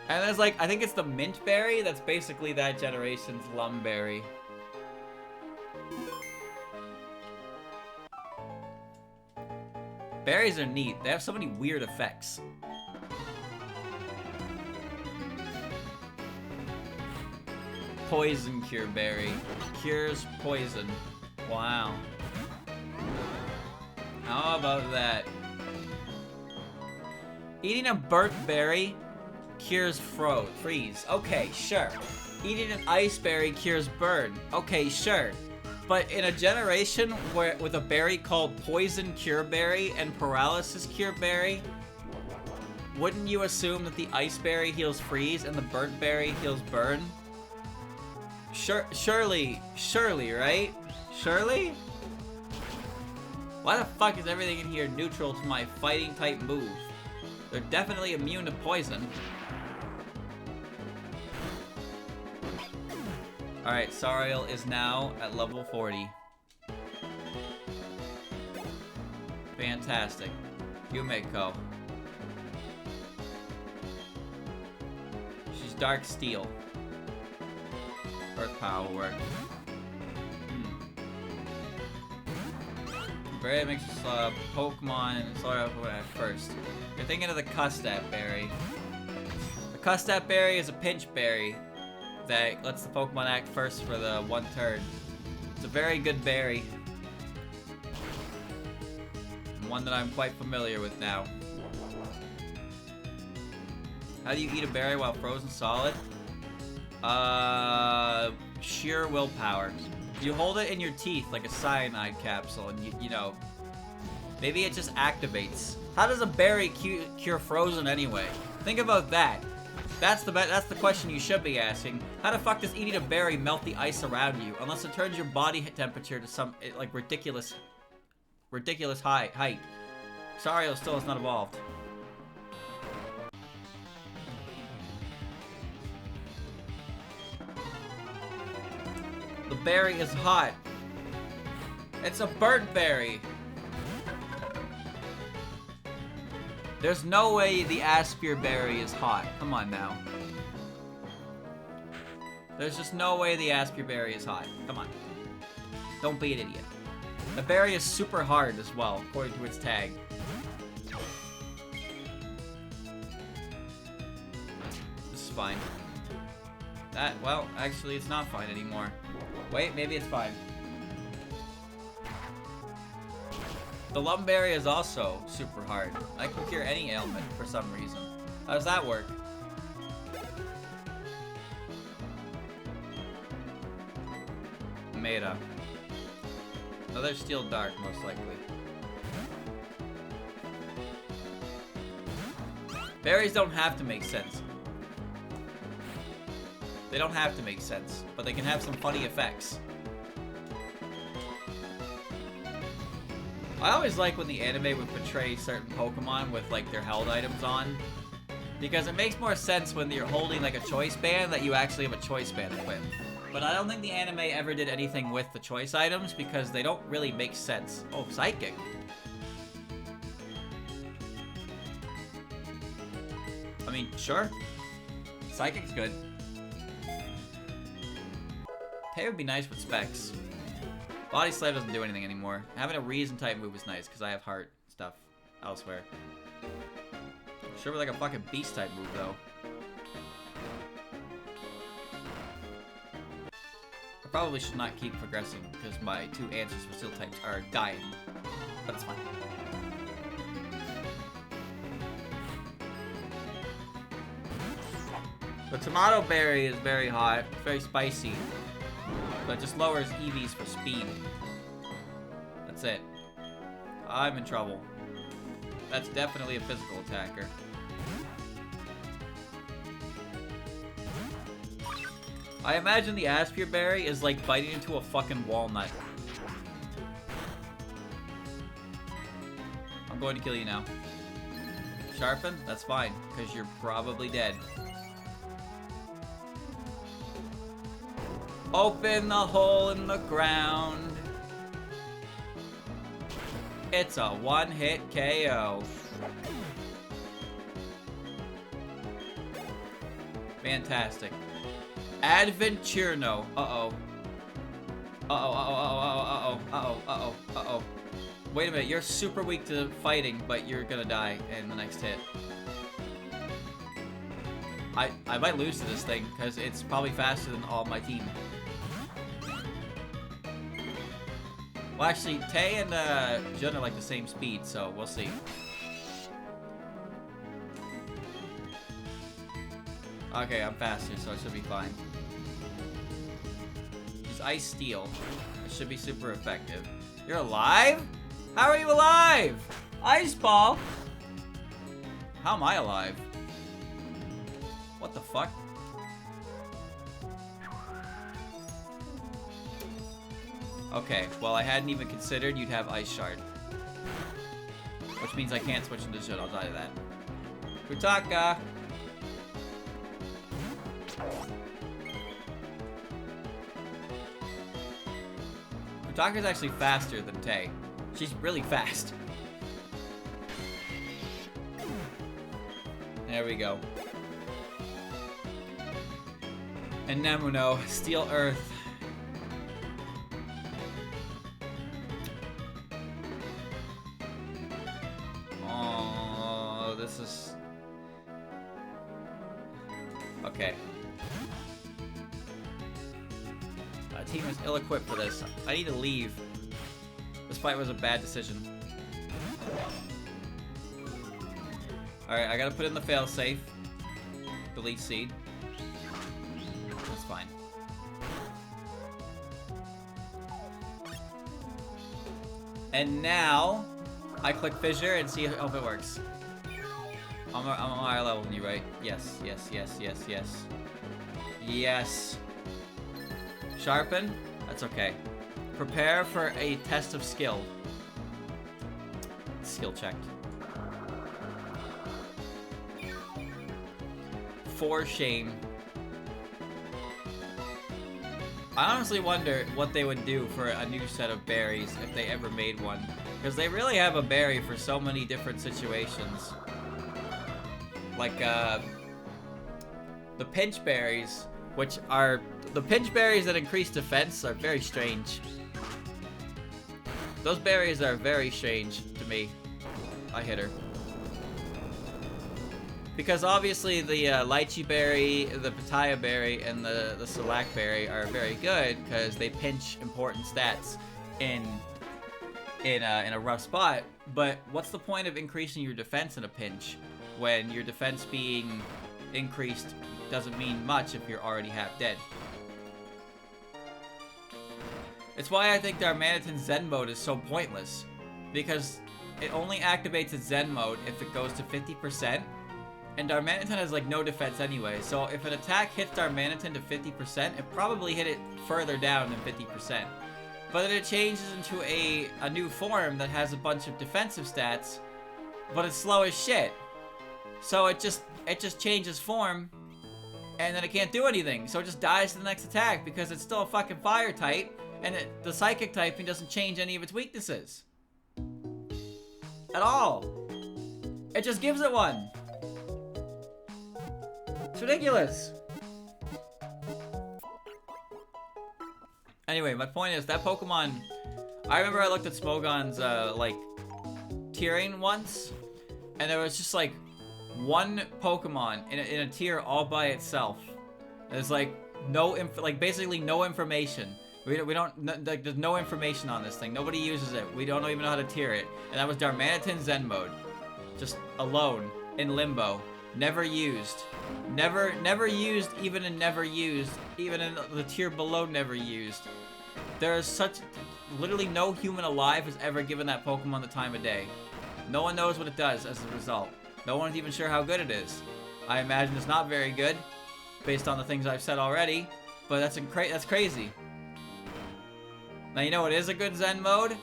And there's like, I think it's the Mint Berry that's basically that generation's Lumberry. Berries are neat. They have so many weird effects. Poison Cure Berry. Cures poison. Wow. How about that? Eating a burnt berry cures freeze. Okay, sure. Eating an ice berry cures burn. Okay, sure. But in a generation where with a berry called Poison Cure Berry and Paralysis Cure Berry, wouldn't you assume that the ice berry heals freeze and the burnt berry heals burn? Surely, right? Surely? Why the fuck is everything in here neutral to my fighting type move? They're definitely immune to poison. Alright, Sariel is now at level 40. Fantastic. Yumeko. She's Dark Steel. Earth Power will work. Berry makes Pokemon Sariel at first. You're thinking of the Custap Berry. The Custap Berry is a pinch berry that lets the Pokemon act first for the one turn. It's a very good berry. And one that I'm quite familiar with now. How do you eat a berry while frozen solid? Sheer willpower. You hold it in your teeth like a cyanide capsule and you know, maybe it just activates. How does a berry cure frozen anyway? Think about that. That's the question you should be asking. How the fuck does eating a berry melt the ice around you? Unless it turns your body temperature to some like ridiculous height. Sariel still has not evolved. The berry is hot. It's a burnt berry. There's no way the Aspire berry is hot. Come on now. There's just no way the Aspir Berry is hot. Come on. Don't be an idiot. The berry is super hard as well, according to its tag. This is fine. That, well, actually it's not fine anymore. Wait, maybe it's fine. The Lumberry is also super hard. I can cure any ailment for some reason. How does that work? Meta. Another Steel Dark, most likely. Berries don't have to make sense. They don't have to make sense, but they can have some funny effects. I always like when the anime would portray certain Pokemon with like their held items on, because it makes more sense when you're holding like a choice band that you actually have a choice band equipped. But I don't think the anime ever did anything with the choice items because they don't really make sense. Oh, Psychic. I mean, sure. Psychic's good. Tay would be nice with specs. Body Slam doesn't do anything anymore. Having a reason type move is nice because I have heart stuff elsewhere. Sure, with like a fucking beast type move though. I probably should not keep progressing because my two answers for steel types are dying. But it's fine. The Tomato Berry is very hot, very spicy. But it just lowers EVs for speed. That's it. I'm in trouble. That's definitely a physical attacker. I imagine the Aspir Berry is like biting into a fucking walnut. I'm going to kill you now. Sharpen? That's fine, because you're probably dead. Open the hole in the ground. It's a one-hit KO. Fantastic. Adventurno. Uh-oh. Uh-oh. Wait a minute, you're super weak to fighting, but you're gonna die in the next hit. I might lose to this thing, because it's probably faster than all my team. Well, actually, Tay and Jun are like the same speed, so we'll see. Okay, I'm faster, so it should be fine. Use Ice Steel. It should be super effective. You're alive? How are you alive? Ice Ball? How am I alive? What the fuck? Okay, well, I hadn't even considered you'd have Ice Shard. Which means I can't switch into Jun, I'll die to that. Futaka! Futaka's actually faster than Tay. She's really fast. There we go. And Nemuno, Steel Earth. Oh, this is... Okay. My team is ill-equipped for this. I need to leave. This fight was a bad decision. Alright, I gotta put in the failsafe. Delete seed. That's fine. And now, I click Fissure and see if it works. I'm a higher level than you, right? Yes, yes, yes, yes, yes. Yes. Sharpen? That's okay. Prepare for a test of skill. Skill checked. For shame. I honestly wonder what they would do for a new set of berries if they ever made one. Because they really have a berry for so many different situations. Like, the pinch berries, which are The pinch berries that increase defense are very strange. Those berries are very strange to me. I hit her. Because obviously the lychee berry, the pitaya berry, and the salac berry are very good because they pinch important stats in a rough spot. But what's the point of increasing your defense in a pinch when your defense being increased doesn't mean much if you're already half dead? It's why I think Darmanitan's Zen mode is so pointless, because it only activates its Zen mode if it goes to 50%, and Darmanitan has like no defense anyway, so if an attack hits Darmanitan to 50%, it probably hit it further down than 50%. But then it changes into a new form that has a bunch of defensive stats, but it's slow as shit. So it just changes form, and then it can't do anything, so it just dies to the next attack because it's still a fucking fire type, and the psychic typing doesn't change any of its weaknesses. At all. It just gives it one. It's ridiculous. Anyway, my point is that Pokemon... I remember I looked at Smogon's, like, tiering once, and there was just, like, one Pokemon in a tier all by itself. There's, like, basically no information. We don't like, there's no information on this thing. Nobody uses it. We don't even know how to tier it. And that was Darmanitan Zen mode. Just alone, in limbo. Never used. Never used, even in never used. Even in the tier below never used. There is literally no human alive has ever given that Pokemon the time of day. No one knows what it does as a result. No one's even sure how good it is. I imagine it's not very good, based on the things I've said already. But that's crazy. Now, you know what is a good Zen mode?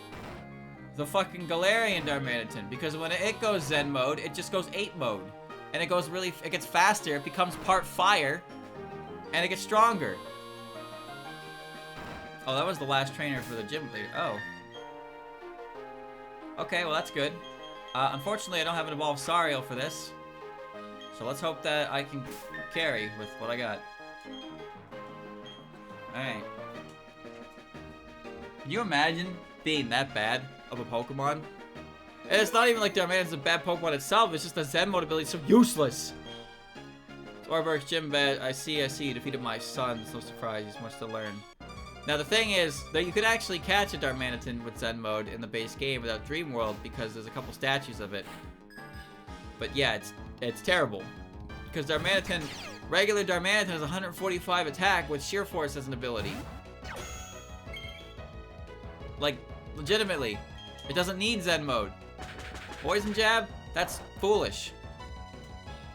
The fucking Galarian Darmanitan. Because when it goes Zen mode, it just goes 8 mode. And it gets faster, it becomes part fire, and it gets stronger. Oh, that was the last trainer for the gym leader. Oh. Okay, well that's good. Unfortunately, I don't have an Evolved Sariel for this. So let's hope that I can carry with what I got. Alright. Can you imagine being that bad of a Pokemon? And it's not even like Darmanitan's a bad Pokemon itself, it's just the Zen mode ability is so useless! Orberg's gym bet, I see, you defeated my son, so surprised, he's much to learn. Now the thing is, that you could actually catch a Darmanitan with Zen mode in the base game without Dream World because there's a couple statues of it. But yeah, it's terrible. Because regular Darmanitan has 145 attack with Sheer Force as an ability. Like, legitimately. It doesn't need Zen mode. Poison Jab? That's foolish.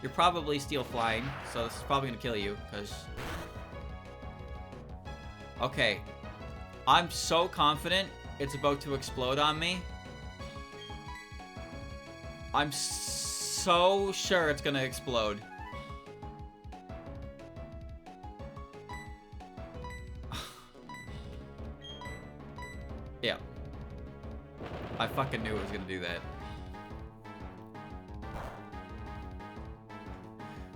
You're probably Steel Flying, so this is probably gonna kill you, because... Okay. I'm so confident it's about to explode on me. I'm so sure it's gonna explode. Yeah. I fucking knew it was gonna do that.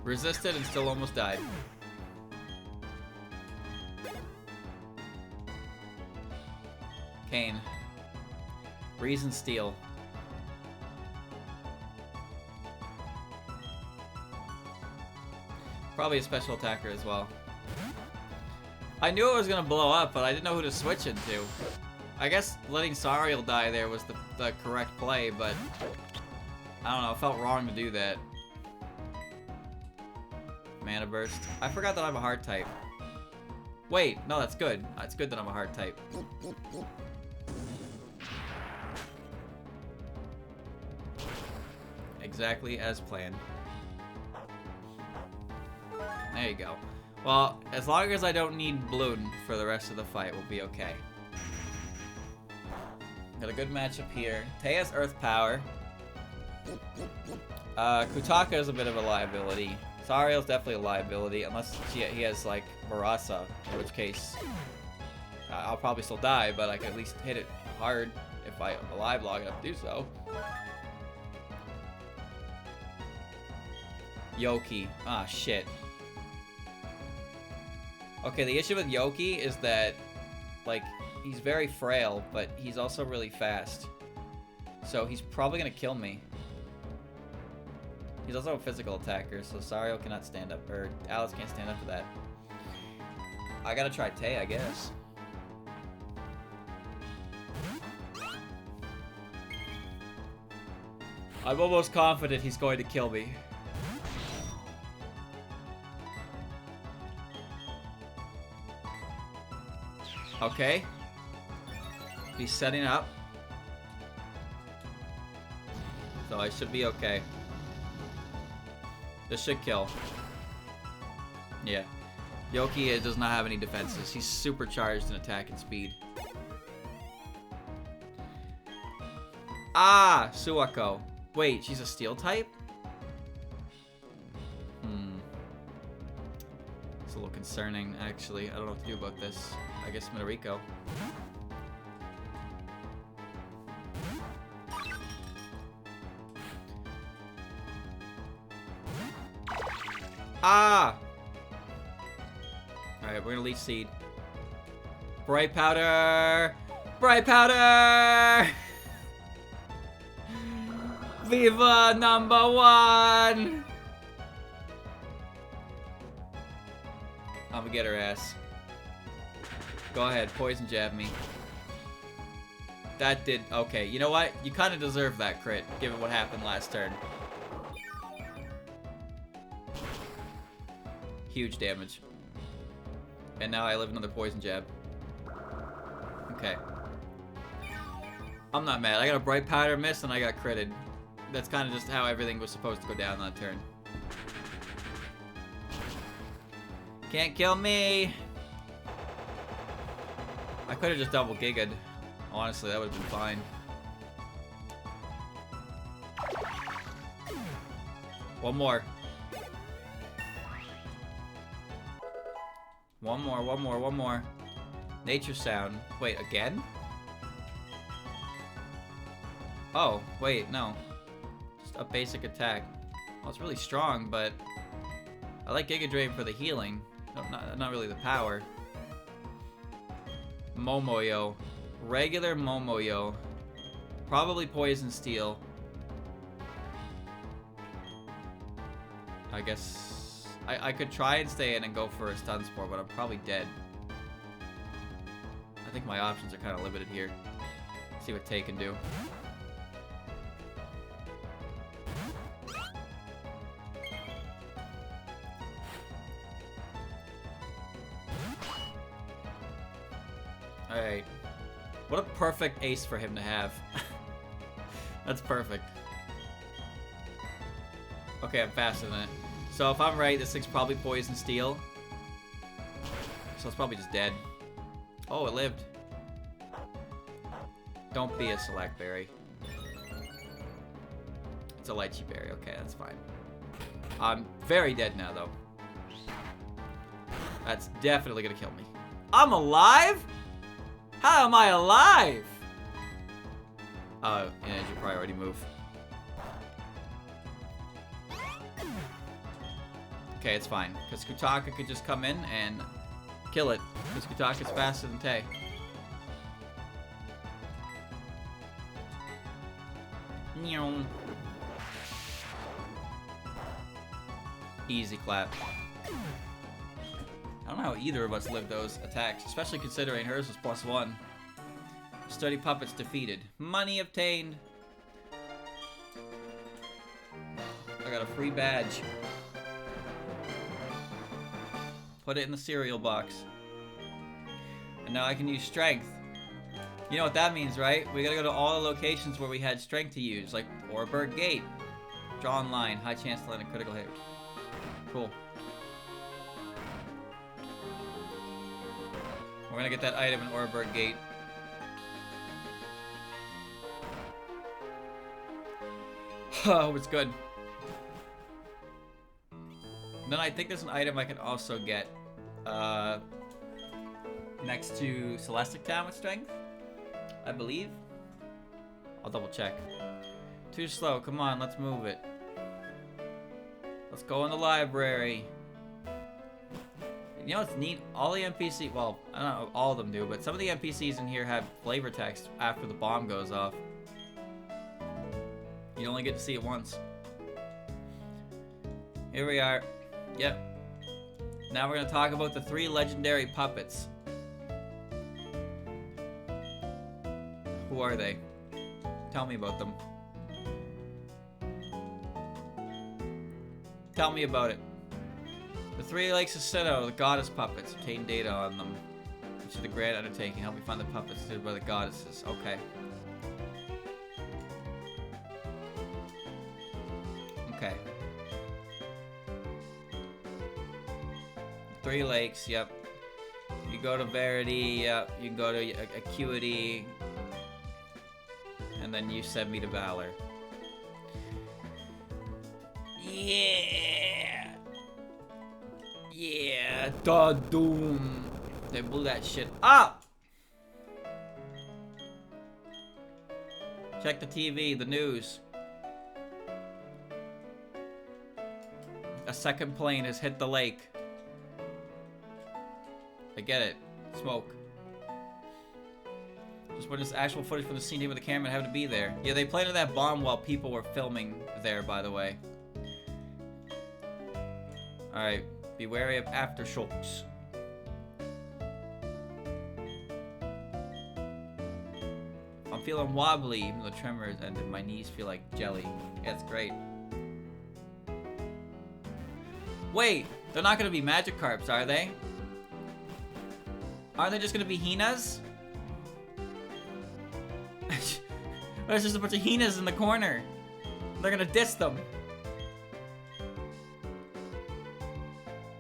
Resisted and still almost died. Kane. Reason Steel. Probably a special attacker as well. I knew it was gonna blow up, but I didn't know who to switch into. I guess letting Sariel die there was the correct play, but I don't know, it felt wrong to do that. Mana Burst. I forgot that I'm a hard type. Wait, no, that's good. It's good that I'm a hard type. Exactly as planned. There you go. Well, as long as I don't need Bloom for the rest of the fight, we'll be okay. Got a good matchup here. Teya's Earth Power. Kutaka is a bit of a liability. Sariel's definitely a liability, unless he has, like, Marasa, in which case I'll probably still die, but I can at least hit it hard if I'm alive long enough to do so. Yoki. Ah, shit. Okay, the issue with Yoki is that, like, he's very frail, but he's also really fast. So he's probably gonna kill me. He's also a physical attacker, so Sario cannot stand up, or Alice can't stand up to that. I gotta try Tay, I guess. I'm almost confident he's going to kill me. Okay. He's setting up. So I should be okay. This should kill. Yeah. Yoki does not have any defenses. He's supercharged in attack and speed. Ah! Suwako. Wait, she's a steel type? It's a little concerning, actually. I don't know what to do about this. I guess Midoriko. Ah! Alright, we're gonna leech seed. Bright powder! Bright powder! Viva #1! I'm gonna get her ass. Go ahead, poison jab me. That did... Okay, you know what? You kind of deserve that crit, given what happened last turn. Huge damage. And now I live another poison jab. Okay. I'm not mad. I got a bright powder miss and I got critted. That's kind of just how everything was supposed to go down that turn. Can't kill me! I could have just double gigged. Honestly, that would have been fine. One more. One more, one more, one more. Nature sound. Wait, again? Oh, wait, no. Just a basic attack. Well, it's really strong, but I like Giga Drain for the healing. No, not really the power. Momoyo. Regular Momoyo. Probably Poison Steel. I guess... I could try and stay in and go for a Stun Spore, but I'm probably dead. I think my options are kind of limited here. See what Tay can do. Alright. What a perfect ace for him to have. That's perfect. Okay, I'm faster than it. So if I'm right, this thing's probably Poison Steel. So it's probably just dead. Oh, it lived. Don't be a Select Berry. It's a Lychee Berry. Okay, that's fine. I'm very dead now, though. That's definitely gonna kill me. I'm alive? How am I alive? Energy priority move. Okay, it's fine. Because Kutaka could just come in and kill it. Because Kutaka's faster than Tay. Easy clap. I don't know how either of us lived those attacks, especially considering hers was +1. Sturdy Puppets defeated. Money obtained. I got a free badge. Put it in the cereal box. And now I can use strength. You know what that means, right? We gotta go to all the locations where we had strength to use, like Oreburg Gate. Drawn line, high chance to land a critical hit. Cool. We're gonna get that item in Oreburg Gate. Oh, it's good. Then I think there's an item I can also get next to Celestic Town with strength, I believe. I'll double check. Too slow. Come on, let's move it. Let's go in the library. You know what's neat? All the NPCs, well, I don't know if all of them do, but some of the NPCs in here have flavor text after the bomb goes off. You only get to see it once. Here we are. Yep. Now we're going to talk about the 3 legendary puppets. Who are they? Tell me about them. Tell me about it. The 3 Lakes of Sinnoh, the goddess puppets. Obtain data on them. Which is the grand undertaking. Help me find the puppets considered by the goddesses. Okay. Okay. 3 Lakes, yep. You go to Verity, yep. You can go to Acuity. And then you send me to Valor. Yeah! Yeah! Da doom! They blew that shit up! Check the TV, the news. A second plane has hit the lake. I get it. Smoke. Just when it's actual footage from the scene with the camera and having to be there. Yeah, they planted that bomb while people were filming there, by the way. Alright. Be wary of aftershocks. I'm feeling wobbly, even though the tremors ended. My knees feel like jelly. Yeah, it's great. Wait! They're not gonna be Magikarps, are they? Aren't they just gonna be Hinas? There's just a bunch of Hinas in the corner. They're gonna diss them.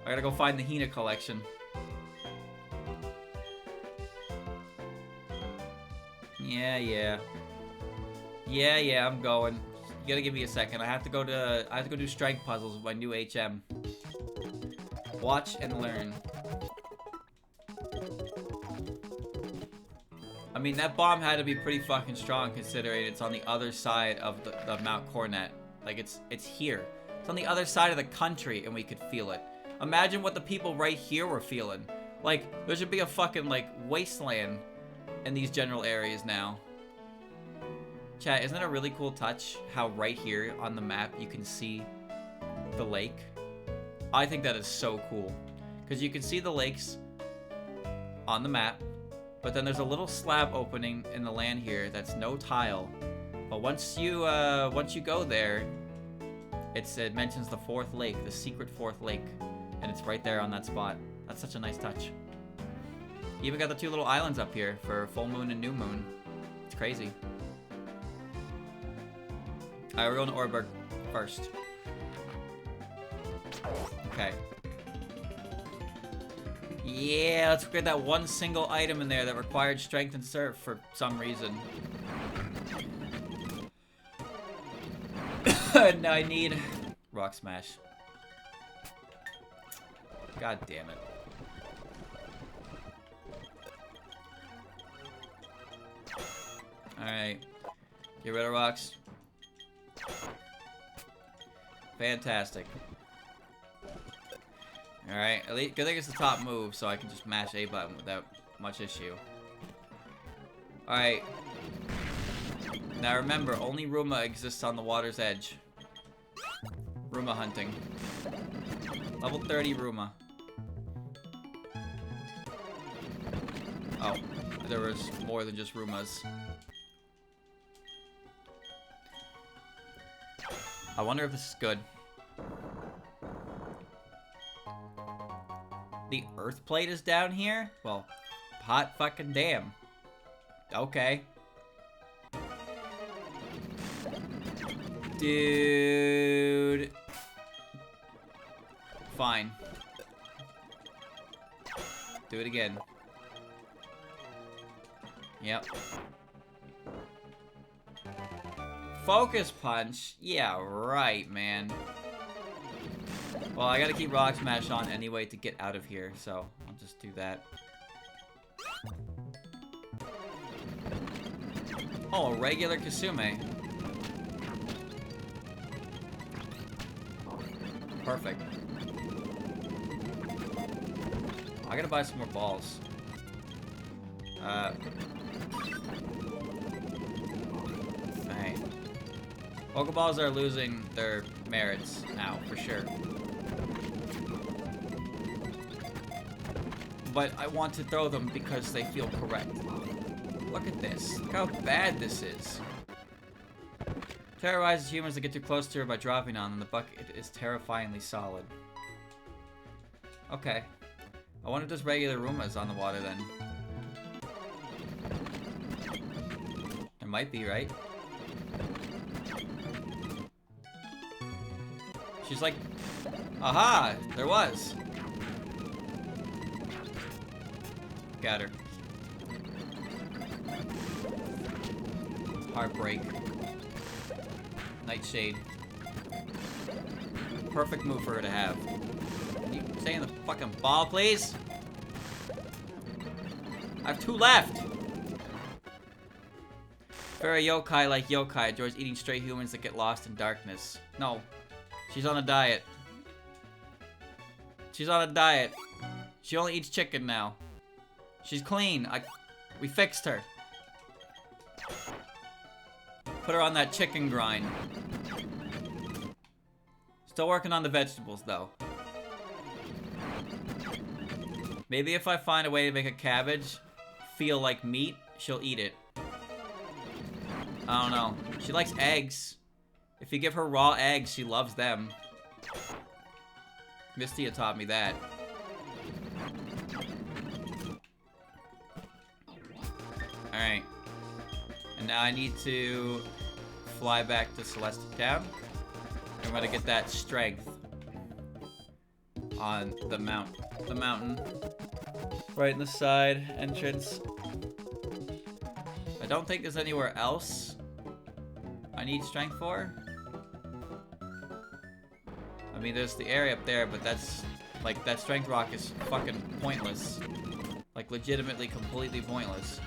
I gotta go find the Hina collection. Yeah, I'm going. You gotta give me a second. I have to go do strength puzzles with my new HM. Watch and learn. I mean, that bomb had to be pretty fucking strong considering it's on the other side of the Mount Cornet. Like, it's here. It's on the other side of the country and we could feel it. Imagine what the people right here were feeling. Like, there should be a fucking, like, wasteland in these general areas now. Chat, isn't it a really cool touch how right here on the map you can see the lake? I think that is so cool. Because you can see the lakes on the map, but then there's a little slab opening in the land here that's no tile. But once you go there, it mentions the 4th lake, the secret 4th lake. And it's right there on that spot. That's such a nice touch. You even got the 2 little islands up here for full moon and new moon. It's crazy. Alright, we're going to Orberg first. Okay. Yeah, let's get that one single item in there that required strength and surf for some reason. Now I need Rock Smash. God damn it. Alright. Get rid of rocks. Fantastic. Alright, at least good thing it's the top move, so I can just mash A button without much issue. Alright. Now remember, only Rooma exists on the water's edge. Rooma hunting. Level 30 Rooma. Oh, there was more than just Roomas. I wonder if this is good. The Earth Plate is down here? Well, hot fucking damn. Okay. Dude. Fine. Do it again. Yep. Focus Punch? Yeah, right, man. Well, I gotta keep Rock Smash on anyway to get out of here, so I'll just do that. Oh, a regular Kasume. Perfect. I gotta buy some more balls. Alright. Pokeballs are losing their merits now, for sure. But I want to throw them because they feel correct. Look at this. Look how bad this is. Terrorizes humans that get too close to her by dropping on them. The bucket is terrifyingly solid. Okay. I wonder if there's regular Roombas on the water then. There might be, right? She's like, aha! There was! Got her. Heartbreak. Nightshade. Perfect move for her to have. Can you stay in the fucking ball, please? I have 2 left! Very yokai like yokai enjoys eating stray humans that get lost in darkness. No. She's on a diet. She's on a diet. She only eats chicken now. She's clean. We fixed her. Put her on that chicken grind. Still working on the vegetables, though. Maybe if I find a way to make a cabbage feel like meat, she'll eat it. I don't know. She likes eggs. If you give her raw eggs, she loves them. Misty taught me that. Alright. And now I need to fly back to Celestic Town. I'm gonna get that strength on the mountain. Right in the side entrance. I don't think there's anywhere else I need strength for. I mean, there's the area up there, but that's, like, that strength rock is fucking pointless. Like, legitimately completely pointless.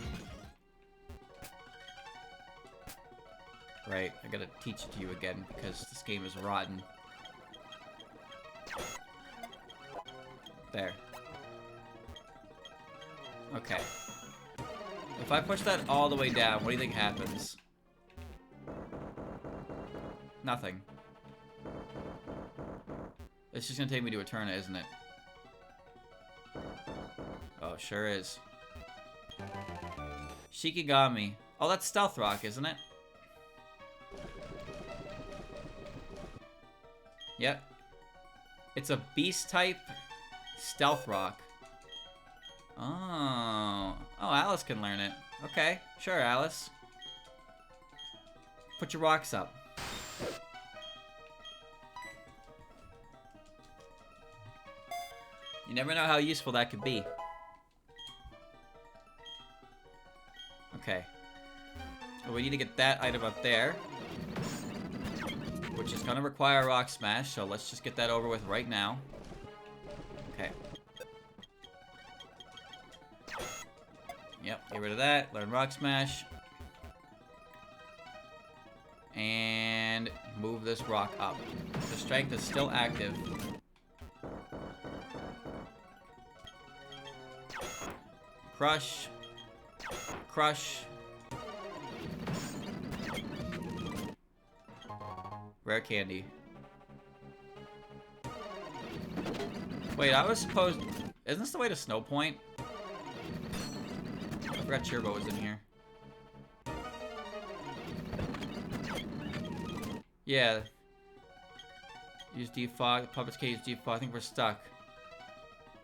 Right, I gotta teach it to you again, because this game is rotten. There. Okay. If I push that all the way down, what do you think happens? Nothing. It's just gonna take me to Eterna, isn't it? Oh, sure is. Shikigami. Oh, that's Stealth Rock, isn't it? Yep. It's a beast type Stealth Rock. Oh. Oh, Alice can learn it. Okay. Sure, Alice. Put your rocks up. You never know how useful that could be. Okay. Well, we need to get that item up there. Which is going to require a Rock Smash, so let's just get that over with right now. Okay. Yep, get rid of that. Learn Rock Smash. And move this rock up. The strength is still active. Crush. Crush. Rare candy. Wait, I was supposed... Isn't this the way to Snow Point? I forgot Chirbo was in here. Yeah. Use defog. Puppets can't use defog. I think we're stuck.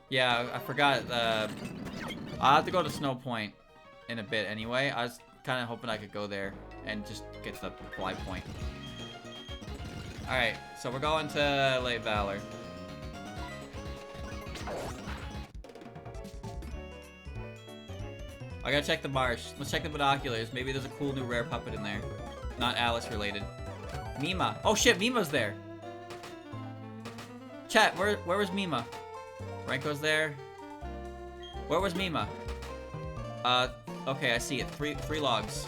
Yeah, I forgot. I'll have to go to Snow Point in a bit anyway. I was kind of hoping I could go there and just get the fly point. Alright, so we're going to Lake Valor. I gotta check the marsh. Let's check the binoculars. Maybe there's a cool new rare puppet in there. Not Alice related. Mima. Oh shit, Mima's there. Chat, where was Mima? Renko's there. Where was Mima? Okay, I see it. Three logs.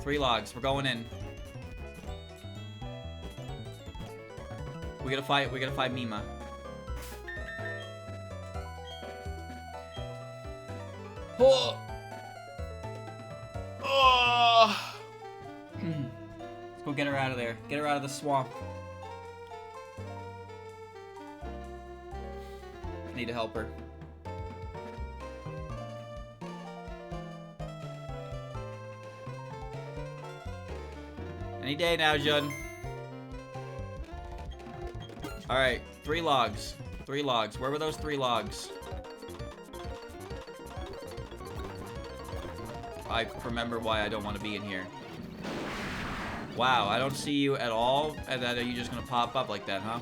3 logs. We're going in. We gotta fight Mima. Oh! Oh! Let's go get her out of there. Get her out of the swamp. I need to help her. Any day now, Jun. Alright, 3 logs. 3 logs. Where were those 3 logs? I remember why I don't want to be in here. Wow, I don't see you at all, and then are you just gonna pop up like that, huh?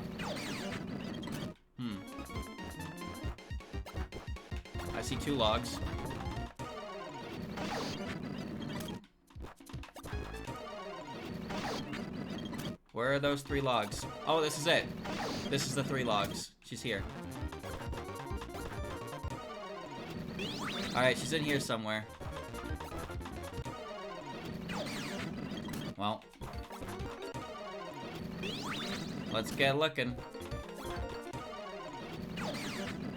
I see 2 logs. Where are those 3 logs? Oh, this is it. This is the 3 logs. She's here. Alright, she's in here somewhere. Well. Let's get looking.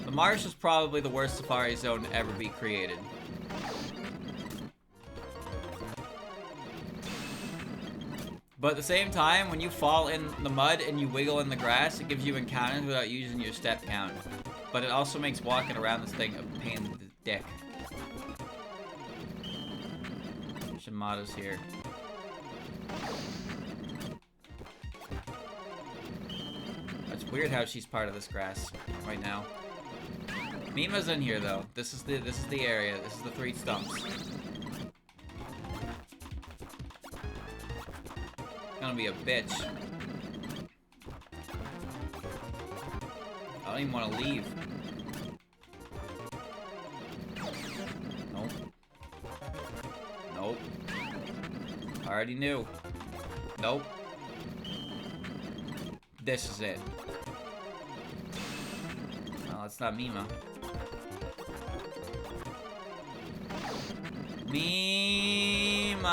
The marsh is probably the worst safari zone to ever be created. But at the same time, when you fall in the mud and you wiggle in the grass, it gives you encounters without using your step count. But it also makes walking around this thing a pain in the dick. Shimada's here. It's weird how she's part of this grass right now. Mima's in here though. This is the area. This is the 3 stumps. Gonna be a bitch. I don't even want to leave. Nope. Nope. I already knew. Nope. This is it. No, it's not Mima. Mima!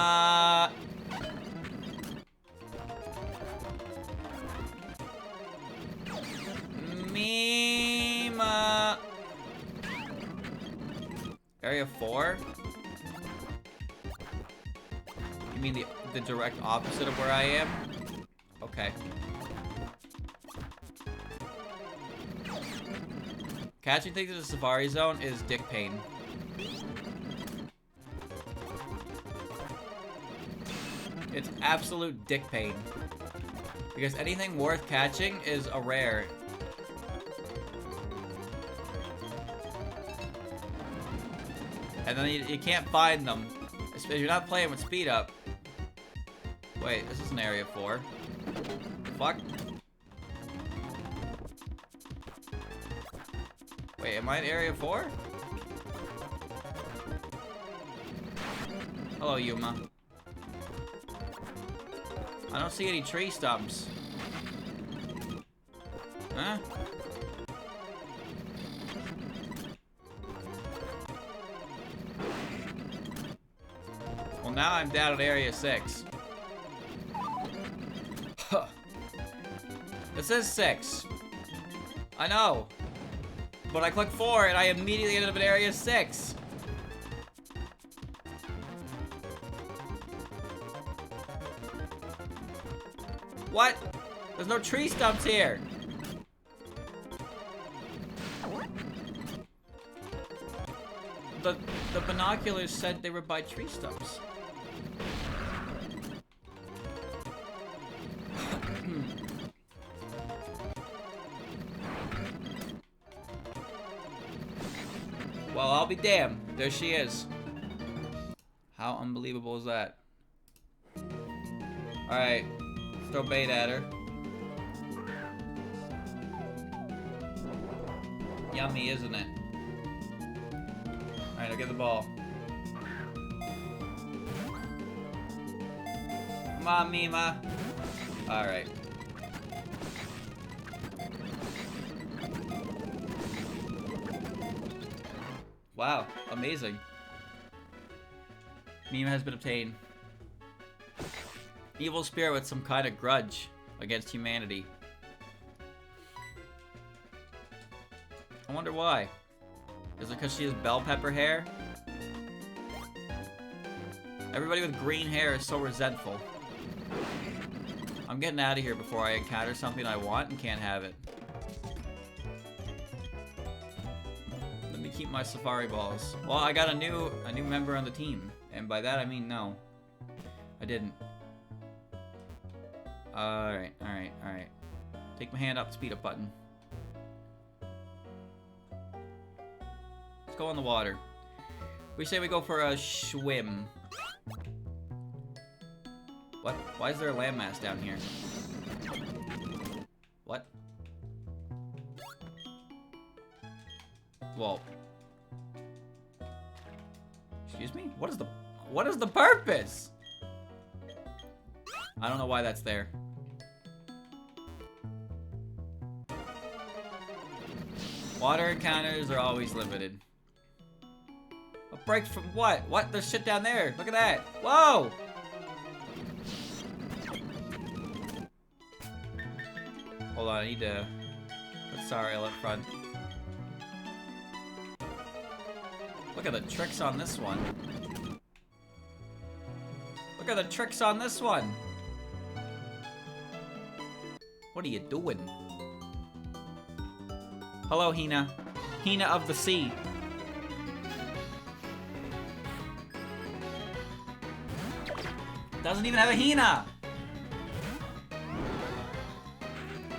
Mima! Area 4? You mean the direct opposite of where I am? Okay. Catching things in the safari zone is dick pain. It's absolute dick pain. Because anything worth catching is a rare. And then you can't find them. If you're not playing with speed up. Wait, this is an area 4. Fuck. Wait, am I in area 4? Hello, Yuma. I don't see any tree stumps. Huh? Well, now I'm down at area 6. It says 6. I know. But I click 4 and I immediately ended up at area 6. What? There's no tree stumps here. The binoculars said they were by tree stumps. Well, I'll be damned. There she is. How unbelievable is that? Alright. Throw bait at her. Yummy, isn't it? Alright, I'll get the ball. Come on, Mima. Alright. Wow, amazing. Mima has been obtained. Evil spirit with some kind of grudge against humanity. I wonder why. Is it because she has bell pepper hair? Everybody with green hair is so resentful. I'm getting out of here before I encounter something I want and can't have it. Let me keep my safari balls. Well, I got a new member on the team, and by that I mean no, I didn't. All right. Take my hand up, speed up button. Let's go in the water. We say we go for a swim. What? Why is there a landmass down here? What? Well. Excuse me? What is the purpose? I don't know why that's there. Water encounters are always limited. A break from what? What? There's shit down there. Look at that. Whoa! Hold on, I need to put Sariel up front. Look at the tricks on this one. Look at the tricks on this one. What are you doing? Hello, Hina. Hina of the sea. Doesn't even have a Hina!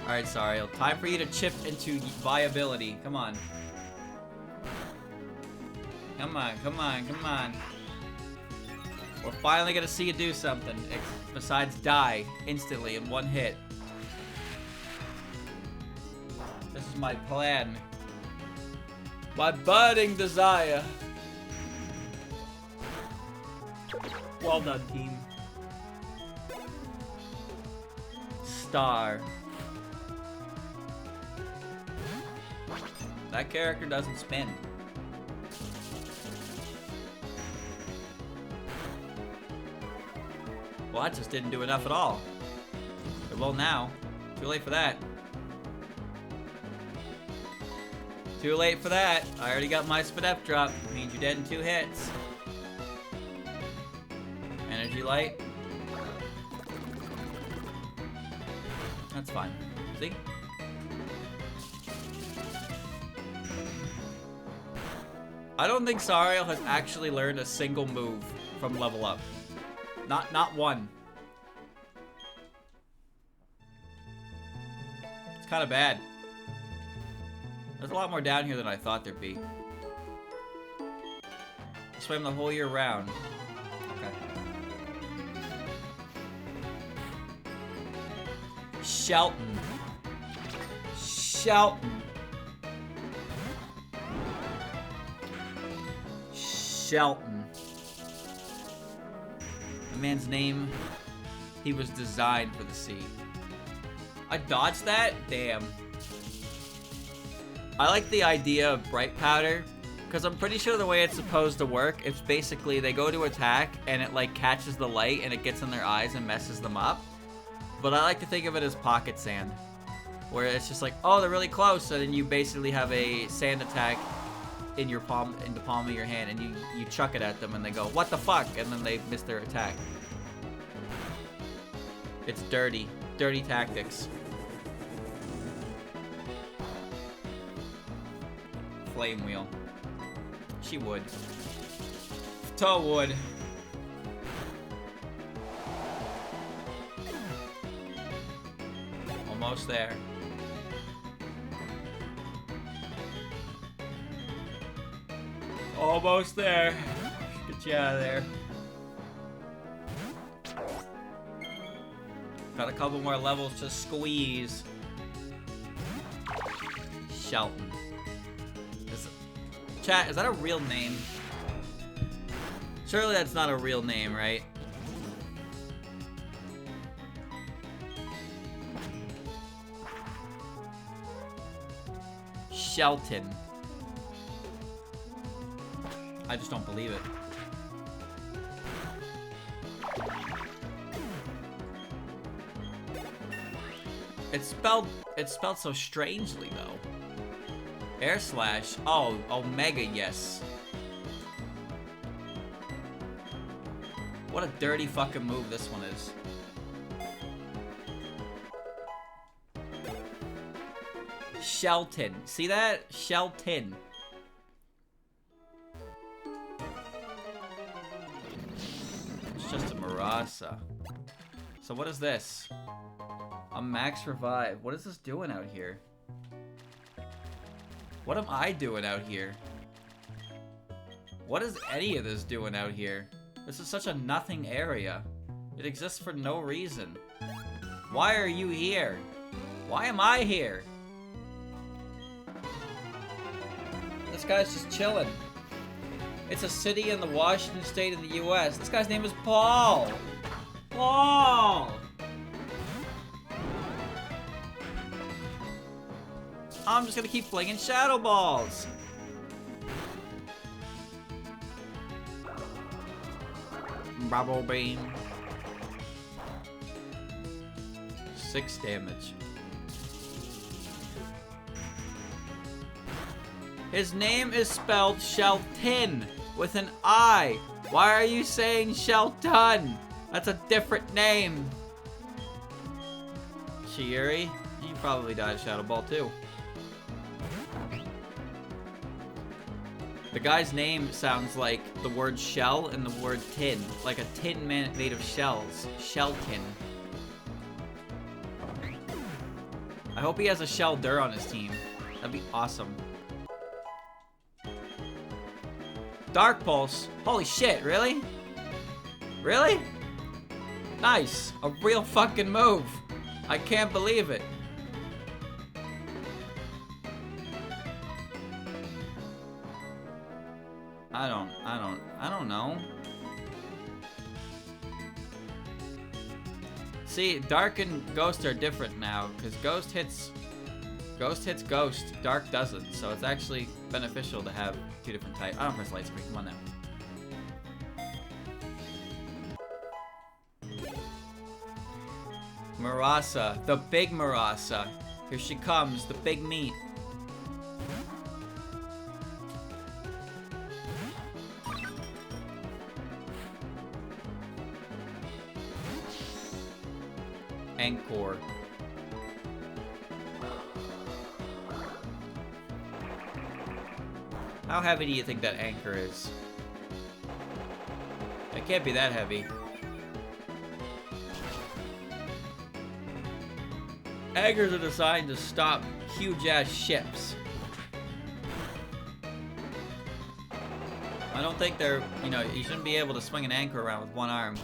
Alright, Sariel. Time for you to chip into viability. Come on. Come on. We're finally gonna see you do something besides die instantly in one hit. This is my plan. My budding desire. Well done, team. Star. That character doesn't spin. Well, that just didn't do enough at all. Well, now. Too late for that. Too late for that. I already got my Spadef drop. Means you're dead in 2 hits. Energy light. That's fine. See? I don't think Sariel has actually learned a single move from level up. Not one. It's kind of bad. There's a lot more down here than I thought there'd be. Swim the whole year round. Okay. Shelton. Shelton. Shelton. The man's name, he was designed for the sea. I dodged that? Damn. I like the idea of bright powder, because I'm pretty sure the way it's supposed to work, it's basically they go to attack and it like catches the light and it gets in their eyes and messes them up. But I like to think of it as pocket sand, where it's just like, oh, they're really close, and then you basically have a sand attack in your palm, in the palm of your hand, and you chuck it at them and they go, what the fuck? And then they miss their attack. It's dirty. Dirty tactics. Flame wheel. She would. Toe would. Almost there. Almost there. Get you out of there. Got a couple more levels to squeeze. Shelton. Chat, is that a real name? Surely that's not a real name, right? Shelton. I just don't believe it. It's spelled so strangely though. Air slash. Oh, Omega, yes. What a dirty fucking move this one is. Shelton. See that? Shelton. It's just a Marasa. So what is this? A max revive. What is this doing out here? What am I doing out here? What is any of this doing out here? This is such a nothing area. It exists for no reason. Why are you here? Why am I here? This guy's just chilling. It's a city in the Washington state of the US. This guy's name is Paul. Paul! I'm just gonna keep flinging shadow balls. Bubble beam. 6 damage. His name is spelled Shelton with an I. Why are you saying Shelton? That's a different name. Shiori, you probably died of Shadow Ball too. The guy's name sounds like the word shell and the word tin. Like a tin man made of shells. Shelton. I hope he has a Shelder on his team. That'd be awesome. Dark Pulse. Holy shit, really? Really? Nice. A real fucking move. I can't believe it. I don't know. See, Dark and Ghost are different now, because Ghost hits Ghost, Dark doesn't, so it's actually beneficial to have 2 different types. I don't press light screen, come on now. Marasa, the big Marasa. Here she comes, the big meat. Anchor. How heavy do you think that anchor is? It can't be that heavy. Anchors are designed to stop huge-ass ships. I don't think they're, you know, you shouldn't be able to swing an anchor around with one arm.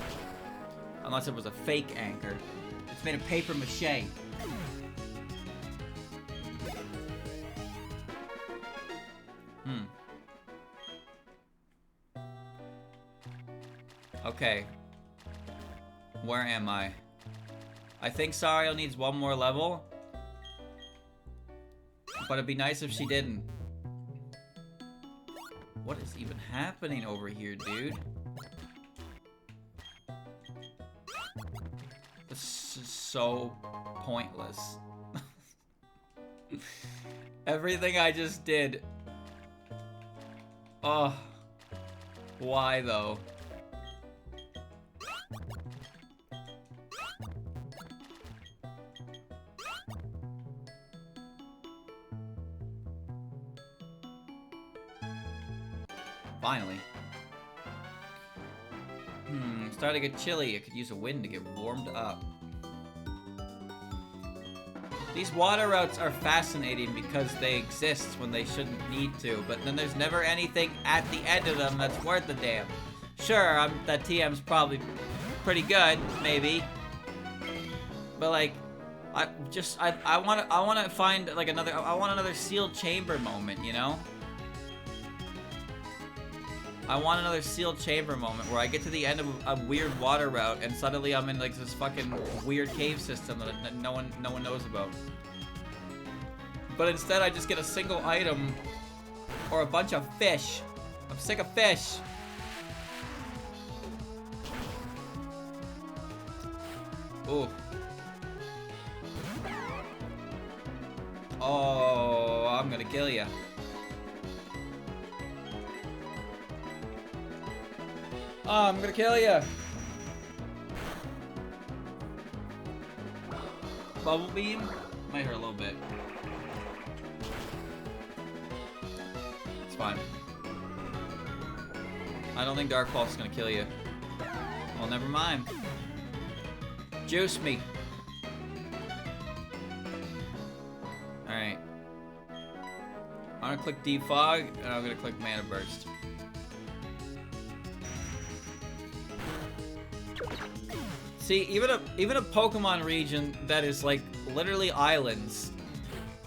Unless it was a fake anchor. It's made of paper mache. Okay. Where am I? I think Sariel needs 1 more level. But it'd be nice if she didn't. What is even happening over here, dude? This is so pointless. Everything I just did. Oh. Why though? Finally. Starting to get chilly. I could use a wind to get warmed up. These water routes are fascinating because they exist when they shouldn't need to, but then there's never anything at the end of them that's worth a damn. Sure, that TM's probably pretty good, maybe. But like, I want to find like I want another sealed chamber moment, you know? I want another sealed chamber moment where I get to the end of a weird water route and suddenly I'm in like this fucking weird cave system that no one knows about. But instead I just get a single item or a bunch of fish. I'm sick of fish. Ooh. Oh, I'm gonna kill ya. Oh, I'm gonna kill you. bubble beam might hurt a little bit. It's fine. I don't think Dark Pulse is gonna kill you. Well, never mind. Juice me. Alright. I'm gonna click Defog, and I'm gonna click Mana Burst. See, even a Pokemon region that is like literally islands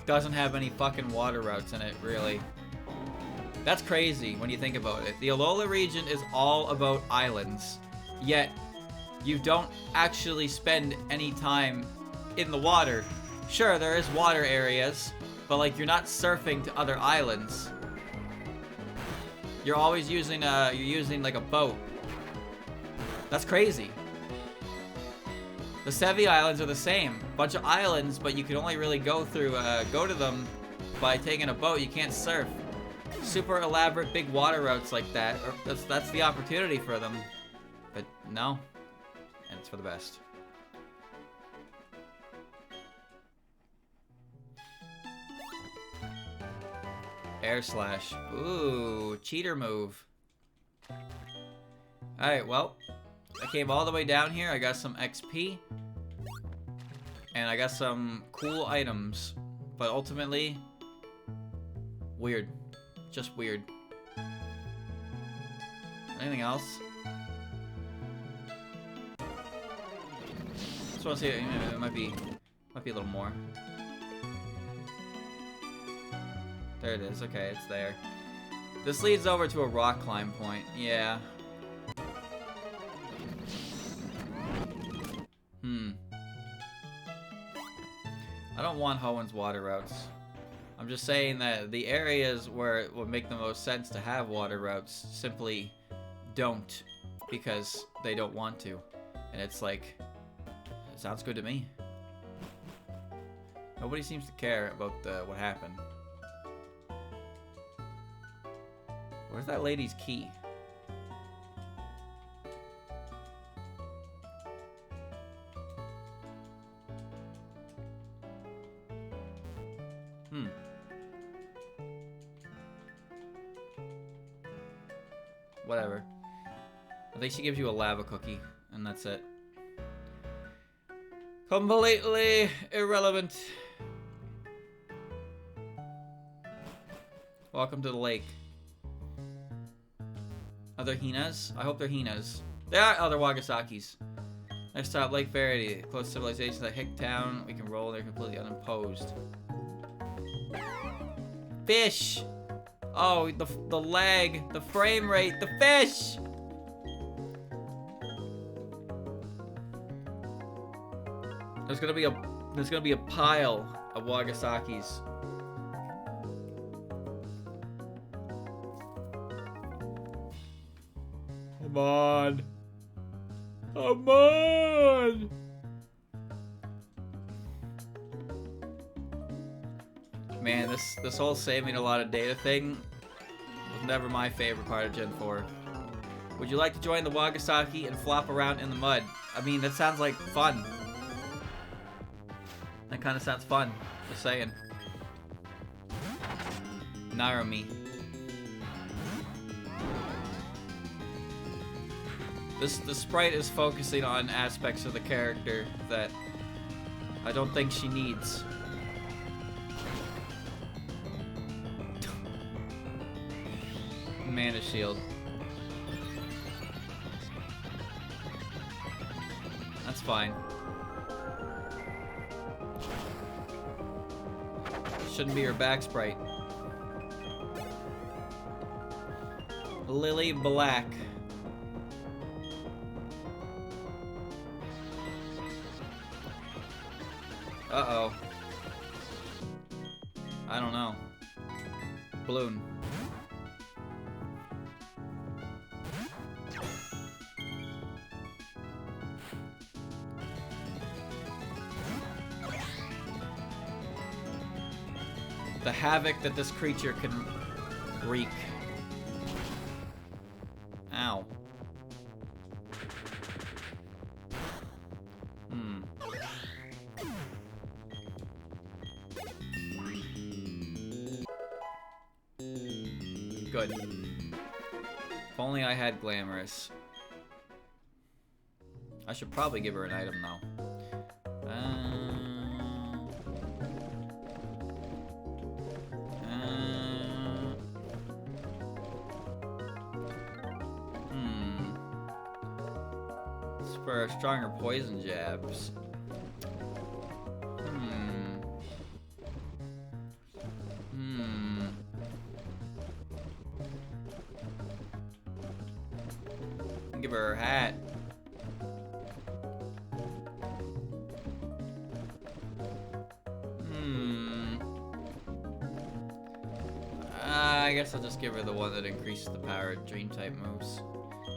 doesn't have any fucking water routes in it, really. That's crazy when you think about it. The Alola region is all about islands, yet you don't actually spend any time in the water. Sure, there is water areas, but like you're not surfing to other islands. You're always using like a boat. That's crazy. The Sevi Islands are the same. Bunch of islands, but you can only really go to them by taking a boat. You can't surf. Super elaborate big water routes like that. That's the opportunity for them. But no. And it's for the best. Air Slash. Ooh, cheater move. Alright, well. I came all the way down here. I got some XP. And I got some cool items. But ultimately, weird. Just weird. Anything else? Just want to see. It might be a little more. There it is. Okay, it's there. This leads over to a rock climb point. Yeah. I don't want Hoenn's water routes. I'm just saying that the areas where it would make the most sense to have water routes simply don't, because they don't want to. And it's like, it sounds good to me. Nobody seems to care about what happened. Where's that lady's key? Whatever. I think she gives you a lava cookie, and that's it. Completely irrelevant. Welcome to the lake. Are there Hinas? I hope they're Hinas. There are other Wagasakis. Next stop, Lake Verity. Close civilizations like Hicktown. We can roll there completely unimposed. Fish! Oh, the lag, the frame rate, the fish! There's gonna be a pile of Wagasakis. Come on. Come on! Man, this whole saving a lot of data thing was never my favorite part of Gen 4. Would you like to join the Wagasaki and flop around in the mud? I mean, that sounds like fun. That kind of sounds fun. Just saying. Narumi. The sprite is focusing on aspects of the character that I don't think she needs. Mana shield. That's fine. Shouldn't be her back sprite. Lily Black. Uh-oh. I don't know. Balloon. The havoc that this creature can wreak. Ow. Good. If only I had glamorous. I should probably give her an item though. It's for stronger poison jabs. Give her her hat. I guess I'll just give her the one that increases the power of dream type moves.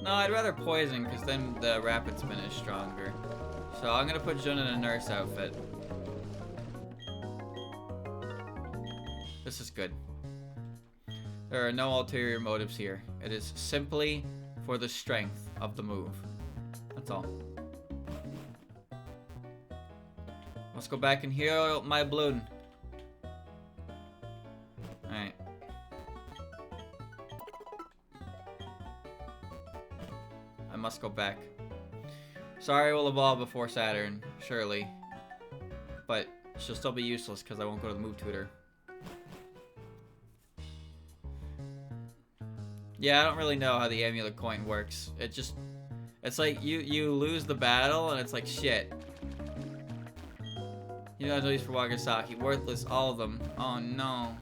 No, I'd rather poison because then the rapid spin is stronger. So I'm gonna put Jun in a nurse outfit. This is good. There are no ulterior motives here. It is simply for the strength of the move. That's all. Let's go back and heal my balloon. Alright. I must go back. Sorry, we'll evolve before Saturn, surely. But she'll still be useless because I won't go to the move tutor. Yeah, I don't really know how the amulet coin works. It's like you lose the battle and it's like shit. You know, no use for Wagasaki. Worthless, all of them. Oh no.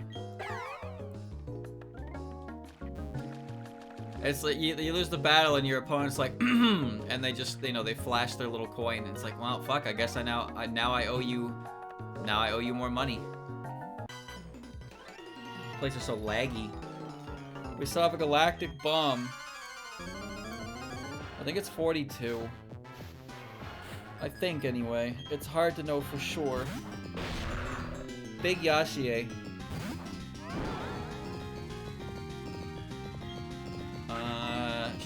It's like you lose the battle and your opponent's like, and they just, you know, they flash their little coin. And it's like, well, fuck. I guess I owe you more money. This place is so laggy. We still have a galactic bomb. I think it's 42. I think, anyway. It's hard to know for sure. Big Yashie.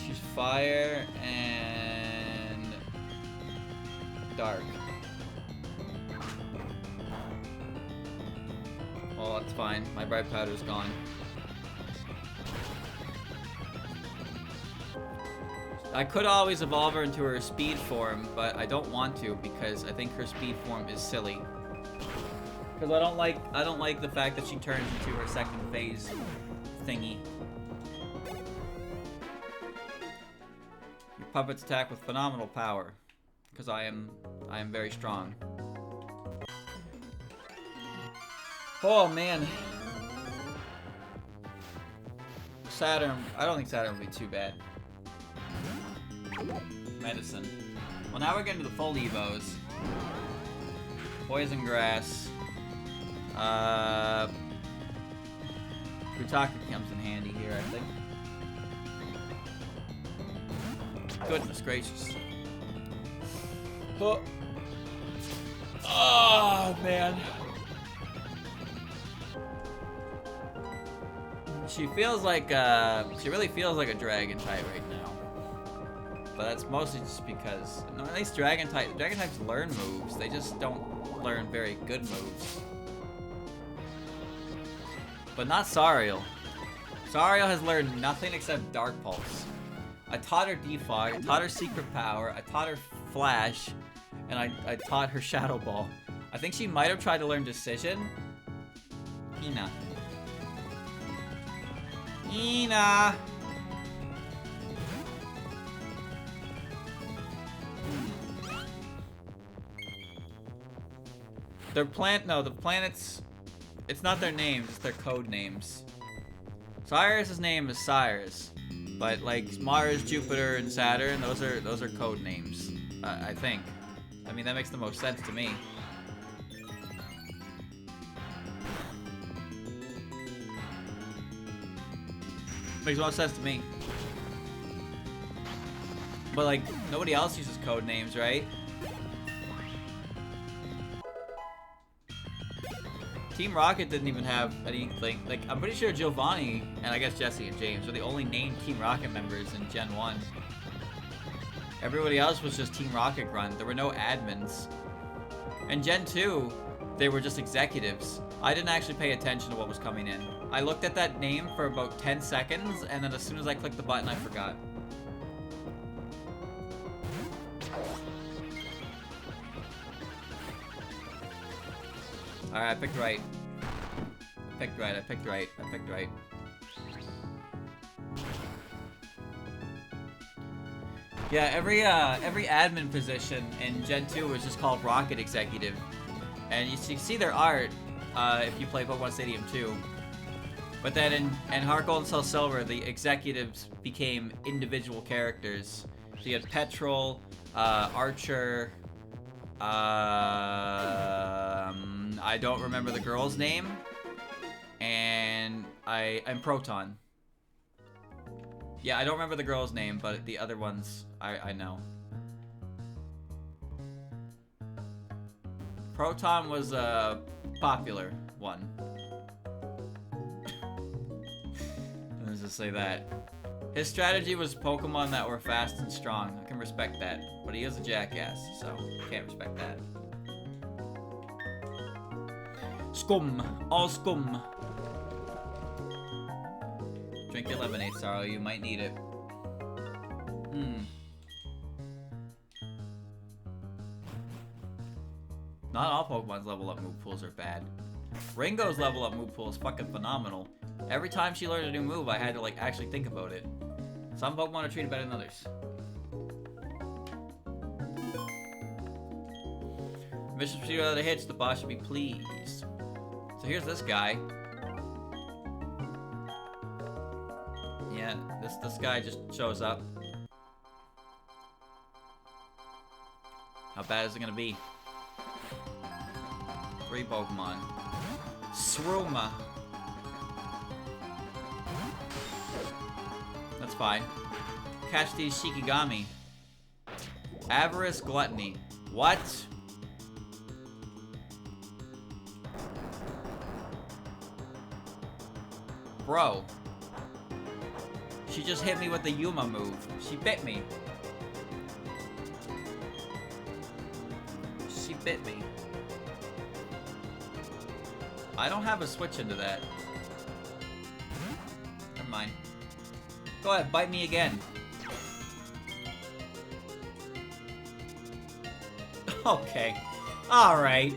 She's fire and dark. Well, that's fine. My bright powder's gone. I could always evolve her into her speed form, but I don't want to because I think her speed form is silly. Because I don't like the fact that she turns into her second phase thingy. Your puppets attack with phenomenal power, because I am very strong. Oh man. Saturn, I don't think Saturn will be too bad. Medicine. Well, now we're getting to the full Evos. Poison grass. Lunatic comes in handy here, I think. Goodness gracious. Oh, oh man. She feels like, she really feels like a dragon type right now. But that's mostly just because, no, at least dragon types learn moves. They just don't learn very good moves. But not Sariel. Sariel has learned nothing except Dark Pulse. I taught her Defog, I taught her Secret Power, I taught her Flash, and I taught her Shadow Ball. I think she might have tried to learn Decision. Ina. Ina! The planets, it's not their names, it's their code names. Cyrus's name is Cyrus, but like Mars, Jupiter, and Saturn, those are code names, I think. I mean, that makes the most sense to me. Makes the most sense to me. But like, nobody else uses code names, right? Team Rocket didn't even have anything. Like, I'm pretty sure Giovanni and I guess Jesse and James are the only named Team Rocket members in Gen 1. Everybody else was just Team Rocket grunt. There were no admins. In Gen 2, they were just executives. I didn't actually pay attention to what was coming in. I looked at that name for about 10 seconds, and then as soon as I clicked the button, I forgot. Alright, I picked right. I picked right, I picked right, I picked right. Yeah, every admin position in Gen 2 was just called Rocket Executive. And you see their art if you play Pokemon Stadium 2. But then in Heart Gold and Soul Silver, the executives became individual characters. So you had Petrol, Archer, I don't remember the girl's name, and I'm Proton. Yeah, I don't remember the girl's name, but the other ones I know. Proton was a popular one. Let's just say that. His strategy was Pokemon that were fast and strong. I can respect that. But he is a jackass, so can't respect that. Scum. All scum. Drink your lemonade, Sorrow. You might need it. Not all Pokemon's level up move pools are bad. Ringo's level up move pool is fucking phenomenal. Every time she learned a new move, I had to like actually think about it. Some Pokemon are treated better than others. Mission proceed without a hitch, the boss should be pleased. So here's this guy. Yeah, this guy just shows up. How bad is it gonna be? 3 Pokemon. Sroma. That's fine. Catch these Shikigami. Avarice, Gluttony. What? Bro. She just hit me with the Yuma move. She bit me. She bit me. I don't have a switch into that. Never mind. Go ahead, bite me again. Okay. Alright.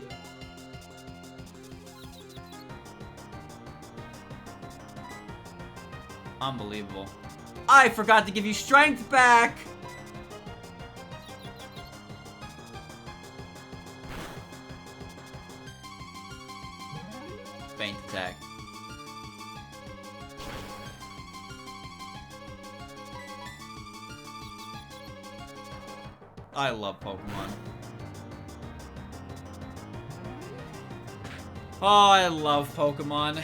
Unbelievable. I forgot to give you strength back! Faint attack. I love Pokemon. Oh, I love Pokemon.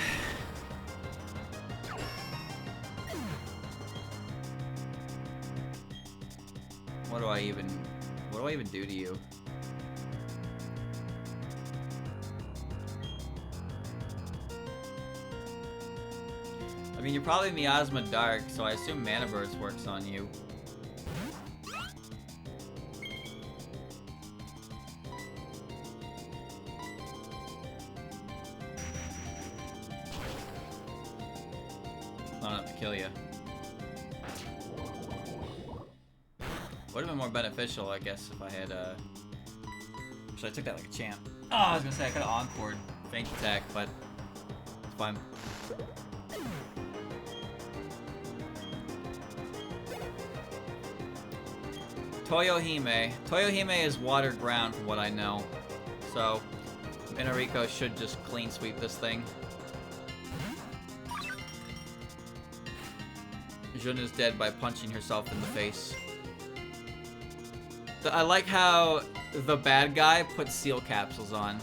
What do I even do to you? I mean, you're probably Miasma Dark, so I assume Mana Burst works on you. Not enough to kill you. Would have been more beneficial, I guess, if I had, so I took that like a champ. Oh, I was gonna say, I could've encored Faint Attack, but it's fine. Touhoumon. Touhoumon is watered ground from what I know. So, Minorico should just clean sweep this thing. Jun is dead by punching herself in the face. I like how the bad guy puts seal capsules on.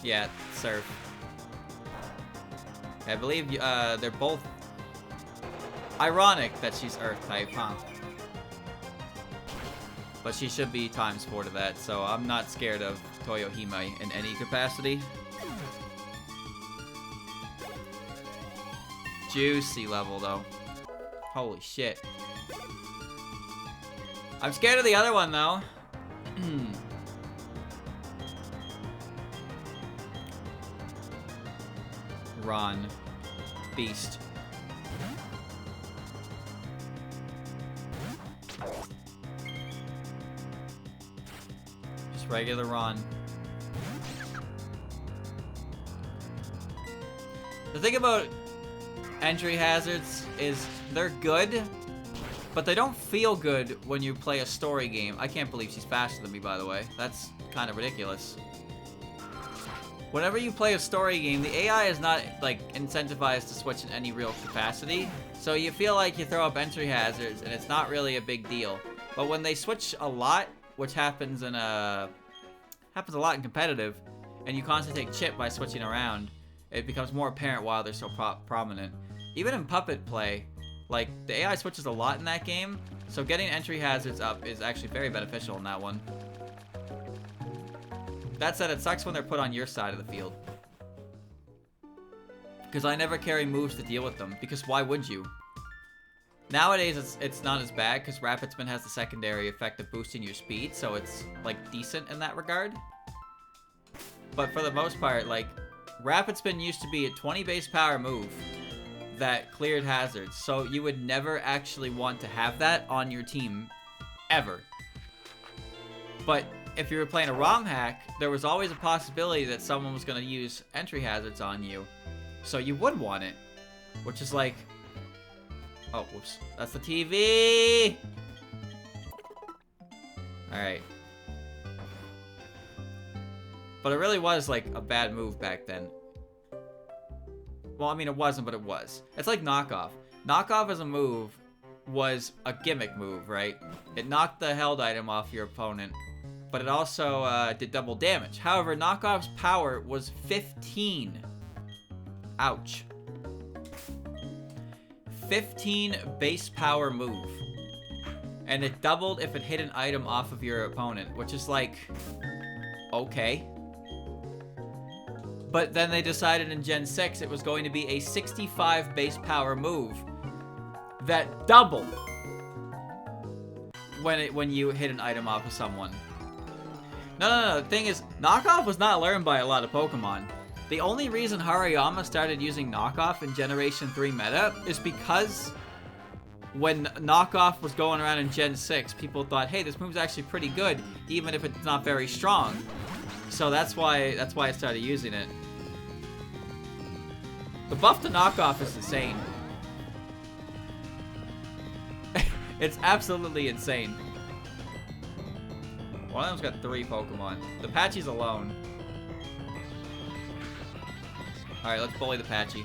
Yeah, Surf. I believe they're both... Ironic that she's Earth type, huh? But she should be times 4 to that, so I'm not scared of Touhoumon in any capacity. Juicy level, though. Holy shit. I'm scared of the other one, though. Ron beast. Just regular Ron. The thing about entry hazards is they're good, but they don't feel good when you play a story game. I can't believe she's faster than me, by the way. That's kind of ridiculous. Whenever you play a story game, the AI is not, like, incentivized to switch in any real capacity. So you feel like you throw up entry hazards, and it's not really a big deal. But when they switch a lot, which happens in a lot in competitive, and you constantly take chip by switching around, it becomes more apparent why they're so prominent. Even in Puppet play, like, the AI switches a lot in that game, so getting entry hazards up is actually very beneficial in that one. That said, it sucks when they're put on your side of the field. Because I never carry moves to deal with them, because why would you? Nowadays, it's not as bad, because Rapid Spin has the secondary effect of boosting your speed, so it's, like, decent in that regard. But for the most part, like, Rapid Spin used to be a 20 base power move that cleared hazards, so you would never actually want to have that on your team, ever. But if you were playing a ROM hack, there was always a possibility that someone was going to use entry hazards on you, so you would want it, which is like, oh, whoops, that's the TV! Alright. But it really was, like, a bad move back then. Well, I mean, it wasn't, but it was. It's like Knockoff. Knockoff as a move was a gimmick move, right? It knocked the held item off your opponent, but it also did double damage. However, Knockoff's power was 15. Ouch. 15 base power move. And it doubled if it hit an item off of your opponent, which is like, okay. But then they decided in Gen 6 it was going to be a 65 base power move that doubled when you hit an item off of someone. No. The thing is, Knockoff was not learned by a lot of Pokemon. The only reason Hariyama started using Knockoff in Generation 3 meta is because when Knockoff was going around in Gen 6, people thought, hey, this move's actually pretty good, even if it's not very strong. So that's why I started using it. The buff to Knockoff is insane. It's absolutely insane. One of them's got 3 Pokemon. The Patchy's alone. Alright, let's bully the Patchy.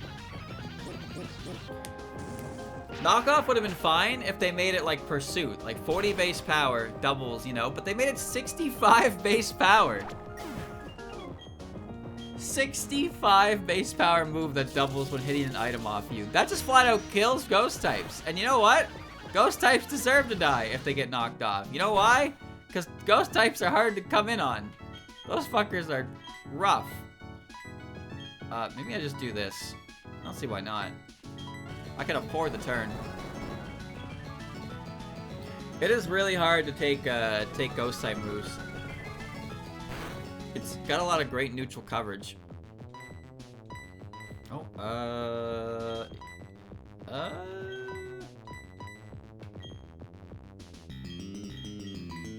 Knockoff would have been fine if they made it like Pursuit. Like 40 base power, doubles, you know, but they made it 65 base power. 65 base power move that doubles when hitting an item off you. That just flat out kills ghost types. And you know what? Ghost types deserve to die if they get knocked off. You know why? Because ghost types are hard to come in on. Those fuckers are rough. Maybe I just do this. I don't see why not. I could afford the turn. It is really hard to take ghost type moves. It's got a lot of great neutral coverage. Oh,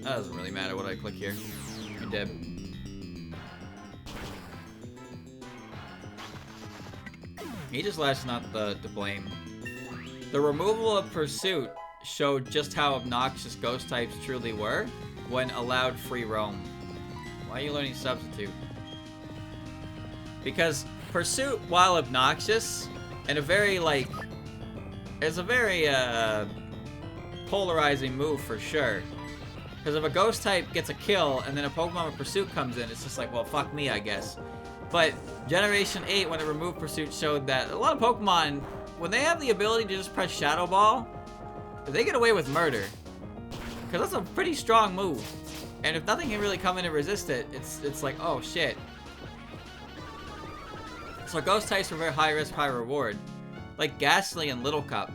that doesn't really matter what I click here. You're dead. Aegislash's not to blame. The removal of Pursuit showed just how obnoxious ghost types truly were when allowed free roam. Why are you learning Substitute? Because Pursuit, while obnoxious, and it's a very polarizing move for sure. Because if a ghost type gets a kill and then a Pokemon with Pursuit comes in, it's just like, well, fuck me, I guess. But Generation 8, when it removed Pursuit, showed that a lot of Pokemon, when they have the ability to just press Shadow Ball, they get away with murder. Because that's a pretty strong move. And if nothing can really come in and resist it, it's like, oh shit. So ghost types were very high risk, high reward. Like Ghastly and Little Cup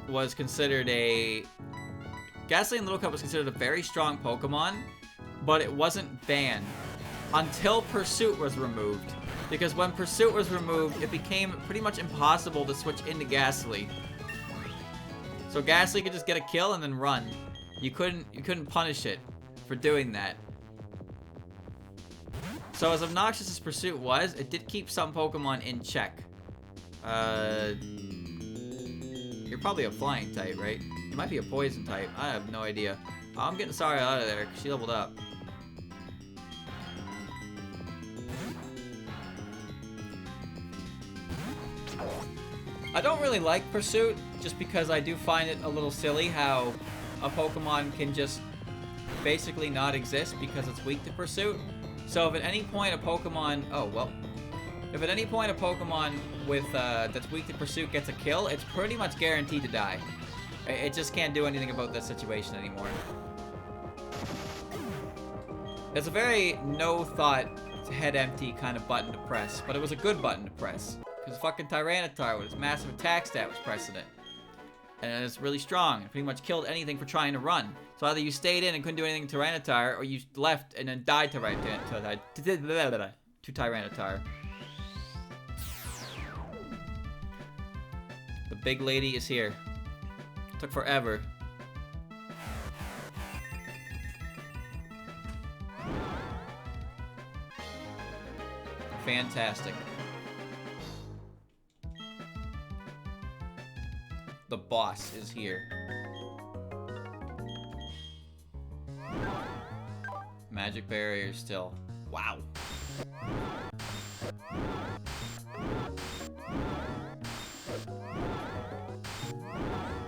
was considered a very strong Pokemon, but it wasn't banned until Pursuit was removed. Because when Pursuit was removed, it became pretty much impossible to switch into Ghastly. So Ghastly could just get a kill and then run. You couldn't punish it for doing that. So as obnoxious as Pursuit was, it did keep some Pokemon in check. You're probably a flying type, right? You might be a poison type. I have no idea. I'm getting Saria out of there because she leveled up. I don't really like Pursuit, just because I do find it a little silly how a Pokemon can just basically not exist because it's weak to Pursuit. So if at any point a Pokemon... Oh, well. If at any point a Pokemon with that's weak to Pursuit gets a kill, it's pretty much guaranteed to die. It just can't do anything about that situation anymore. It's a very no-thought, head-empty kind of button to press, but it was a good button to press. Because fucking Tyranitar with its massive attack stat was pressing it. And it's really strong. It pretty much killed anything for trying to run. So either you stayed in and couldn't do anything to Tyranitar, or you left and then died to Tyranitar. The big lady is here. Took forever. Fantastic. The boss is here. Magic barrier still. Wow.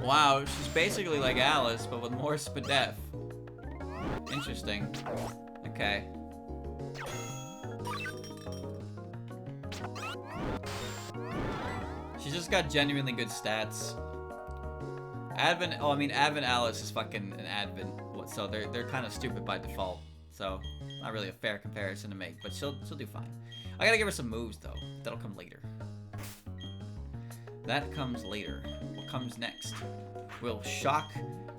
Wow, she's basically like Alice, but with more Spadef. Interesting. Okay. She's just got genuinely good stats. Advent, oh, I mean, Advent Alice is fucking an Advent, so they're kind of stupid by default. So, not really a fair comparison to make, but she'll do fine. I gotta give her some moves, though. That'll come later. That comes later. What comes next? Will shock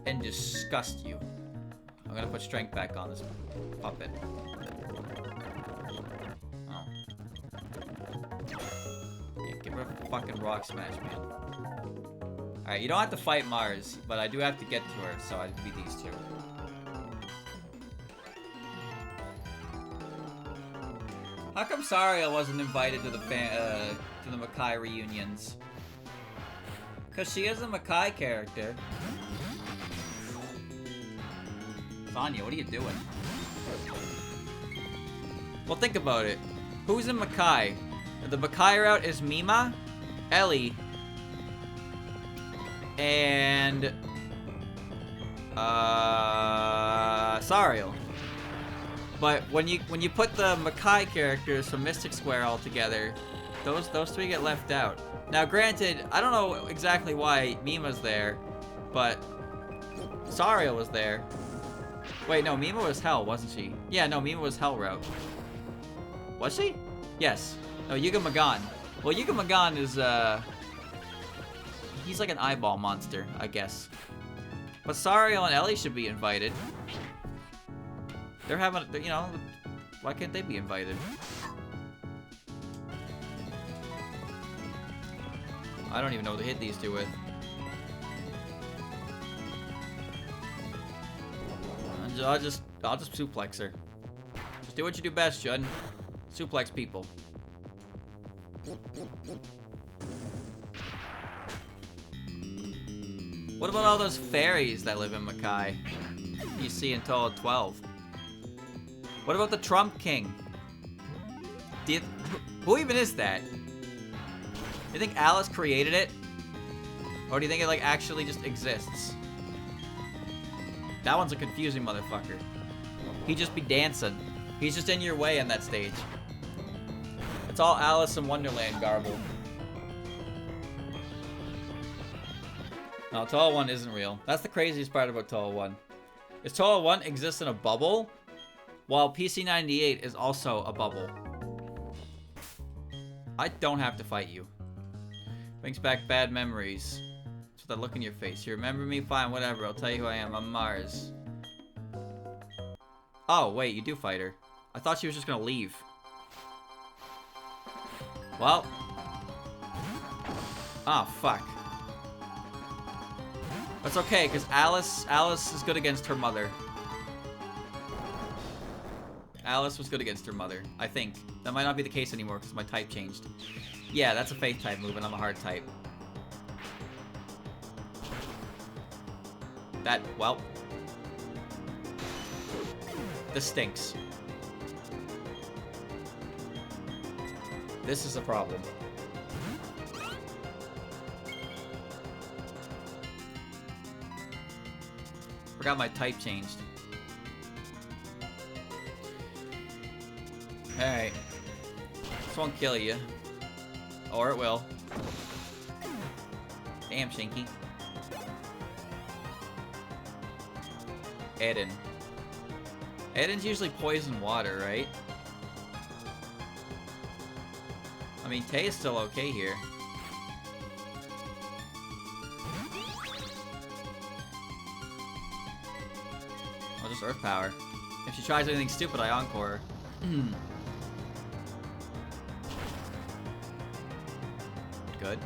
and disgust you. I'm gonna put strength back on this puppet. Oh. Yeah, give her a fucking rock smash, man. Alright, you don't have to fight Mars, but I do have to get to her, so I'd be these two. How come Saria wasn't invited to the Makai reunions? Because she is a Makai character. Sonya, what are you doing? Well, think about it. Who's in Makai? The Makai route is Mima, Ellie, and Sariel. But when you put the Makai characters from Mystic Square all together, those three get left out. Now, granted, I don't know exactly why Mima's there, but Sariel was there. Wait, no, Mima was Hell, wasn't she? Yeah, no, Mima was Hell route. Was she? Yes. No, Yuga Magan. Well, Yuga Magan is he's like an eyeball monster, I guess. But Sariel and Ellie should be invited. They're having, you know, why can't they be invited? I don't even know what to hit these two with. I'll just suplex her. Just do what you do best, Judd. Suplex people. What about all those fairies that live in Makai? You see in Toll 12. What about the Trump King? Who even is that? Do you think Alice created it? Or do you think it like actually just exists? That one's a confusing motherfucker. He'd just be dancing. He's just in your way on that stage. It's all Alice in Wonderland garble. No, Toll 1 isn't real. That's the craziest part about Toll 1. Is Toll 1 exists in a bubble, while PC98 is also a bubble. I don't have to fight you. Brings back bad memories. That's that look in your face. You remember me? Fine, whatever. I'll tell you who I am. I'm Mars. Oh, wait, you do fight her. I thought she was just gonna leave. Well. Oh, fuck. That's okay, because Alice is good against her mother. Alice was good against her mother, I think. That might not be the case anymore, because my type changed. Yeah, that's a faith type move, and I'm a hard type. That, well. This stinks. This is a problem. Forgot my type changed. Alright. This won't kill you. Or it will. Damn, Shinky. Eden. Eden's usually poison water, right? I mean, Tay is still okay here. I'll just Earth Power. If she tries anything stupid, I Encore her. Good.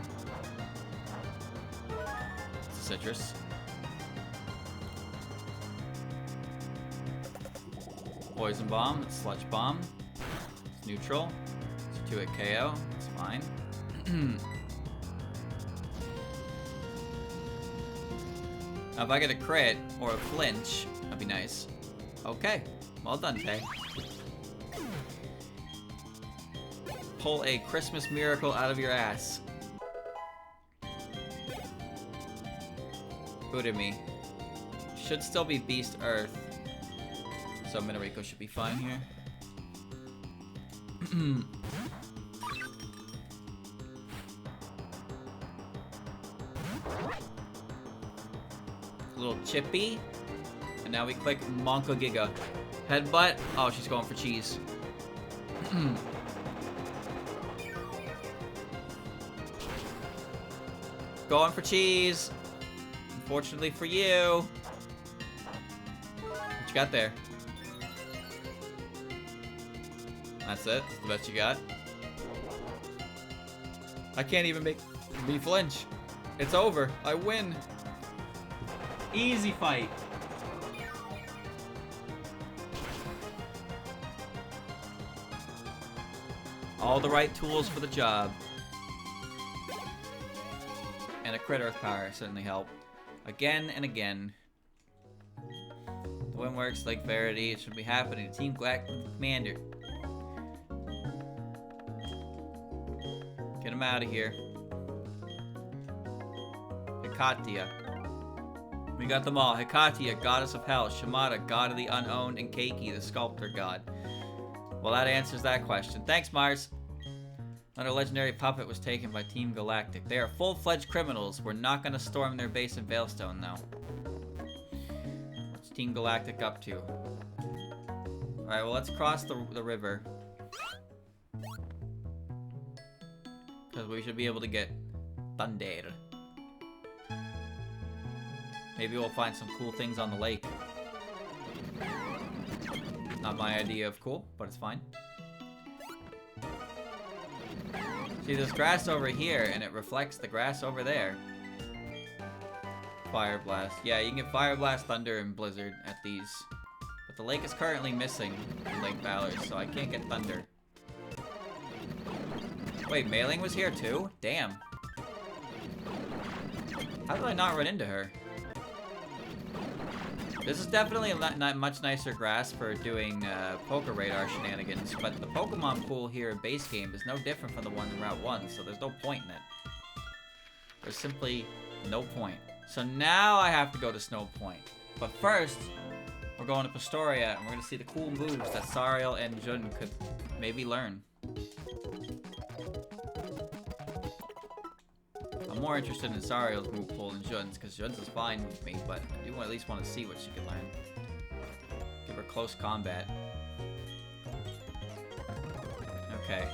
It's a citrus. Poison Bomb, it's Sludge Bomb. It's neutral. It's a 2-hit KO. It's fine. Now if I get a crit or a flinch, that'd be nice. Okay. Well done, Tay. Pull a Christmas miracle out of your ass. Booted me. Should still be Beast Earth. So Minariko should be fine here. A little chippy. And now we click Monka Giga. Headbutt. Oh, she's going for cheese. Going for cheese. Unfortunately for you. What you got there? That's it? That's the best you got? I can't even make me flinch. It's over. I win. Easy fight. All the right tools for the job. And a crit Earth Power certainly helped. Again and again. The win works like Verity. It should be happening to Team Galactic Commander. Get him out of here. Hekatia. We got them all. Hekatia, Goddess of Hell. Shimada, God of the Unowned. And Keiki, the Sculptor God. Well, that answers that question. Thanks, Mars. Another legendary puppet was taken by Team Galactic. They are full-fledged criminals. We're not going to storm their base in Veilstone, though. What's Team Galactic up to? Alright, well, let's cross the river. Because we should be able to get Thunder. Maybe we'll find some cool things on the lake. Not my idea of cool, but it's fine. See, there's grass over here, and it reflects the grass over there. Fire Blast. Yeah, you can get Fire Blast, Thunder, and Blizzard at these. But the lake is currently missing in Lake Valor, so I can't get Thunder. Wait, Mailing was here too? Damn. How did I not run into her? This is definitely a much nicer grass for doing Poké Radar shenanigans, but the Pokemon pool here in base game is no different from the one in Route 1, so there's no point in it. There's simply no point. So now I have to go to Snow Point. But first, we're going to Pastoria, and we're going to see the cool moves that Sariel and Jun could maybe learn. I'm more interested in Sariel's move pool than Jun's, because Jun's is fine with me, but I do at least want to see what she can learn. Give her close combat. Okay.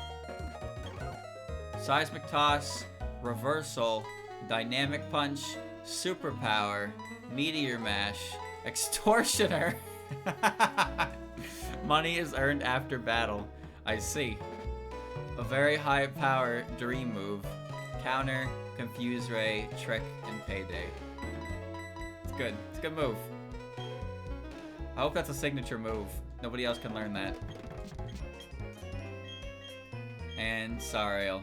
Seismic Toss, Reversal, Dynamic Punch, Superpower, Meteor Mash, Extortioner. Money is earned after battle. I see. A very high power dream move. Counter, Confuse Ray, Trick, and Payday. It's good. It's a good move. I hope that's a signature move. Nobody else can learn that. And Sariel.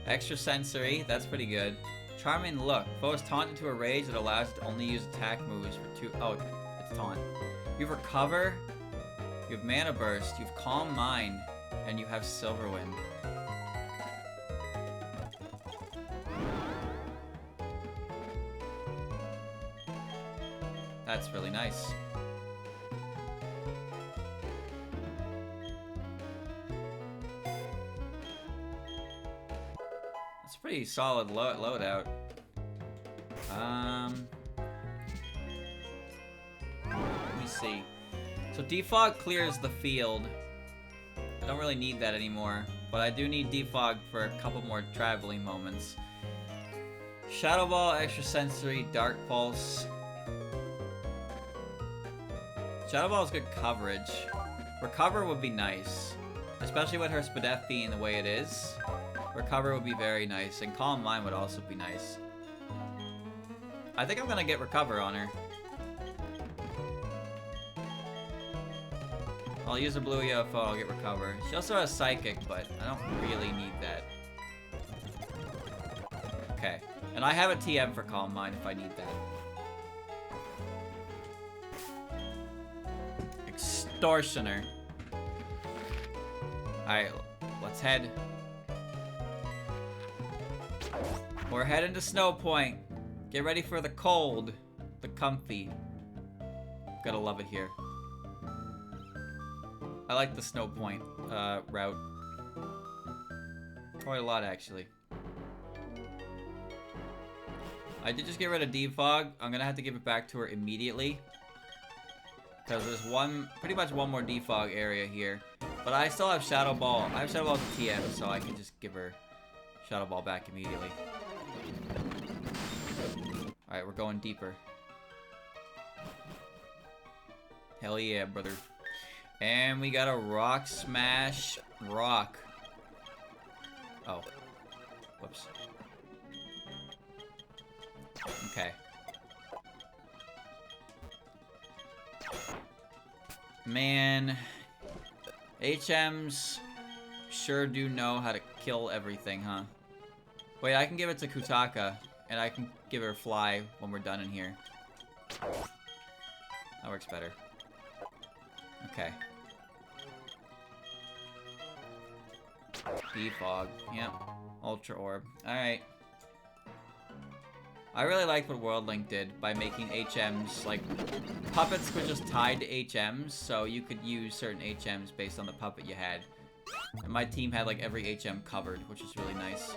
Extra sensory, that's pretty good. Charming look. Foe is taunted to a rage that allows it to only use attack moves for 2. Oh, it's taunt. You have Recover, you have Mana Burst, you have Calm Mind, and you have Silverwind. That's really nice. That's a pretty solid loadout. Let me see. So Defog clears the field. I don't really need that anymore, but I do need Defog for a couple more traveling moments. Shadow Ball, Extra Sensory, Dark Pulse. Shadow Ball is good coverage. Recover would be nice, especially with her Spadef being the way it is. Recover would be very nice, and Calm Mind would also be nice. I think I'm gonna get Recover on her. I'll use a blue UFO, I'll get Recover. She also has Psychic, but I don't really need that. Okay, and I have a TM for Calm Mind if I need that. Extortioner. Alright, let's head. We're heading to Snow Point. Get ready for the cold, the comfy. Gotta love it here. I like the Snow Point route. Quite a lot, actually. I did just get rid of Defog. I'm gonna have to give it back to her immediately. Because there's pretty much one more Defog area here. But I still have Shadow Ball. I have Shadow Ball as a TM, so I can just give her Shadow Ball back immediately. Alright, we're going deeper. Hell yeah, brother. And we got a Rock Smash Rock. Oh. Whoops. Okay. Man. HMs sure do know how to kill everything, huh? Wait, I can give it to Kutaka, and I can give her Fly when we're done in here. That works better. Okay. Defog. Yep. Ultra Orb. Alright. I really liked what World Link did by making HMs, like, puppets were just tied to HMs, so you could use certain HMs based on the puppet you had. And my team had, like, every HM covered, which is really nice.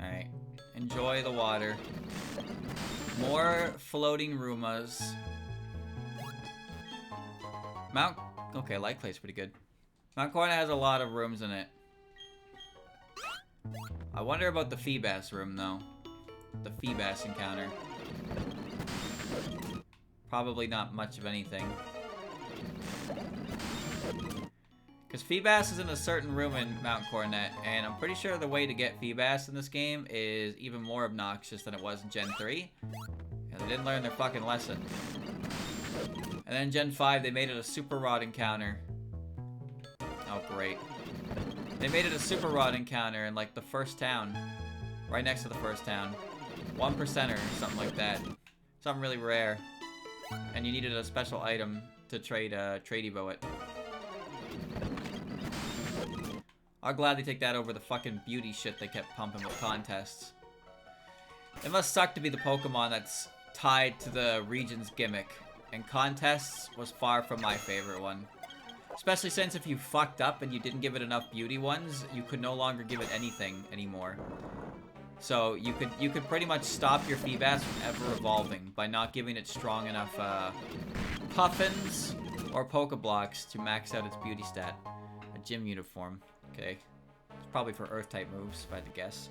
Alright. Enjoy the water. More floating Rumas. Okay, Light Clay's pretty good. Mount Corona has a lot of rooms in it. I wonder about the Feebas room, though. The Feebas encounter. Probably not much of anything. Because Feebas is in a certain room in Mount Coronet, and I'm pretty sure the way to get Feebas in this game is even more obnoxious than it was in Gen 3. Yeah, they didn't learn their fucking lesson. And then Gen 5, they made it a Super Rod encounter. Oh, great. They made it a Super Rod encounter in, like, the first town. Right next to the first town. 1%er or something like that. Something really rare. And you needed a special item to trade Evo it. I'll gladly take that over the fucking beauty shit they kept pumping with contests. It must suck to be the Pokemon that's tied to the region's gimmick. And contests was far from my favorite one. Especially since if you fucked up and you didn't give it enough beauty ones, you could no longer give it anything anymore. So you could pretty much stop your Feebas from ever evolving by not giving it strong enough Puffins or Pokeblocks to max out its beauty stat. A gym uniform. Okay. It's probably for Earth-type moves, if I had to guess.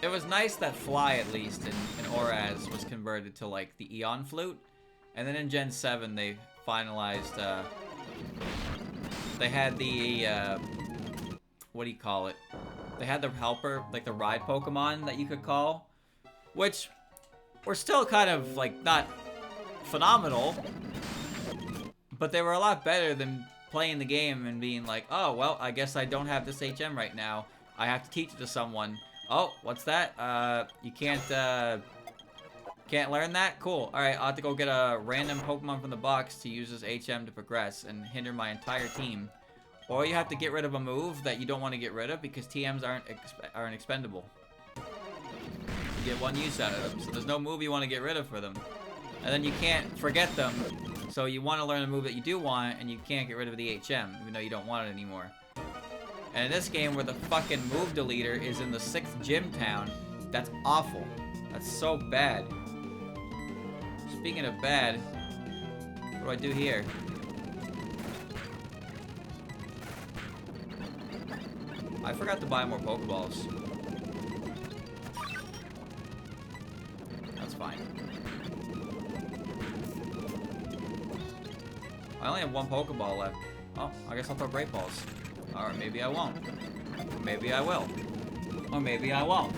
It was nice that Fly, at least, in Oraz was converted to, like, the Eon Flute. And then in Gen 7, they finalized, they had the, what do you call it? They had the helper, like the ride Pokemon that you could call. Which were still kind of, like, not phenomenal. But they were a lot better than playing the game and being like, oh, well, I guess I don't have this HM right now. I have to teach it to someone. Oh, what's that? You can't learn that? Cool. Alright, I'll have to go get a random Pokemon from the box to use this HM to progress and hinder my entire team. Or you have to get rid of a move that you don't want to get rid of because TMs aren't expendable. You get one use out of them, so there's no move you want to get rid of for them. And then you can't forget them, so you want to learn a move that you do want, and you can't get rid of the HM, even though you don't want it anymore. And in this game, where the fucking move deleter is in the 6th gym town, that's awful. That's so bad. Speaking of bad, what do I do here? I forgot to buy more Pokeballs. That's fine. I only have one Pokeball left. Oh, I guess I'll throw Great Balls. Or maybe I won't. Or maybe I will. Or maybe I won't.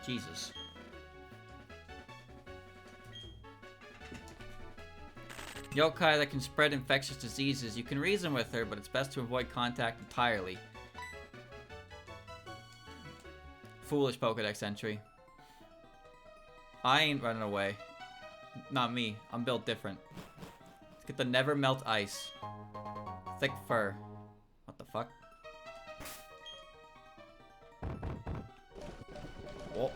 Jesus. Yokai that can spread infectious diseases. You can reason with her, but it's best to avoid contact entirely. Foolish Pokedex entry. I ain't running away. Not me. I'm built different. Let's get the Never Melt Ice. Thick fur. What the fuck? Whoa.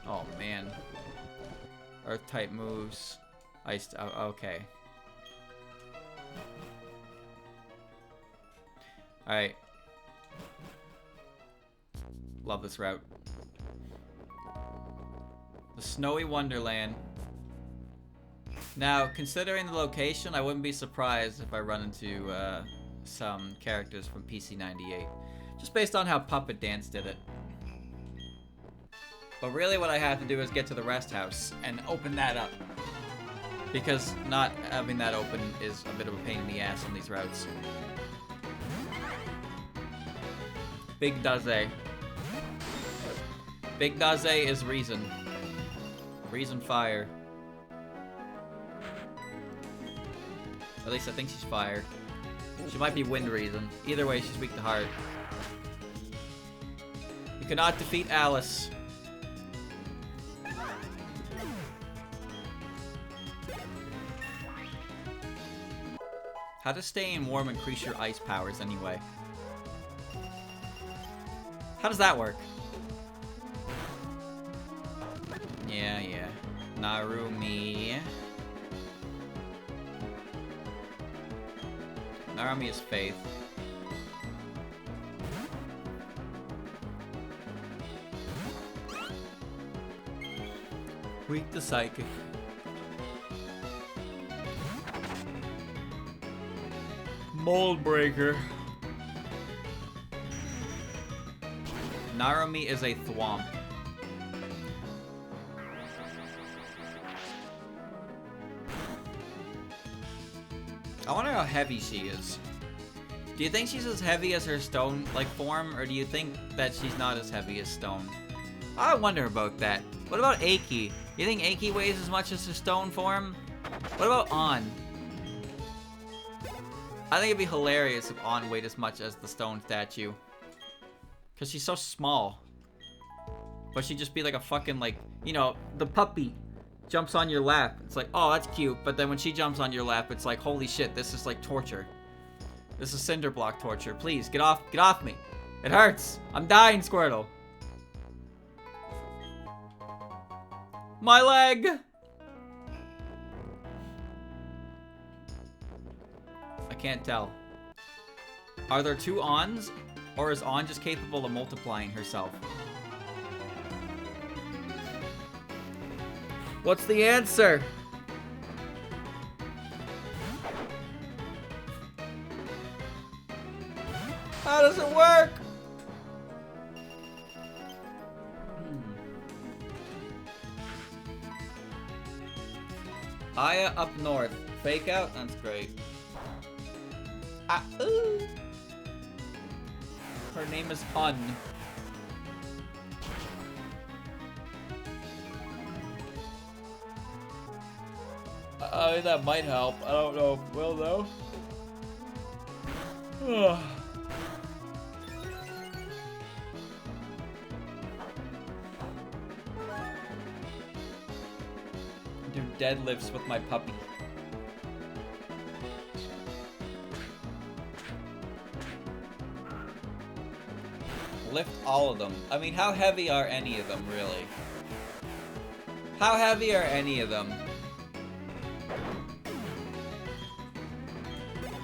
Oh, man. Earth-type moves. Ice... okay. Alright. Love this route. The Snowy Wonderland. Now, considering the location, I wouldn't be surprised if I run into some characters from PC98. Just based on how Puppet Dance did it. But really what I have to do is get to the rest house and open that up. Because not having that open is a bit of a pain in the ass on these routes. Big Daze. Big Daze is Reason. Reason Fire. At least I think she's Fire. She might be Wind Reason. Either way, she's weak to Heart. You cannot defeat Alice. How does staying warm increase your ice powers anyway? How does that work? Yeah. Narumi. Narumi is Faith. Weak to Psychic. Mold Breaker. Narumi is a Thwomp. I wonder how heavy she is. Do you think she's as heavy as her stone-like form, or do you think that she's not as heavy as stone? I wonder about that. What about Aki? You think Aki weighs as much as her stone form? What about On? I think it'd be hilarious if On weighed as much as the stone statue. Because she's so small. But she'd just be like a fucking, like, you know, the puppy jumps on your lap. It's like, oh, that's cute. But then when she jumps on your lap, it's like, holy shit, this is like torture. This is cinder block torture. Please, get off me. It hurts. I'm dying, Squirtle. My leg! I can't tell. Are there two Ons? Or is On just capable of multiplying herself? What's the answer? doesn't work? Aya up north. Fake out? That's great. Ah, ooh. Her name is Un. That might help. I don't know if it will though. Do deadlifts with my puppy. Lift all of them. I mean, how heavy are any of them, really? How heavy are any of them?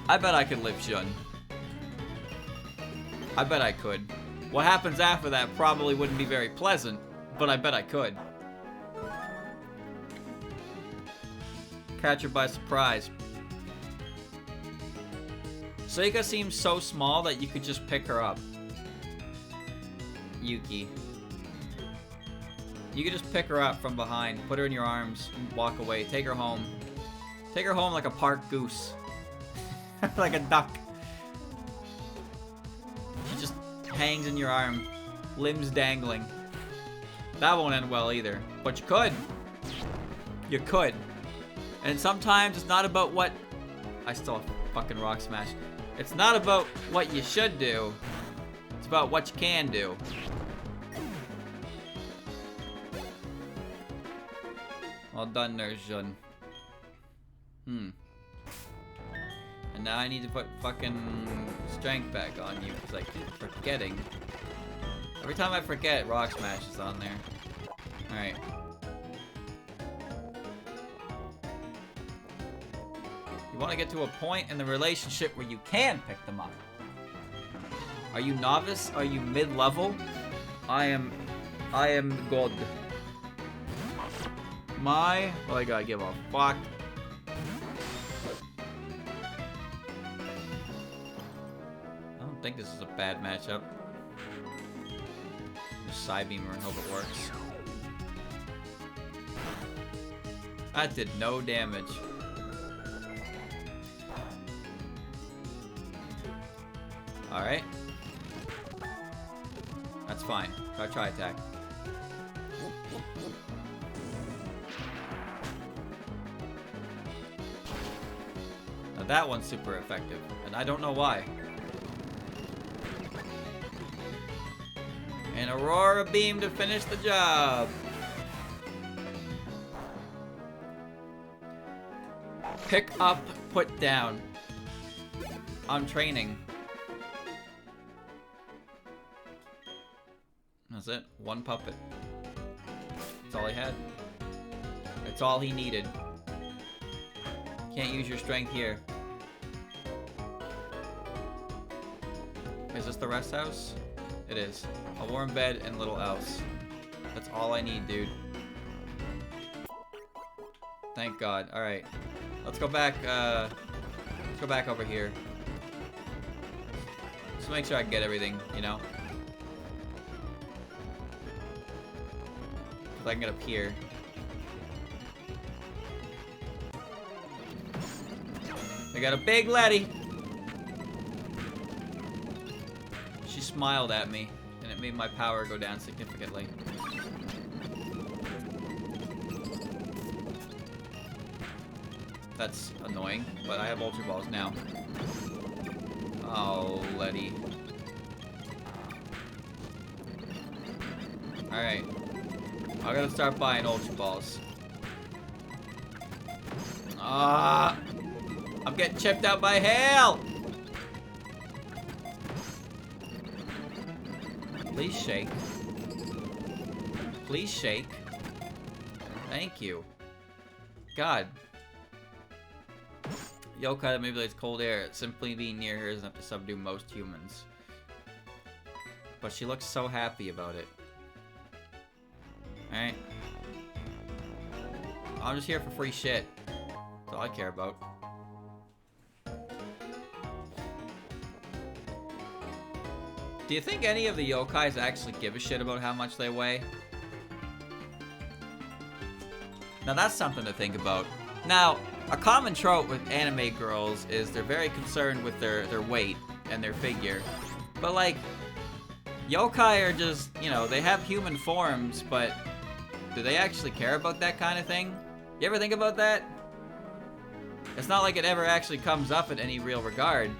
I bet I could lift Jun. I bet I could. What happens after that probably wouldn't be very pleasant, but I bet I could. Catch her by surprise. Seika seems so small that you could just pick her up. Yuki. You could just pick her up from behind, put her in your arms, walk away, take her home. Take her home like a park goose. Like a duck. She just hangs in your arm, limbs dangling. That won't end well either, but you could. You could. And sometimes it's not about what... I still fucking rock smash. It's not about what you should do. It's about what you can do. Well done, Nurse Jun. And now I need to put fucking strength back on you because I keep forgetting. Every time I forget, rock smash is on there. Alright. You want to get to a point in the relationship where you can pick them up. Are you novice? Are you mid-level? I am God. Well, I gotta give a fuck. I don't think this is a bad matchup. Just Psybeamer and hope it works. That did no damage. Alright. That's fine. Try attack. Now that one's super effective, and I don't know why. An Aurora Beam to finish the job. Pick up, put down. I'm training. That's it. One puppet. That's all he had. That's all he needed. Can't use your strength here. Is this the rest house? It is. A warm bed and little house. That's all I need, dude. Thank God. Alright. Let's go back, let's go back over here. Just make sure I get everything, you know? Because I can get up here. I got a big Letty! She smiled at me, and it made my power go down significantly. That's annoying, but I have Ultra Balls now. Oh, Letty. Alright. I gotta start buying Ultra Balls. Ah! I'm getting chipped out by hail! Please shake. Please shake. Thank you. God. Yokai that manipulates cold air. Simply being near her is enough to subdue most humans. But she looks so happy about it. Alright. I'm just here for free shit. That's all I care about. Do you think any of the yokais actually give a shit about how much they weigh? Now that's something to think about. Now, a common trope with anime girls is they're very concerned with their weight and their figure. But like, yokai are just, you know, they have human forms, but do they actually care about that kind of thing? You ever think about that? It's not like it ever actually comes up in any real regard.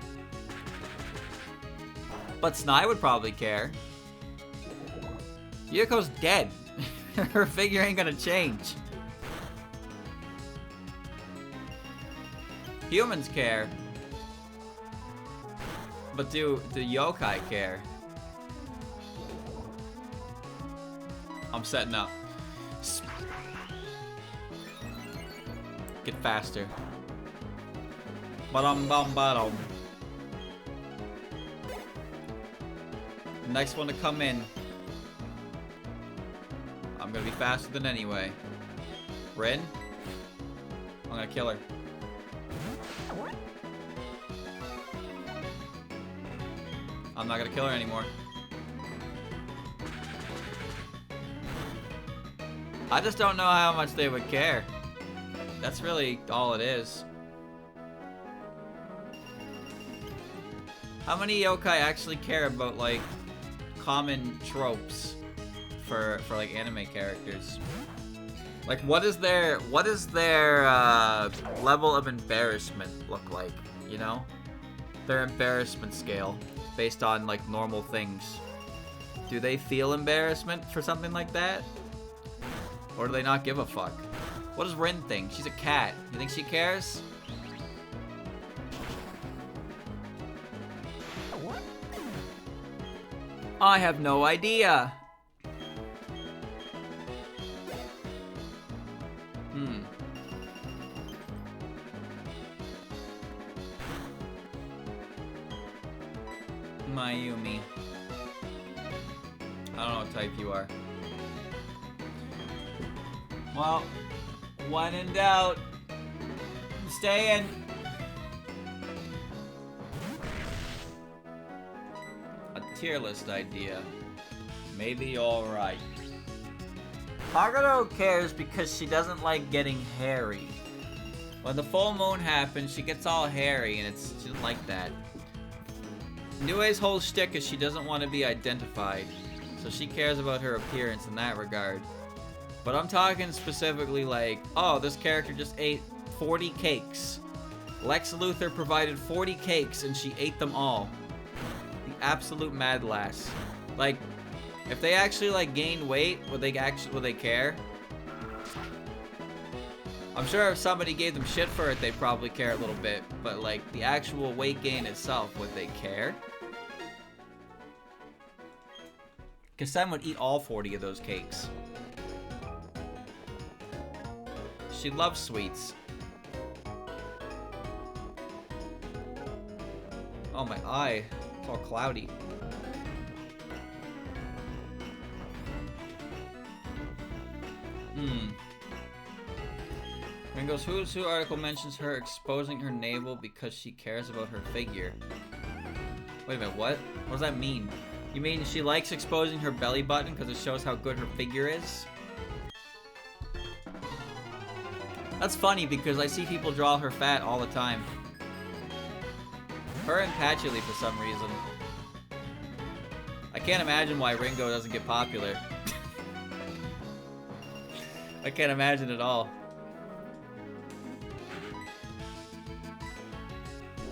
But Snai would probably care. Yuko's dead. Her figure ain't gonna change. Humans care. But do yokai care? I'm setting up. Get faster. Ba-dum bum ba-dum. Next one to come in. I'm gonna be faster than anyway. Rin? I'm gonna kill her. I'm not gonna kill her anymore. I just don't know how much they would care. That's really all it is. How many yokai actually care about like common tropes for like anime characters? Like what is their level of embarrassment look like, you know? Their embarrassment scale based on like normal things. Do they feel embarrassment for something like that? Or do they not give a fuck? What does Rin think? She's a cat. You think she cares? I have no idea. Mayumi. I don't know what type you are. Well, when in doubt, stay in. A tier list idea. Maybe alright. Haguro cares because she doesn't like getting hairy. When the full moon happens, she gets all hairy and she doesn't like that. Nue's whole shtick is she doesn't want to be identified, so she cares about her appearance in that regard. But I'm talking specifically like, oh, this character just ate 40 cakes. Lex Luthor provided 40 cakes and she ate them all. The absolute mad lass. Like, if they actually like gain weight, would they care? I'm sure if somebody gave them shit for it, they'd probably care a little bit. But like the actual weight gain itself, would they care? Because Sam would eat all 40 of those cakes. She loves sweets. Oh, my eye. It's all cloudy. Ringo's Who's Who article mentions her exposing her navel because she cares about her figure. Wait a minute, what? What does that mean? You mean she likes exposing her belly button because it shows how good her figure is? That's funny because I see people draw her fat all the time. Her and Patchouli for some reason. I can't imagine why Ringo doesn't get popular. I can't imagine at all.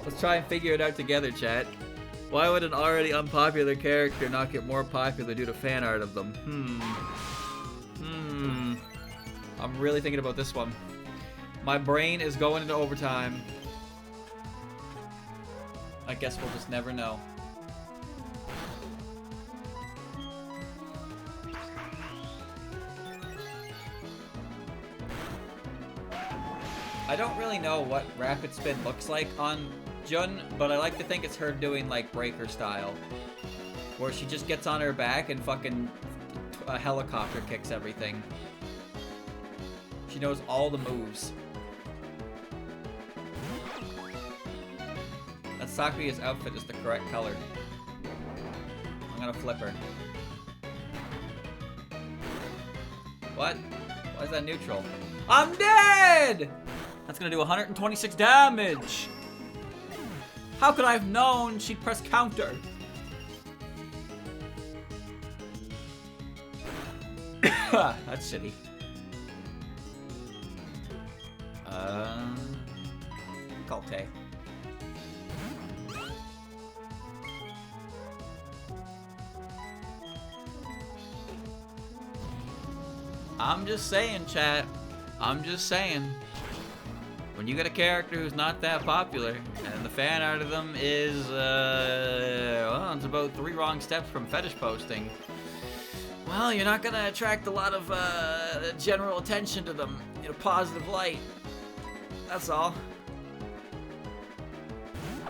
Let's try and figure it out together, chat. Why would an already unpopular character not get more popular due to fan art of them? I'm really thinking about this one. My brain is going into overtime. I guess we'll just never know. I don't really know what Rapid Spin looks like on Jun, but I like to think it's her doing like Breaker style. Where she just gets on her back and fucking helicopter kicks everything. She knows all the moves. That Sakuya's outfit is the correct color. I'm gonna flip her. What? Why is that neutral? I'm dead! That's gonna do 126 damage! How could I have known she'd press counter? That's shitty. Call Tay. I'm just saying, chat. I'm just saying. When you get a character who's not that popular, and the fan art of them is, well, it's about 3 wrong steps from fetish posting, well, you're not gonna attract a lot of, general attention to them in a positive light. That's all.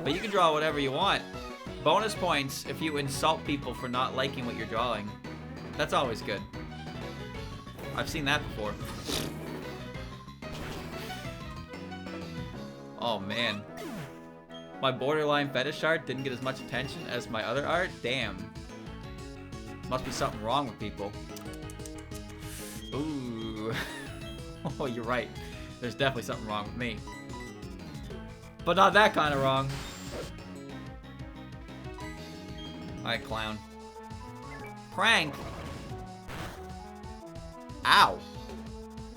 But you can draw whatever you want. Bonus points if you insult people for not liking what you're drawing. That's always good. I've seen that before. Oh man. My borderline fetish art didn't get as much attention as my other art? Damn. Must be something wrong with people. Ooh. Oh, you're right. There's definitely something wrong with me. But not that kind of wrong. Alright, clown. Prank? Ow.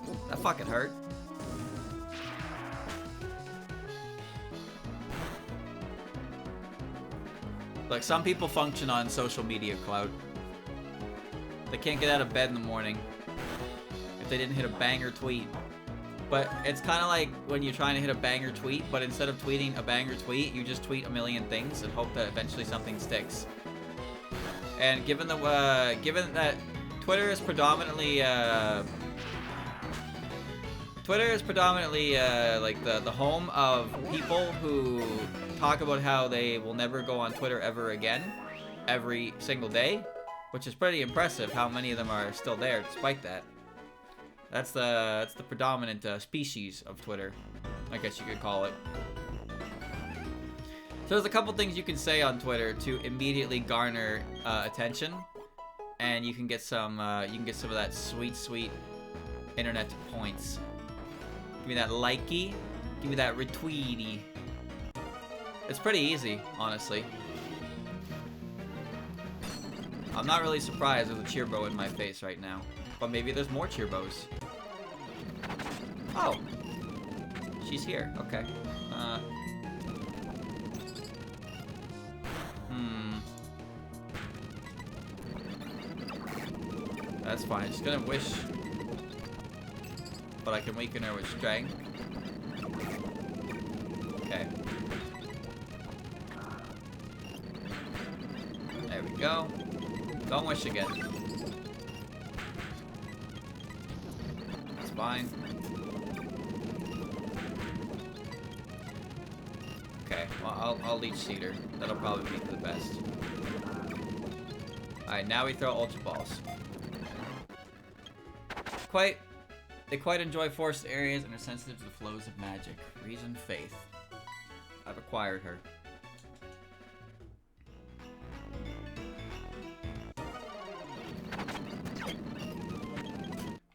Ooh, that fucking hurt. Look, some people function on social media clout. They can't get out of bed in the morning if they didn't hit a banger tweet. But it's kind of like when you're trying to hit a banger tweet, but instead of tweeting a banger tweet, you just tweet a million things and hope that eventually something sticks. And given that Twitter is predominantly like the home of people who talk about how they will never go on Twitter ever again, every single day, which is pretty impressive. How many of them are still there despite that? That's the predominant species of Twitter, I guess you could call it. So there's a couple things you can say on Twitter to immediately garner attention, and you can get some of that sweet internet points. Give me that likey, give me that retweety. It's pretty easy, honestly. I'm not really surprised there's a cheerbo in my face right now, but maybe there's more cheerbos. Oh, she's here. Okay. That's fine. She's gonna wish, but I can weaken her with strength. Okay. There we go. Don't wish again. That's fine. Okay, well, I'll leech seed her. That'll probably be the best. Alright, now we throw Ultra Balls. They quite enjoy forest areas and are sensitive to the flows of magic. Reason, faith. I've acquired her.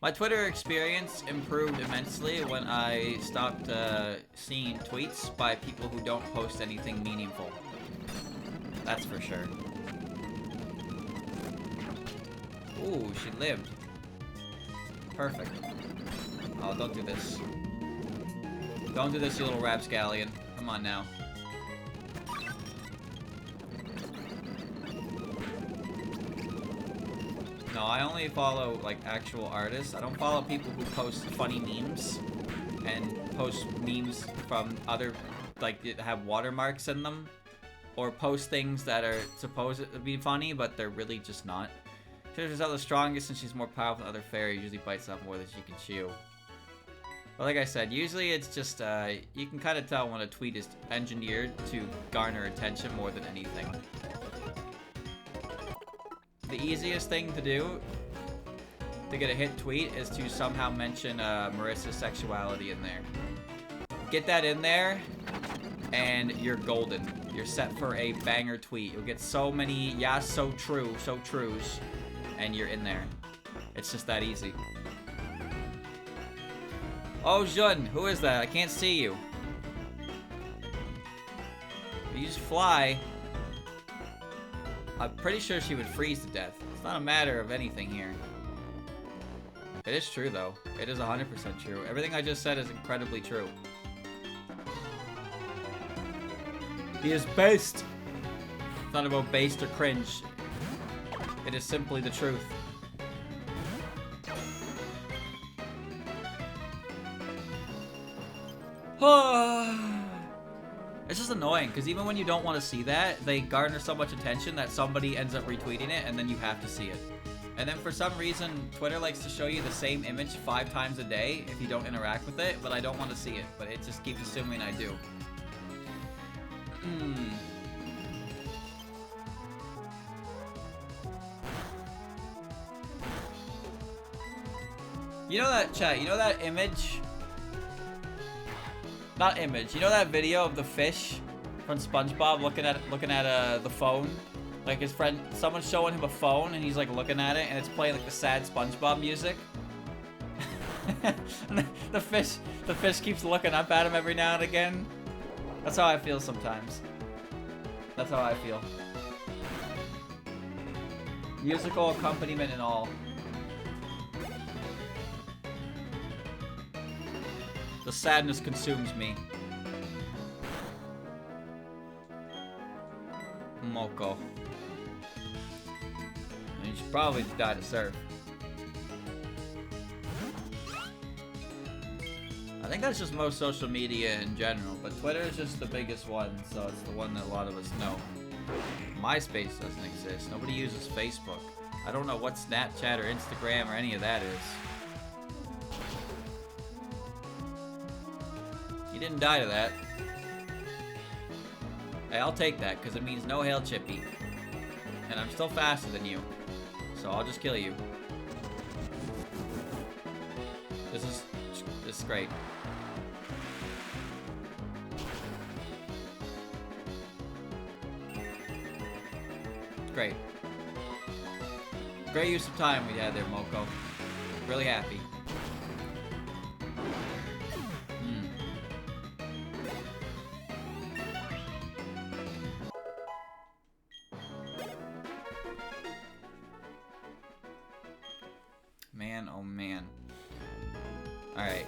My Twitter experience improved immensely when I stopped seeing tweets by people who don't post anything meaningful. That's for sure. Ooh, she lived. Perfect. Oh, don't do this. Don't do this, you little rapscallion. Come on now. No, I only follow, like, actual artists. I don't follow people who post funny memes and post memes from other, like, that have watermarks in them, or post things that are supposed to be funny, but they're really just not. She's out the strongest and she's more powerful than other fairies. Usually bites off more than she can chew. But like I said, usually it's just, you can kind of tell when a tweet is engineered to garner attention more than anything. The easiest thing to do to get a hit tweet is to somehow mention Marissa's sexuality in there. Get that in there, and you're golden. you're set for a banger tweet. You'll get so many, yeah, so true, so trues, and you're in there. It's just that easy. Oh, Jun, who is that? I can't see you. You just fly. I'm pretty sure she would freeze to death. It's not a matter of anything here. It is true, though. It is 100% true. Everything I just said is incredibly true. He is based. It's not about based or cringe. It is simply the truth. It's just annoying, because even when you don't want to see that, they garner so much attention that somebody ends up retweeting it, and then you have to see it. And then for some reason, Twitter likes to show you the same image 5 times a day if you don't interact with it, but I don't want to see it. But it just keeps assuming I do. You know that, chat, you know that image? Not image. You know that video of the fish from SpongeBob looking at the phone? Like his friend, someone's showing him a phone and he's like looking at it and it's playing like the sad SpongeBob music. the fish keeps looking up at him every now and again. That's how I feel sometimes. That's how I feel. Musical accompaniment and all. The sadness consumes me. Moko. You should probably die to surf. I think that's just most social media in general, but Twitter is just the biggest one, so it's the one that a lot of us know. MySpace doesn't exist. Nobody uses Facebook. I don't know what Snapchat or Instagram or any of that is. You didn't die to that. Hey, I'll take that, because it means no hail chippy. And I'm still faster than you. So I'll just kill you. This is great. Great. Great use of time we had there, Moko. Really happy. Man, oh man. Alright.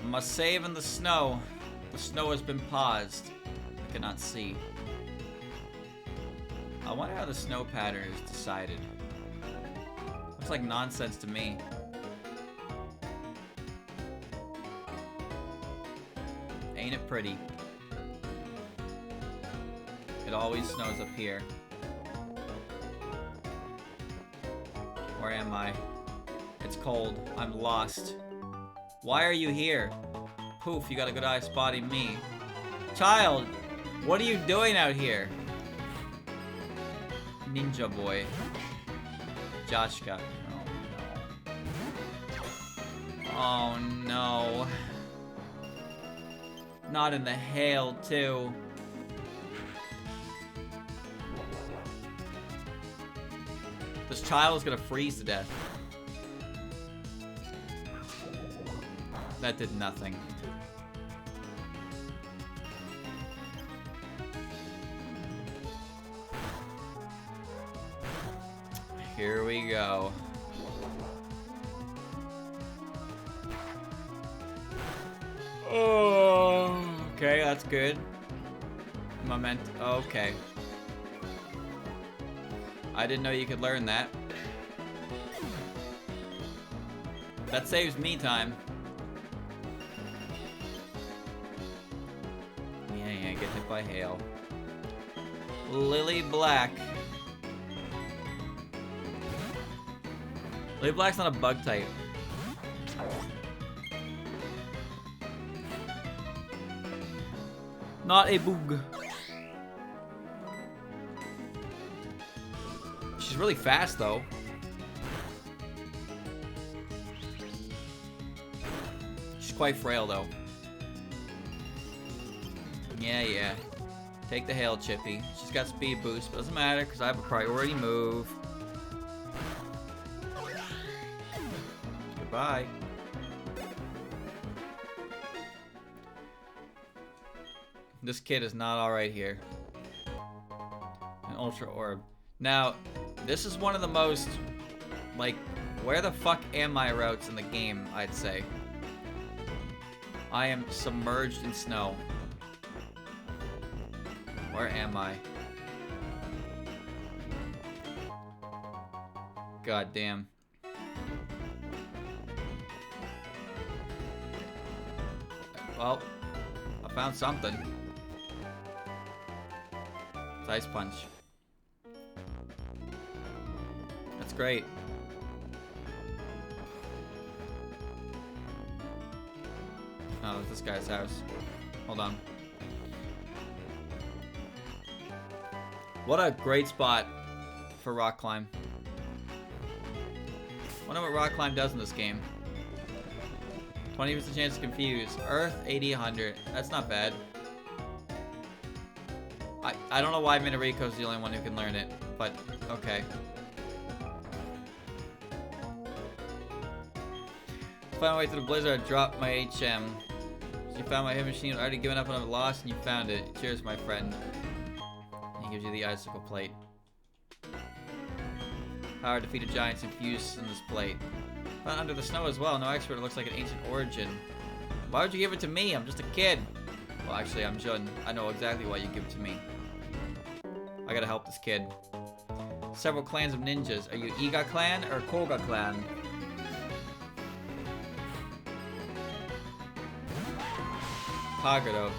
Must save in the snow. The snow has been paused. I cannot see. I wonder how the snow pattern is decided. Looks like nonsense to me. Ain't it pretty? It always snows up here. Where am I? It's cold. I'm lost. Why are you here? Poof, you got a good eye spotting me. Child, what are you doing out here? Ninja boy. Joshka. Oh no. Not in the hail, too. This child is gonna freeze to death. That did nothing. Here we go. Oh, okay, that's good. Okay. I didn't know you could learn that. That saves me time. Yeah, get hit by hail. Lily Black. Lily Black's not a bug type. Not a bug. She's really fast, though. She's quite frail, though. Yeah. Take the hail, Chippy. She's got speed boost, but doesn't matter because I have a priority move. Goodbye. This kid is not alright here. An Ultra Orb. Now, this is one of the most, like, where the fuck am I routes in the game, I'd say. I am submerged in snow. Where am I? God damn. Well, I found something. It's Ice Punch. That's great. Oh, it's this guy's house. Hold on. What a great spot for rock climb. Wonder what rock climb does in this game. 20% chance to confuse. Earth, 80, 100. That's not bad. I don't know why Minariko's the only one who can learn it, but okay. Found my way through the blizzard, I dropped my HM. So you found my hit machine, I'd already given up and I've lost, and you found it. Cheers, my friend. He gives you the icicle plate. Power defeated giants infused in this plate. Found under the snow as well. No expert, it looks like an ancient origin. Why would you give it to me? I'm just a kid. Well, actually, I'm Jun. I know exactly why you give it to me. I gotta help this kid. Several clans of ninjas. Are you Iga clan or Koga clan? Kagero.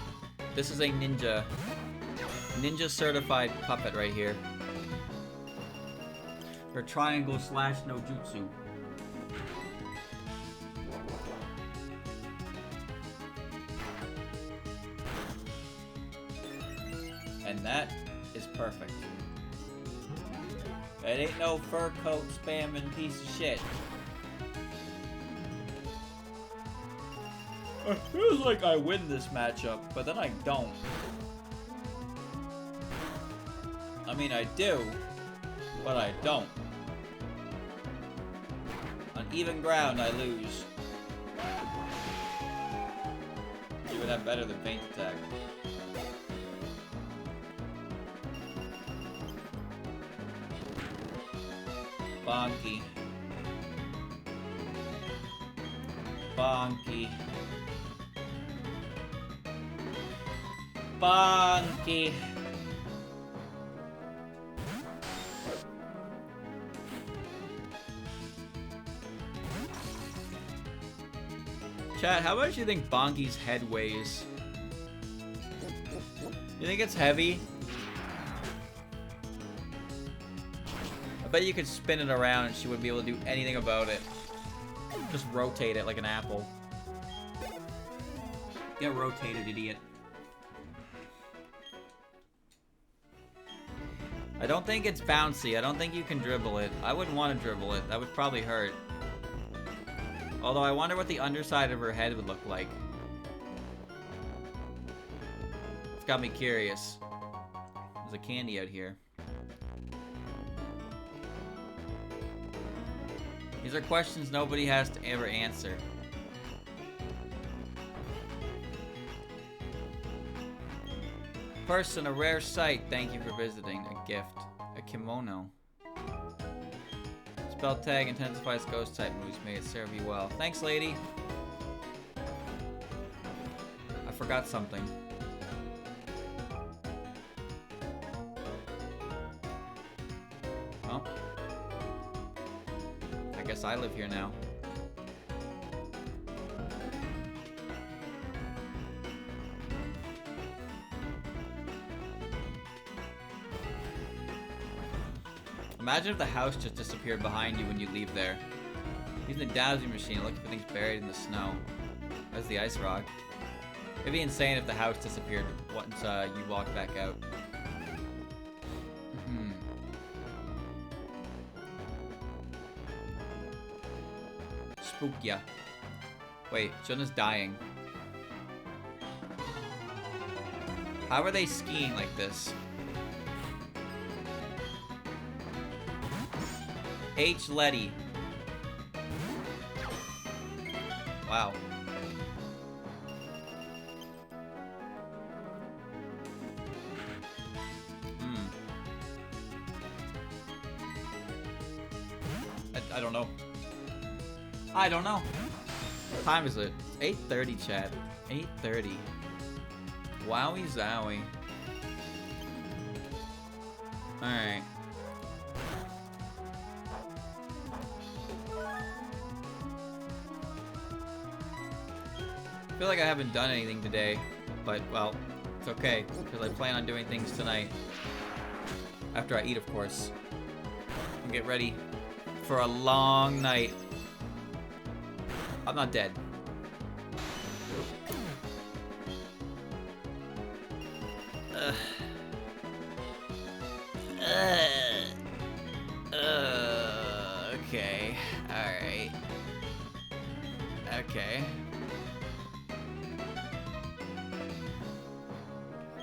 This is a ninja. Ninja certified puppet right here. Or triangle slash no jutsu. And that is perfect. It ain't no fur coat spamming piece of shit. It feels like I win this matchup, but then I don't. I mean, I do, but I don't. On even ground, I lose. You would have better than feint attack. Bonky. Bonky. Bonky. Chat, how much do you think Bonky's head weighs? You think it's heavy? I bet you could spin it around and she wouldn't be able to do anything about it. Just rotate it like an apple. Get rotated, idiot. I don't think it's bouncy. I don't think you can dribble it. I wouldn't want to dribble it. That would probably hurt. Although I wonder what the underside of her head would look like. It's got me curious. There's a candy out here. These are questions nobody has to ever answer. Person, a rare sight. Thank you for visiting. A gift. A kimono. Spell tag intensifies ghost type moves. May it serve you well. Thanks, lady. I forgot something. Well, I guess I live here now. Imagine if the house just disappeared behind you when you leave there. Using the dowsing machine, looking for things buried in the snow. That's the ice rock. It'd be insane if the house disappeared once you walk back out. Spook ya. Wait, Jun is dying. How are they skiing like this? H. Letty. Wow. I don't know. I don't know. What time is it? 8:30, chat. 8:30. Wowie zowie. Alright. I feel like I haven't done anything today, but, well, it's okay, because I plan on doing things tonight. After I eat, of course. And get ready for a long night. I'm not dead. Okay. Alright. Okay.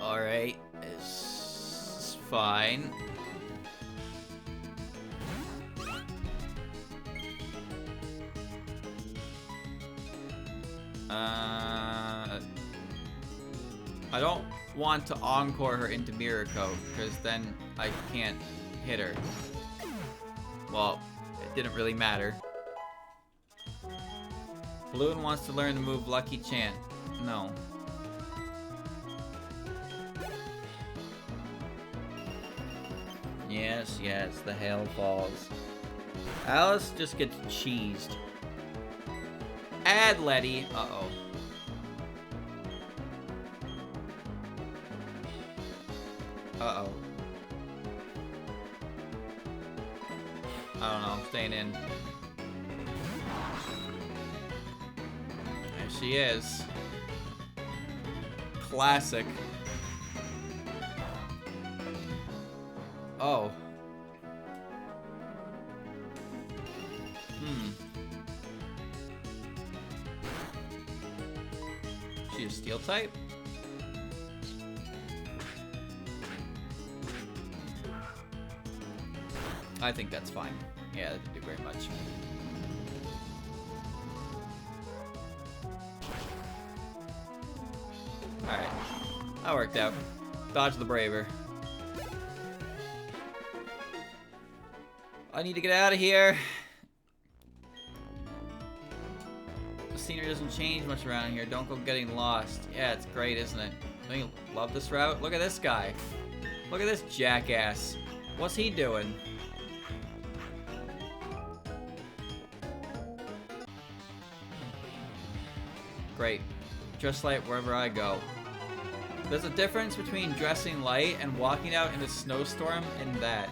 Alright. It's fine. I don't want to encore her into Mirror Coat, because then I can't hit her. Well, it didn't really matter. Balloon wants to learn the move Lucky Chant. No. Yes, yes, the hail falls. Alice just gets cheesed. Add Letty. Uh-oh. Uh-oh. I don't know, I'm staying in. There she is. Classic. Oh. She a steel type? I think that's fine. Yeah, that didn't do very much. Alright. That worked out. Dodge the braver. I need to get out of here. The scenery doesn't change much around here. Don't go getting lost. Yeah, it's great, isn't it? Don't you love this route? Look at this guy. Look at this jackass. What's he doing? Great. Dress light wherever I go. There's a difference between dressing light and walking out in a snowstorm and that.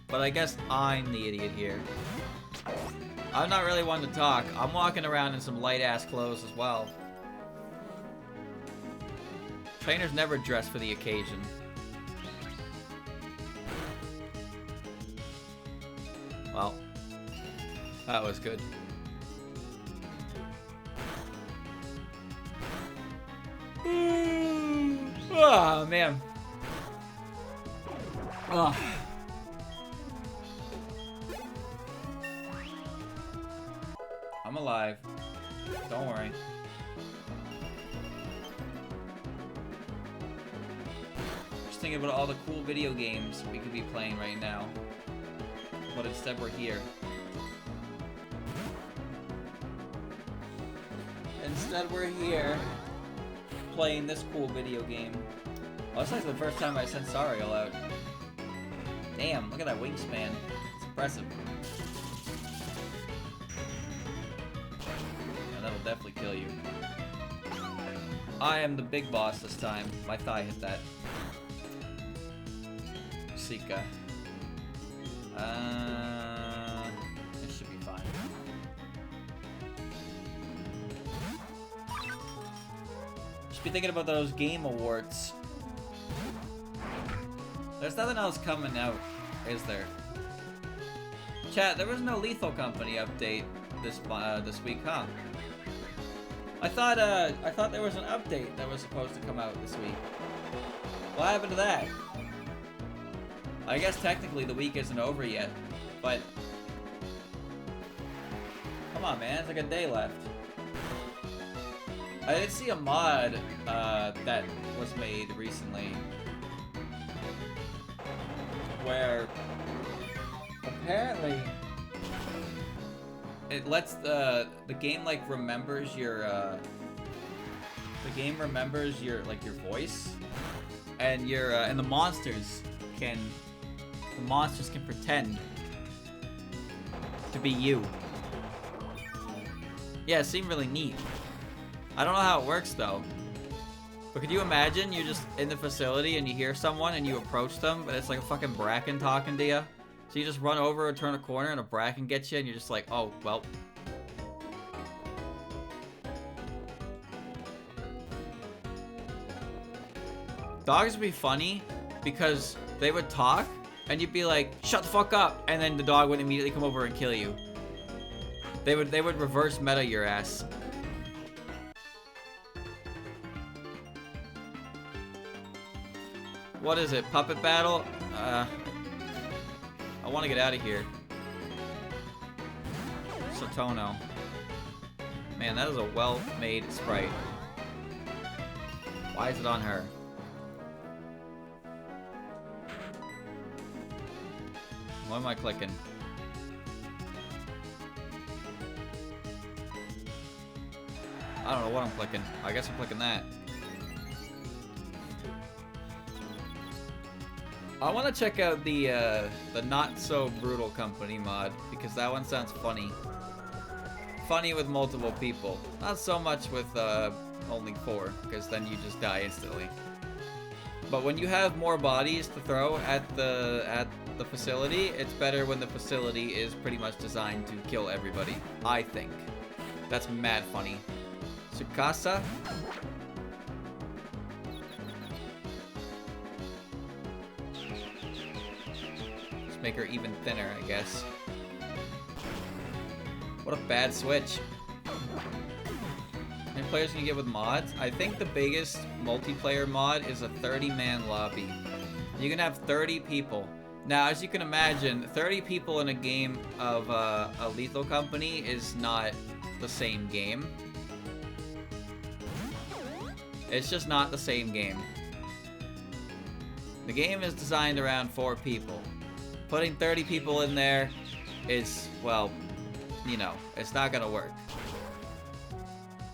But I guess I'm the idiot here. I'm not really one to talk. I'm walking around in some light-ass clothes as well. Trainers never dress for the occasion. Well, that was good. Oh, man. Oh. I'm alive. Don't worry. Just thinking about all the cool video games we could be playing right now. But instead we're here. Instead we're here playing this cool video game. Well, this is the first time I sent Sariel out. Damn, look at that wingspan. It's impressive. And that'll definitely kill you. I am the big boss this time. My thigh hit that. Sika. This should be fine. Should be thinking about those game awards. There's nothing else coming out, is there? Chat, there was no Lethal Company update this week, huh? I thought there was an update that was supposed to come out this week. What happened to that? I guess technically the week isn't over yet, but come on, man, it's like a day left. I did see a mod that was made recently where apparently it lets the game like remembers your like your voice, and and the monsters can pretend to be you. Yeah, it seemed really neat. I don't know how it works though. But could you imagine you're just in the facility and you hear someone and you approach them, but it's like a fucking bracken talking to you? So you just run over or turn a corner and a bracken gets you and you're just like, oh, well. Dogs would be funny because they would talk and you'd be like, shut the fuck up, and then the dog would immediately come over and kill you. They would reverse meta your ass. What is it? Puppet battle? I want to get out of here. Touhoumon. Man, that is a well-made sprite. Why is it on her? What am I clicking? I don't know what I'm clicking. I guess I'm clicking that. I want to check out the Not So Brutal Company mod, because that one sounds funny. Funny with multiple people. Not so much with only 4, because then you just die instantly. But when you have more bodies to throw at the facility, it's better when the facility is pretty much designed to kill everybody. I think. That's mad funny. Tsukasa? Make her even thinner, I guess. What a bad switch. How many players can you get with mods? I think the biggest multiplayer mod is a 30-man lobby. You can have 30 people. Now, as you can imagine, 30 people in a game of a Lethal Company is not the same game. It's just not the same game. The game is designed around 4 people. Putting 30 people in there is, well, you know, it's not gonna work.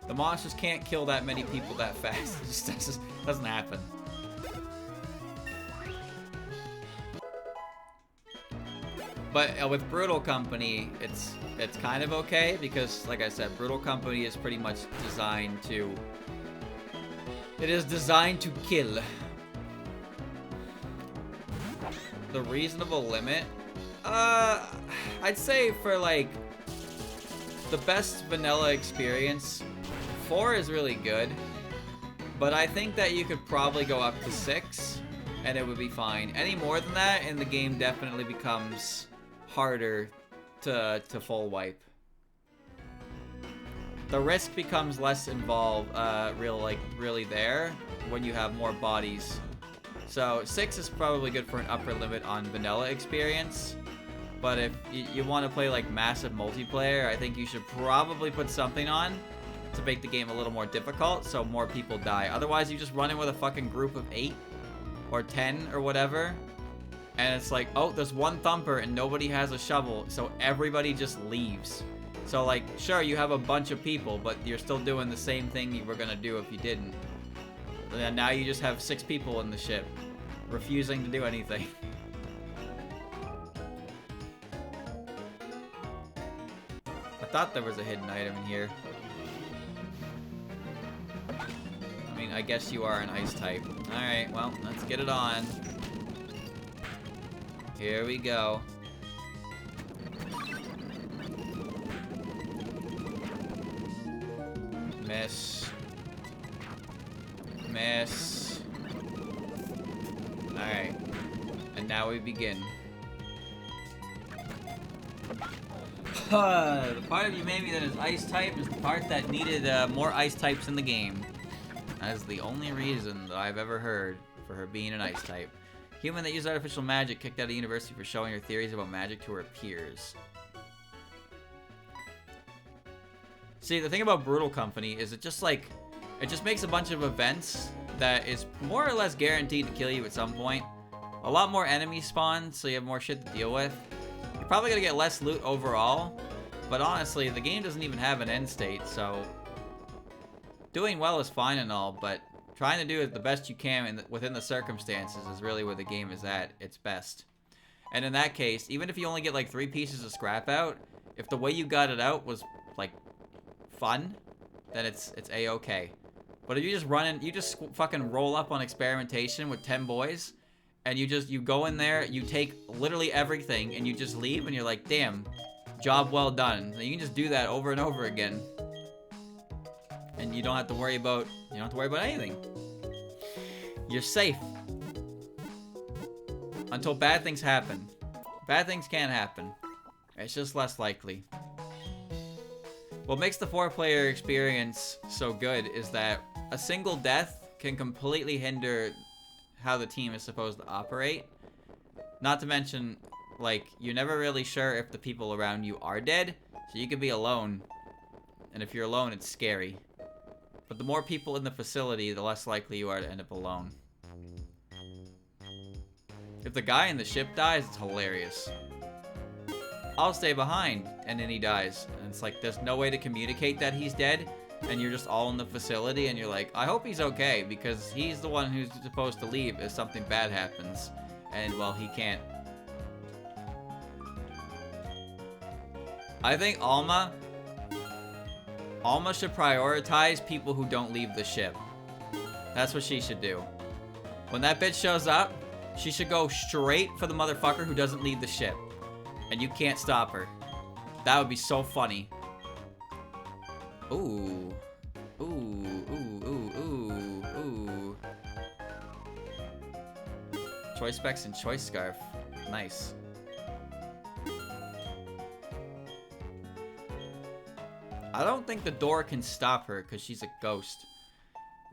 The monsters can't kill that many people that fast. It just doesn't happen. But with Brutal Company, it's kind of okay because, like I said, Brutal Company is pretty much designed to... It is designed to kill. The reasonable limit? I'd say for, like, the best vanilla experience, 4 is really good. But I think that you could probably go up to 6, and it would be fine. Any more than that, and the game definitely becomes harder to full wipe. The risk becomes less involved, really there when you have more bodies. So 6 is probably good for an upper limit on vanilla experience. But if you want to play like massive multiplayer, I think you should probably put something on to make the game a little more difficult so more people die. Otherwise, you just run in with a fucking group of 8 or 10 or whatever. And it's like, oh, there's one thumper and nobody has a shovel, so everybody just leaves. So, like, sure, you have a bunch of people, but you're still doing the same thing you were gonna do if you didn't. And now you just have 6 people in the ship, refusing to do anything. I thought there was a hidden item in here. I mean, I guess you are an ice type. Alright, well, let's get it on. Here we go. Miss. Miss. Alright. And now we begin. The part of you maybe that is ice type is the part that needed more ice types in the game. That is the only reason that I've ever heard for her being an ice type. Human that used artificial magic kicked out of university for showing her theories about magic to her peers. See, the thing about Brutal Company is it just makes a bunch of events that is more or less guaranteed to kill you at some point. A lot more enemies spawn, so you have more shit to deal with. You're probably gonna get less loot overall, but honestly, the game doesn't even have an end state, so doing well is fine and all, but trying to do it the best you can within the circumstances is really where the game is at its best. And in that case, even if you only get like 3 pieces of scrap out, if the way you got it out was like fun, then it's a-okay. But if you just fucking roll up on experimentation with 10 boys, and you go in there, you take literally everything, and you just leave, and you're like, damn, job well done. And you can just do that over and over again. And you don't have to worry about anything. You're safe. Until bad things happen. Bad things can happen. It's just less likely. What makes the 4-player experience so good is that a single death can completely hinder how the team is supposed to operate. Not to mention, like, you're never really sure if the people around you are dead, so you could be alone. And if you're alone, it's scary. But the more people in the facility, the less likely you are to end up alone. If the guy in the ship dies, it's hilarious. I'll stay behind, and then he dies. And it's like, there's no way to communicate that he's dead, and you're just all in the facility, and you're like, I hope he's okay, because he's the one who's supposed to leave if something bad happens. And, well, he can't. I think Alma should prioritize people who don't leave the ship. That's what she should do. When that bitch shows up, she should go straight for the motherfucker who doesn't leave the ship. And you can't stop her. That would be so funny. Ooh. Ooh, ooh, ooh, ooh, ooh. Choice specs and choice scarf. Nice. I don't think the door can stop her because she's a ghost.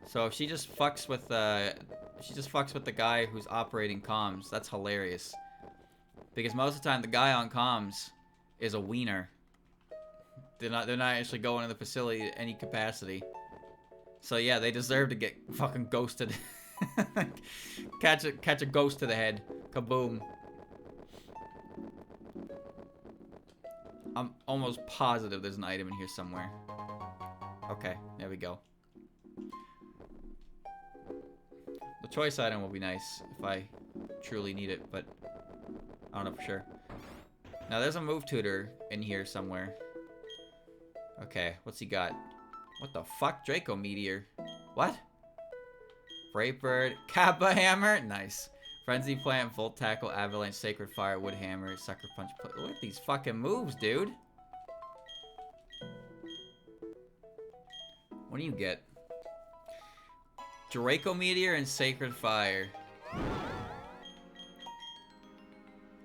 So if she just fucks with the guy who's operating comms, that's hilarious. Because most of the time the guy on comms is a wiener. They're not actually going to the facility at any capacity. So yeah, they deserve to get fucking ghosted. catch a ghost to the head. Kaboom. I'm almost positive there's an item in here somewhere. Okay, there we go. The choice item will be nice if I truly need it, but I don't know for sure. Now there's a move tutor in here somewhere. Okay, what's he got? What the fuck? Draco Meteor. What? Brave Bird. Kappa Hammer. Nice. Frenzy Plant, Volt Tackle, Avalanche, Sacred Fire, Wood Hammer, Sucker Punch. Look at these fucking moves, dude. What do you get? Draco Meteor and Sacred Fire.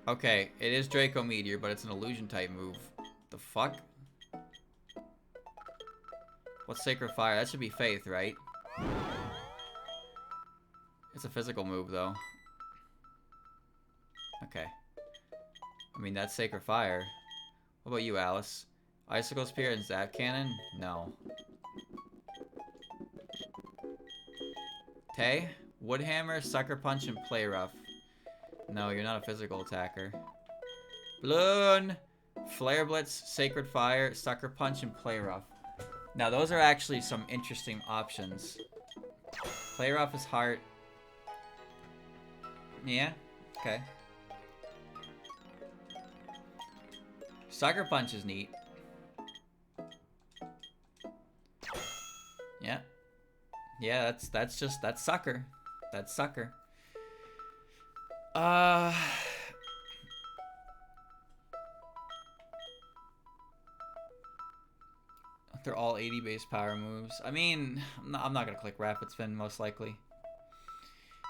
Okay, it is Draco Meteor, but it's an illusion type move. The fuck? What's Sacred Fire? That should be Faith, right? It's a physical move, though. Okay. I mean, that's Sacred Fire. What about you, Alice? Icicle Spear and Zap Cannon? No. Tay? Woodhammer, Sucker Punch, and Play Rough. No, you're not a physical attacker. Balloon! Flare Blitz, Sacred Fire, Sucker Punch, and Play Rough. Now, those are actually some interesting options. Play Rough is Heart. Yeah? Okay. Sucker Punch is neat. Yeah. Yeah, that's Sucker. That's Sucker. They're all 80 base power moves. I mean, I'm not gonna click Rapid Spin, most likely.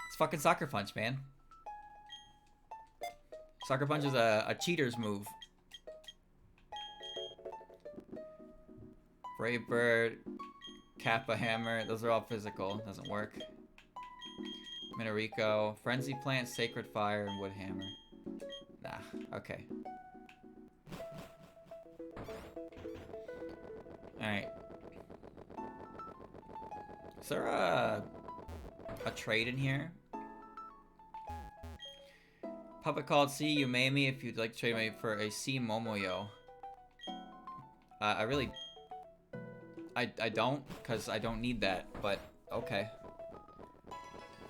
It's fucking Sucker Punch, man. Sucker Punch is a cheater's move. Brave Bird, Kappa Hammer. Those are all physical. Doesn't work. Minorico, Frenzy Plant, Sacred Fire, and Wood Hammer. Nah, okay. Alright. Is there a trade in here? Puppet called C Umemi if you'd like to trade me for a C Momoyo. I really... I don't, because I don't need that, but okay.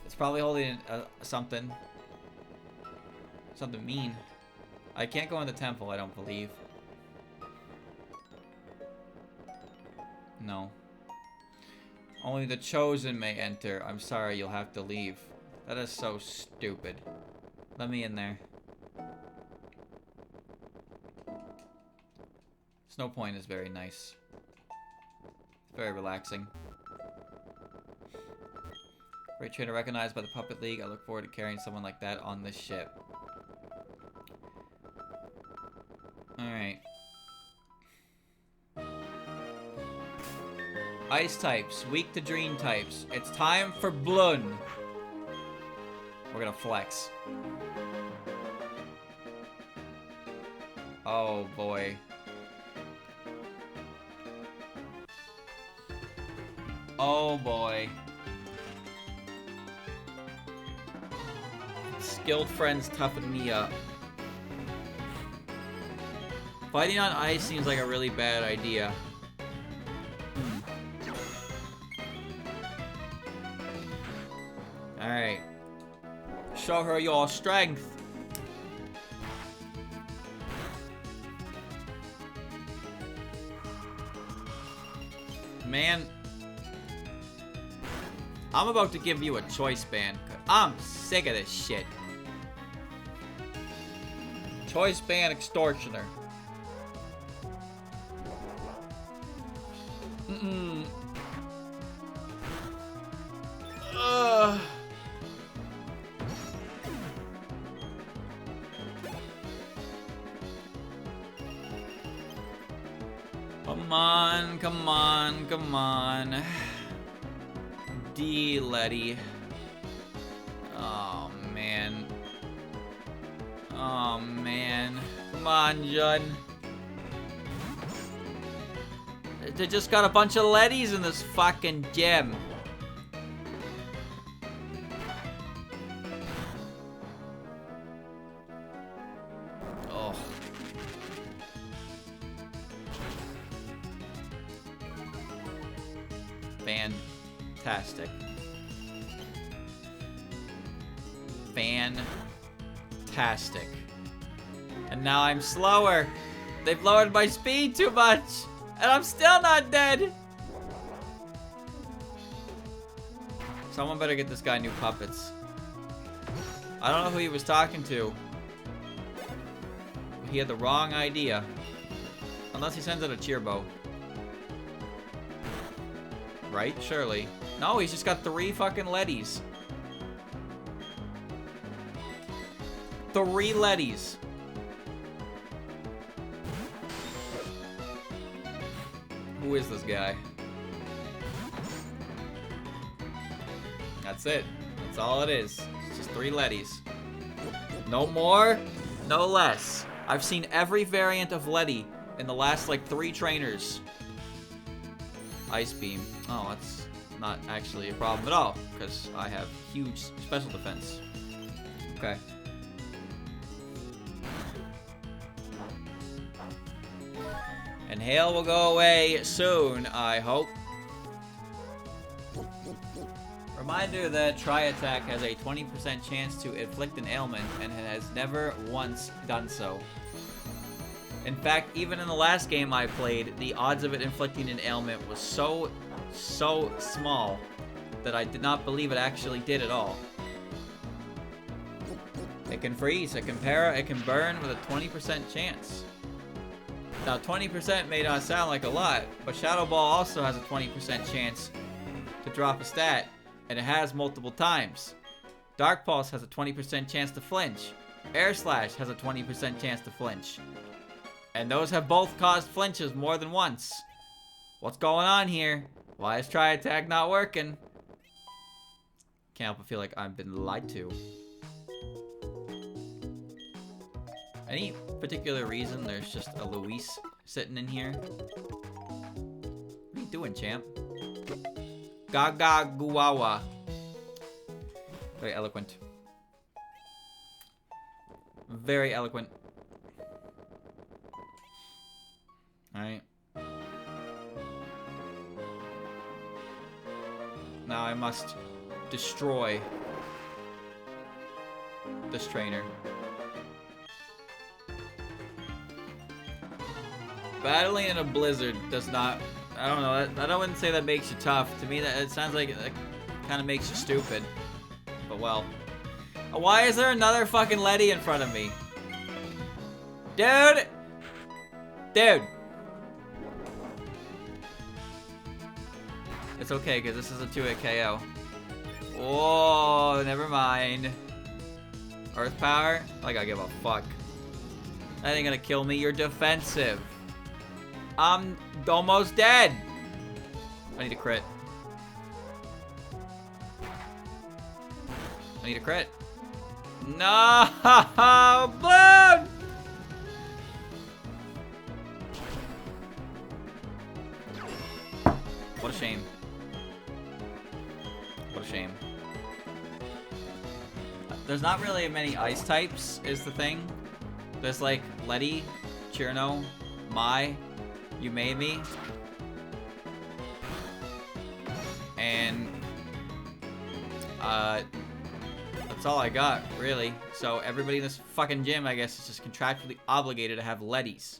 It's probably holding something. Something mean. I can't go in the temple, I don't believe. No. Only the chosen may enter. I'm sorry, you'll have to leave. That is so stupid. Let me in there. Snow Point is very nice. It's very relaxing. Great trainer recognized by the Puppet League. I look forward to carrying someone like that on this ship. Alright. Ice types, weak to dream types. It's time for Blun. We're gonna flex. Oh boy. Oh boy. Skilled friends toughen me up. Fighting on ice seems like a really bad idea. Alright. Show her your strength. Man. I'm about to give you a choice ban. I'm sick of this shit. Choice ban extortioner. Come on, come on, come on. D, Letty. Oh, man. Oh, man. Come on, Judd. They just got a bunch of Lettys in this fucking gym. Oh. Fantastic. Fantastic. And now I'm slower. They've lowered my speed too much. And I'm still not dead. Someone better get this guy new puppets. I don't know who he was talking to. He had the wrong idea. Unless he sends out a cheer bow. Right? Surely. No, he's just got 3 fucking Lettys. 3 Lettys. Who is this guy? That's it. That's all it is. It's just 3 Lettys. No more, no less. I've seen every variant of Letty in the last, like, 3 trainers. Ice Beam. Oh, that's not actually a problem at all, because I have huge special defense. Okay. And hail will go away soon, I hope. Reminder that Tri-Attack has a 20% chance to inflict an ailment and has never once done so. In fact, even in the last game I played, the odds of it inflicting an ailment was so small that I did not believe it actually did at all. It can freeze, it can para, it can burn with a 20% chance. Now, 20% may not sound like a lot, but Shadow Ball also has a 20% chance to drop a stat, and it has multiple times. Dark Pulse has a 20% chance to flinch. Air Slash has a 20% chance to flinch. And those have both caused flinches more than once. What's going on here? Why is try attack not working? Can't help but feel like I've been lied to. Any particular reason there's just a Luis sitting in here? What are you doing, champ? Gaga Guawa. Very eloquent. Very eloquent. Alright. Now I must destroy this trainer. Battling in a blizzard does not... I don't know. I wouldn't say that makes you tough. To me, that it sounds like it kind of makes you stupid. But well. Why is there another fucking Letty in front of me? Dude! Dude! It's okay, because this is a 2-hit KO. Whoa, never mind. Earth power? Like I give a fuck. That ain't gonna kill me. You're defensive. I'm almost dead. I need a crit. I need a crit. No! Blood! What a shame. What a shame. There's not really many ice types, is the thing. There's like Letty, Chirno, Mai, You Made Me. And that's all I got, really. So everybody in this fucking gym, I guess, is just contractually obligated to have Lettys.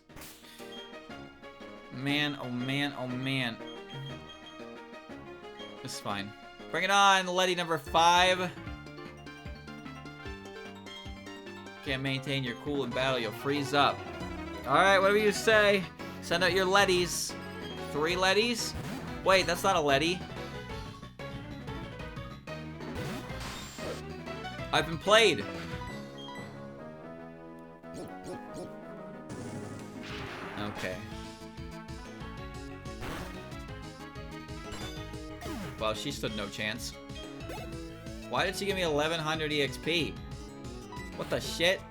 Man, oh man, oh man. This is fine. Bring it on, Letty number 5. Can't maintain your cool in battle, you'll freeze up. Alright, whatever you say. Send out your Lettys. 3 Lettys? Wait, that's not a Letty. I've been played. Okay. Well, she stood no chance. Why did she give me 1100 EXP? What the shit?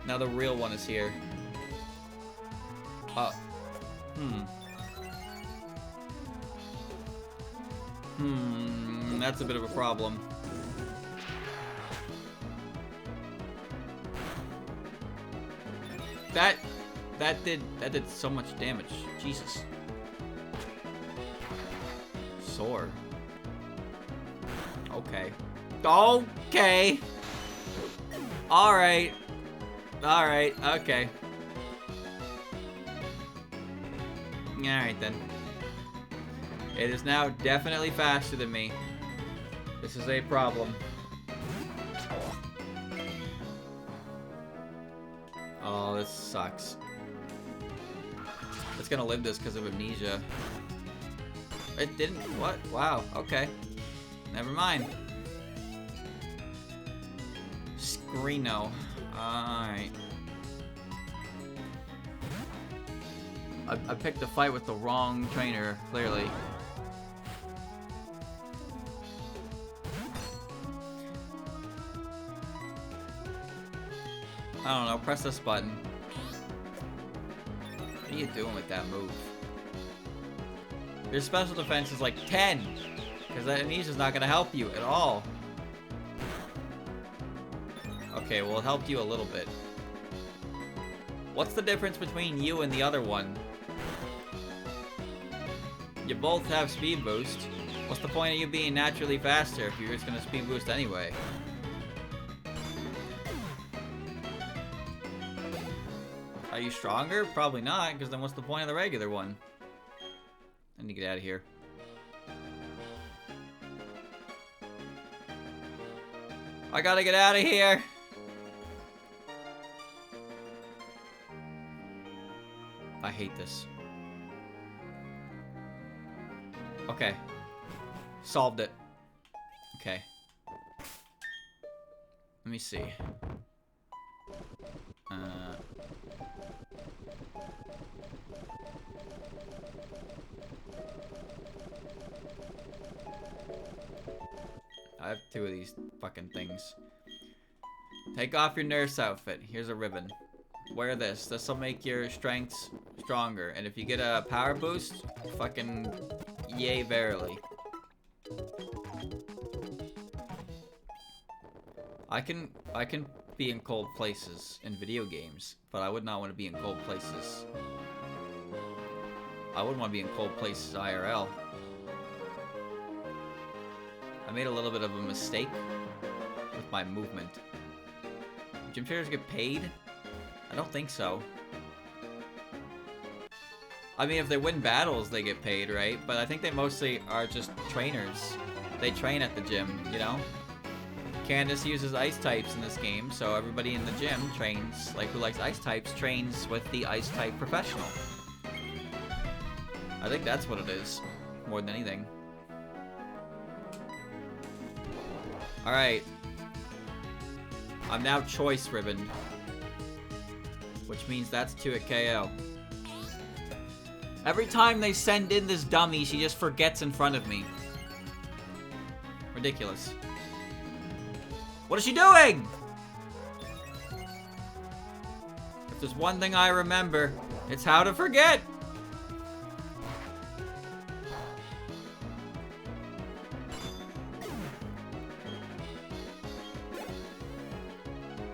Now the real one is here. That's a bit of a problem. That did so much damage. Jesus. Sore. Okay. Okay. Alright. Alright, okay. Alright then. It is now definitely faster than me. This is a problem. Oh, this sucks. It's gonna live this because of amnesia. It didn't. What? Wow. Okay. Never mind. Screeno. Alright. I picked a fight with the wrong trainer, clearly. I don't know, press this button. What are you doing with that move? Your special defense is like 10. Because that amnesia's not going to help you at all. Okay, well it helped you a little bit. What's the difference between you and the other one? You both have speed boost. What's the point of you being naturally faster if you're just going to speed boost anyway? Are you stronger? Probably not, because then what's the point of the regular one? I need to get out of here. I gotta get out of here! I hate this. Okay. Solved it. Okay. Let me see. I have 2 of these fucking things. Take off your nurse outfit. Here's a ribbon. Wear this. This will make your strengths stronger. And if you get a power boost, fucking yay verily. I can be in cold places in video games, but I would not want to be in cold places. I wouldn't want to be in cold places IRL. I made a little bit of a mistake with my movement. Gym trainers get paid? I don't think so. I mean, if they win battles, they get paid, right? But I think they mostly are just trainers. They train at the gym, you know? Candace uses ice types in this game, so everybody in the gym trains, like who likes ice types, trains with the ice type professional. I think that's what it is, more than anything. Alright. I'm now choice ribbon. Which means that's 2 at KO. Every time they send in this dummy, she just forgets in front of me. Ridiculous. What is she doing? If there's one thing I remember, it's how to forget.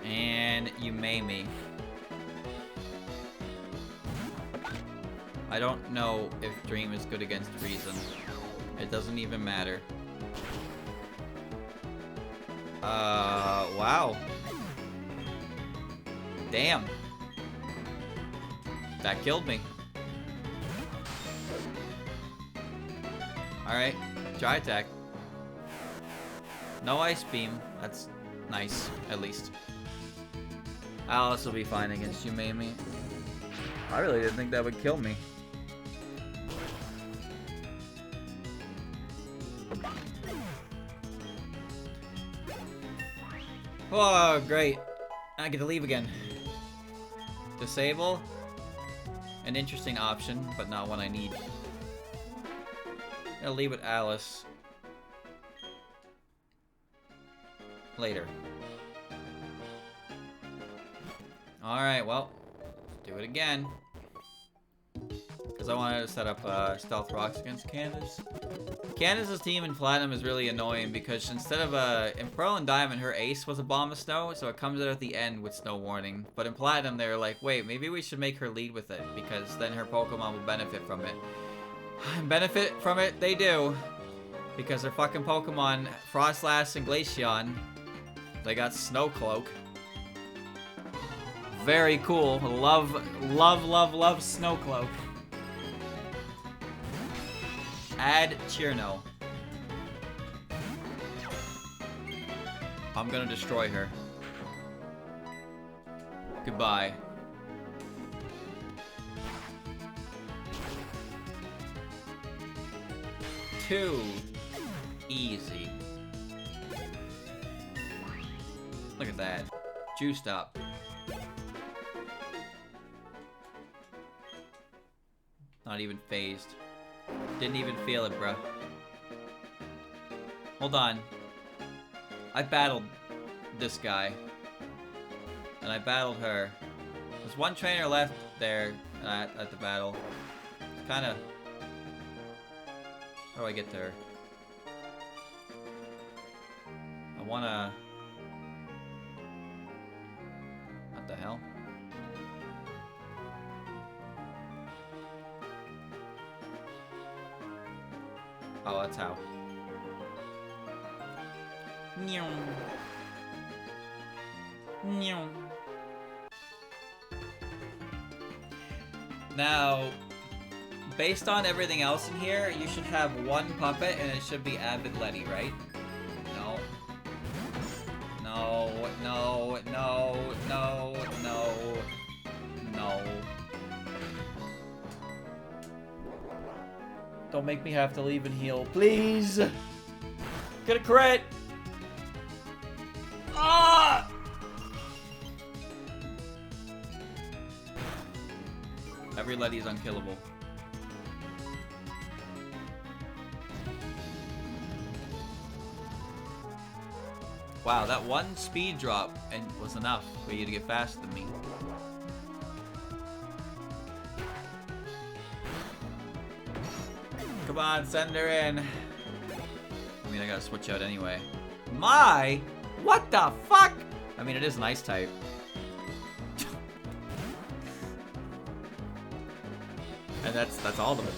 And you may me. I don't know if Dream is good against Reason. It doesn't even matter. Wow. Damn. That killed me. Alright, dry attack. No ice beam. That's nice, at least. Alice will be fine against you, Mamie. I really didn't think that would kill me. Oh, great. I get to leave again. Disable. An interesting option, but not one I need. I'll leave with Alice. Later. Alright, well. Do it again. Because I wanted to set up Stealth Rocks against Candace. Candace's team in Platinum is really annoying because instead of in Pearl and Diamond, her ace was a Bomb of Snow, so it comes out at the end with Snow Warning. But in Platinum, they were like, wait, maybe we should make her lead with it because then her Pokemon will benefit from it. And benefit from it they do. Because her fucking Pokemon, Frostlass and Glaceon, they got Snow Cloak. Very cool. Love, love, love, love Snow Cloak. Add Chirno. I'm gonna destroy her. Goodbye. Too easy. Look at that. Juiced up. Not even phased. Didn't even feel it, bruh. Hold on. I battled this guy. And I battled her. There's one trainer left there at the battle. It's kinda... How do I get there? I wanna... What the hell? Oh, that's how. Meow. Meow. Now, based on everything else in here, you should have one puppet and it should be Avid Letty, right? No. No, no, no, no, no, no. Don't make me have to leave and heal, please! Get a crit! Ah! Every Letty is unkillable. Wow, that one speed drop and was enough for you to get faster than me. Come on, send her in. I mean, I gotta switch out anyway. My? What the fuck? I mean, it is an ice type. And that's all of it.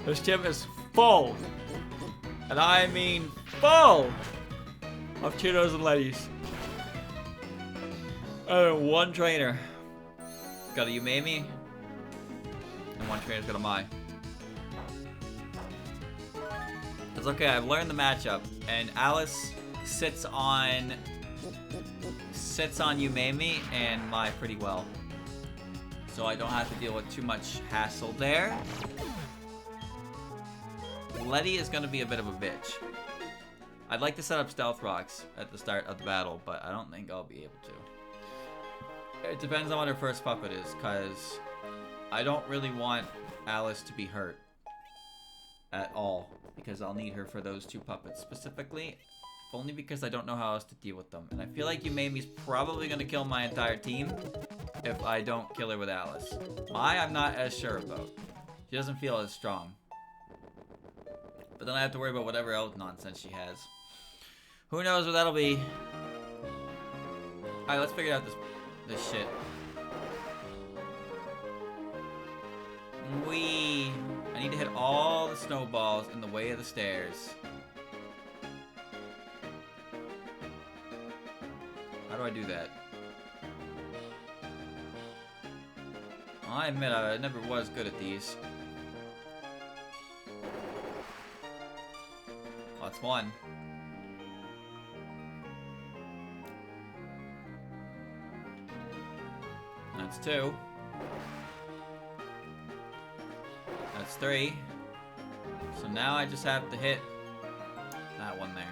This gym is full. And I mean full of Cheetos and Letties. One trainer. Got a Umami. And one trainer's got a Mai. It's okay, I've learned the matchup. And Alice sits on Umami and Mai pretty well. So I don't have to deal with too much hassle there. Letty is gonna be a bit of a bitch. I'd like to set up stealth rocks at the start of the battle, but I don't think I'll be able to. It depends on what her first puppet is, because I don't really want Alice to be hurt at all, because I'll need her for those two puppets specifically, only because I don't know how else to deal with them. And I feel like Umami's probably gonna kill my entire team if I don't kill her with Alice. Mai, I'm not as sure about. She doesn't feel as strong. But then I have to worry about whatever else nonsense she has. Who knows what that'll be. Alright, let's figure out this shit. I need to hit all the snowballs in the way of the stairs. How do I do that? Well, I admit I never was good at these. That's one. That's two. That's three. So now I just have to hit that one there.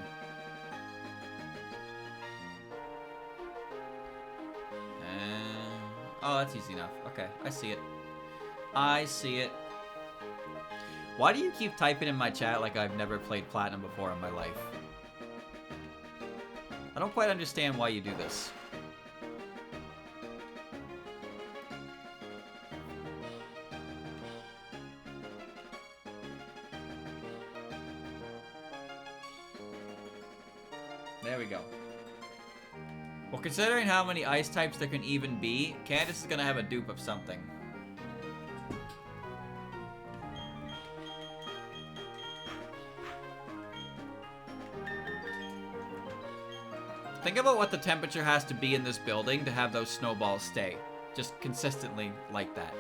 And oh, that's easy enough. Okay, I see it. I see it. Why do you keep typing in my chat like I've never played Platinum before in my life? I don't quite understand why you do this. There we go. Well, considering how many ice types there can even be, Candace is gonna have a dupe of something. Think about what the temperature has to be in this building to have those snowballs stay. Just consistently like that.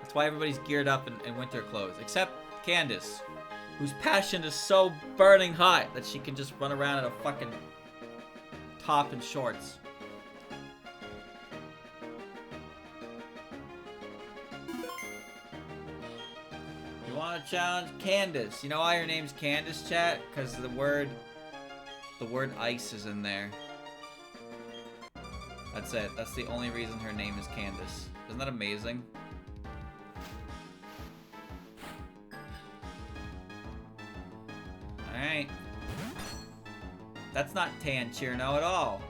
That's why everybody's geared up in winter clothes. Except Candace, whose passion is so burning hot that she can just run around in a fucking top and shorts. You want to challenge Candace? You know why her name's Candace, chat? Because the word ice is in there. That's it. That's the only reason her name is Candace. Isn't that amazing? Alright. That's not Tan Cherno at all.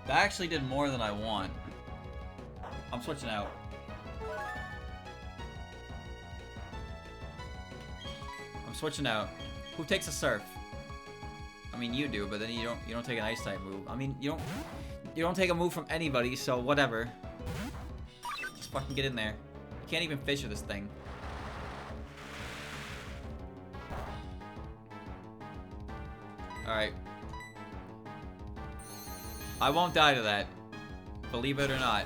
That actually did more than I want. I'm switching out. I'm switching out. Who takes a surf? I mean, you do, but then you don't take an ice type move. I mean, you don't take a move from anybody, so whatever. Just fucking get in there. You can't even fish with this thing. Alright. I won't die to that. Believe it or not.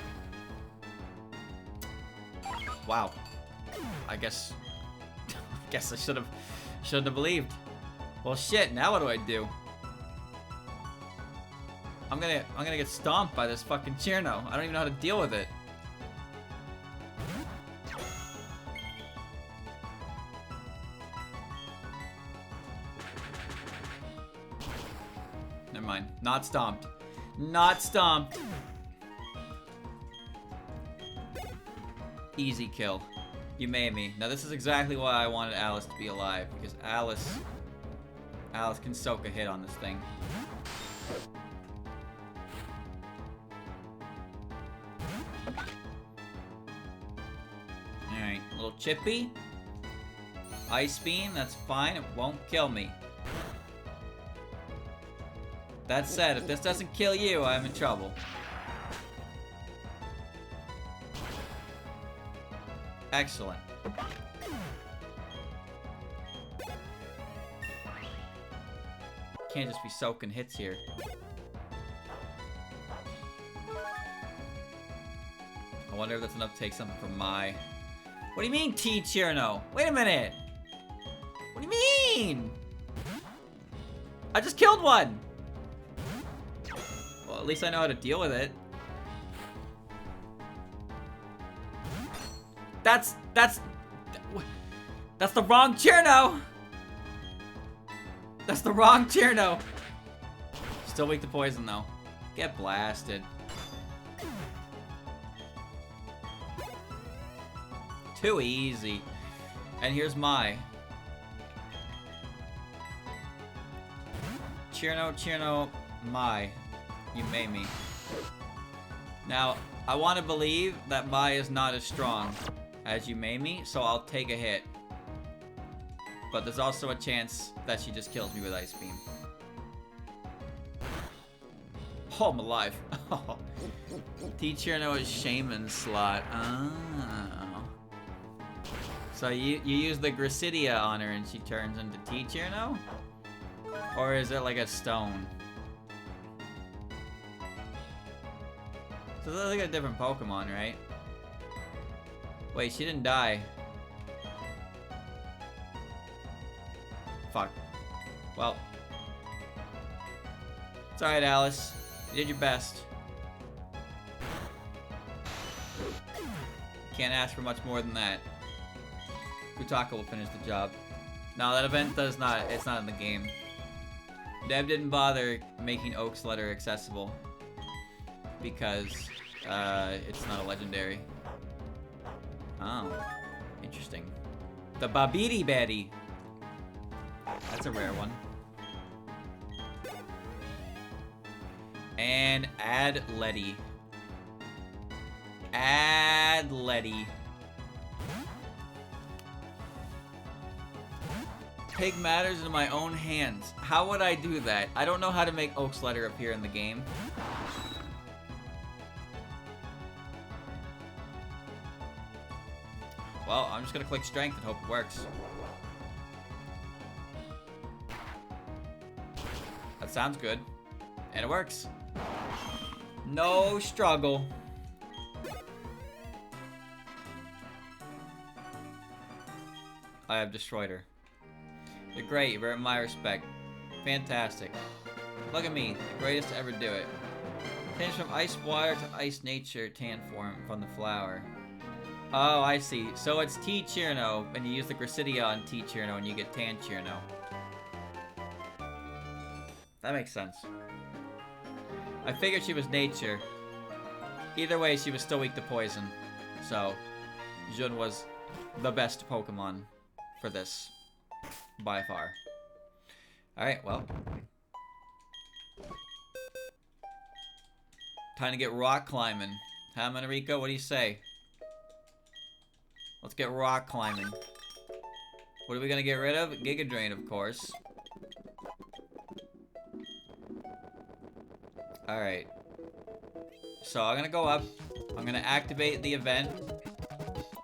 Wow. I guess I shouldn't have believed. Well shit, now what do I do? I'm gonna get stomped by this fucking Cherno. I don't even know how to deal with it. Never mind. Not stomped. Not stomped. Easy kill. You made me. Now this is exactly why I wanted Alice to be alive, because Alice can soak a hit on this thing. Alright, little chippy. Ice beam, that's fine, it won't kill me. That said, if this doesn't kill you, I'm in trouble. Excellent. Can't just be soaking hits here. I wonder if that's enough to take something from my... What do you mean, T. Cherno? Wait a minute! What do you mean? I just killed one! Well, at least I know how to deal with it. That's the wrong Cherno! That's the wrong Cherno! Still weak to poison, though. Get blasted. Too easy. And here's my. Cherno, my. You made me. Now, I want to believe that my is not as strong as you made me, so I'll take a hit. But there's also a chance that she just kills me with Ice Beam. Oh, I'm alive. T. Cherno is Shaman slot. Oh. So you use the Gracidia on her and she turns into T. Cherno? Or is it like a stone? So that's like a different Pokemon, right? Wait, she didn't die. Fuck. Well. It's alright, Alice. You did your best. Can't ask for much more than that. Kutaka will finish the job. No, that event does not, it's not in the game. Deb didn't bother making Oak's letter accessible because it's not a legendary. Oh, interesting. The Babidi Betty. That's a rare one. And add Letty. Add Letty. Take matters into my own hands. How would I do that? I don't know how to make Oak's letter appear in the game. Well, I'm just gonna click strength and hope it works. That sounds good. And it works. No struggle. I have destroyed her. You're great, you've earned my respect. Fantastic. Look at me, the greatest to ever do it. Change from ice water to ice nature tan form from the flower. Oh, I see. So it's T. Cherno, and you use the Gracidia on T. Cherno, and you get Tan Cherno. That makes sense. I figured she was nature. Either way, she was still weak to poison. So, Jun was the best Pokemon for this. By far. Alright, well. Time to get rock climbing. Huh, Manariko? What do you say? Let's get rock climbing. What are we gonna get rid of? Giga Drain, of course. Alright. So I'm gonna go up. I'm gonna activate the event.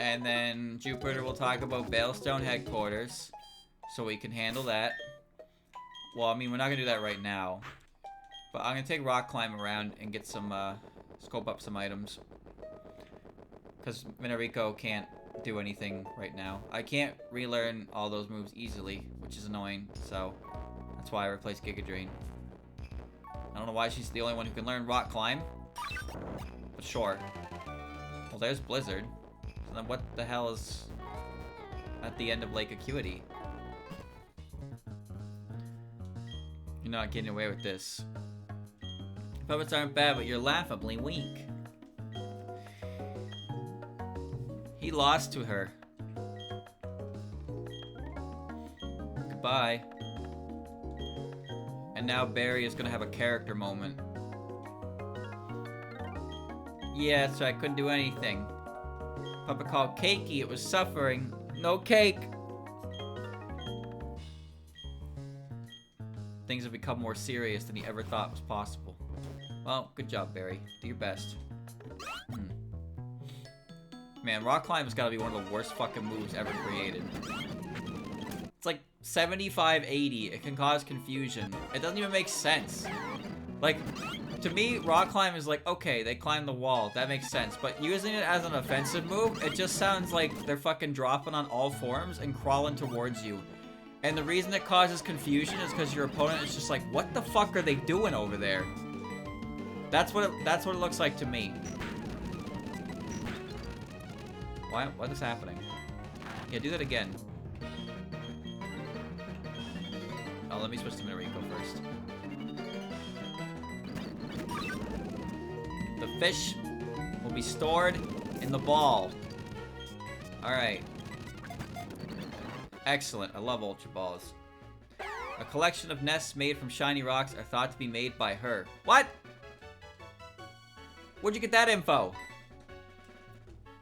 And then Jupiter will talk about Veilstone headquarters. So we can handle that. Well, I mean, we're not gonna do that right now. But I'm gonna take rock climb around and get some, scope up some items. Because Minariko can't do anything right now. I can't relearn all those moves easily, which is annoying. So that's why I replaced Giga Drain. I don't know why she's the only one who can learn rock climb. But sure. Well, there's Blizzard. So then what the hell is at the end of Lake Acuity? You're not getting away with this. Puppets aren't bad, but you're laughably weak. He lost to her. Goodbye. And now Barry is gonna have a character moment. Yeah, so I couldn't do anything. Puppet called Cakey, it was suffering. No cake! Things have become more serious than he ever thought was possible. Well, good job, Barry. Do your best. Man, rock climb has got to be one of the worst fucking moves ever created. It's like 75-80. It can cause confusion. It doesn't even make sense. Like, to me, rock climb is like, okay, they climb the wall. That makes sense. But using it as an offensive move, it just sounds like they're fucking dropping on all fours and crawling towards you. And the reason it causes confusion is because your opponent is just like, what the fuck are they doing over there? That's what it looks like to me. What is happening? Yeah, do that again. Oh, let me switch to Minorico first. The fish will be stored in the ball. Alright. Excellent. I love Ultra Balls. A collection of nests made from shiny rocks are thought to be made by her. What? Where'd you get that info?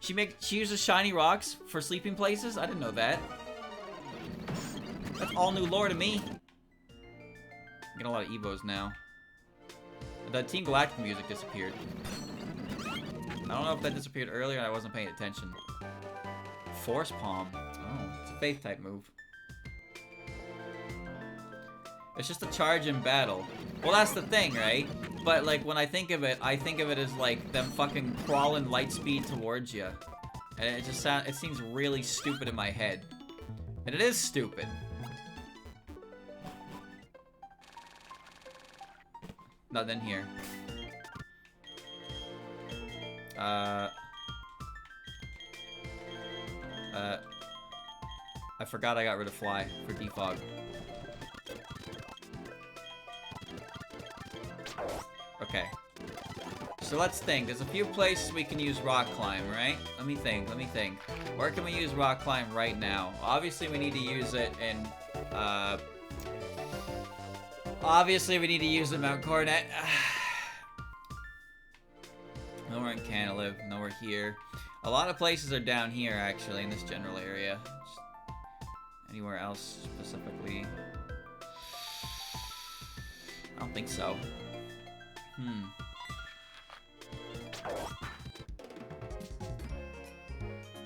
She uses shiny rocks for sleeping places? I didn't know that. That's all new lore to me. I'm getting a lot of Evos now. The Team Galactic music disappeared. I don't know if that disappeared earlier and I wasn't paying attention. Force Palm. Oh, it's a faith type move. It's just a charge in battle. Well, that's the thing, right? But like when I think of it as like them fucking crawling light speed towards you. And it seems really stupid in my head. And it is stupid. Nothing here. I forgot I got rid of Fly for defog. Okay. So let's think. There's a few places we can use rock climb, right? Let me think. Where can we use rock climb right now? Obviously we need to use it in, obviously we need to use it in Mount Coronet. Nowhere in Canalive, nowhere here. A lot of places are down here, actually, in this general area. Just anywhere else, specifically? I don't think so.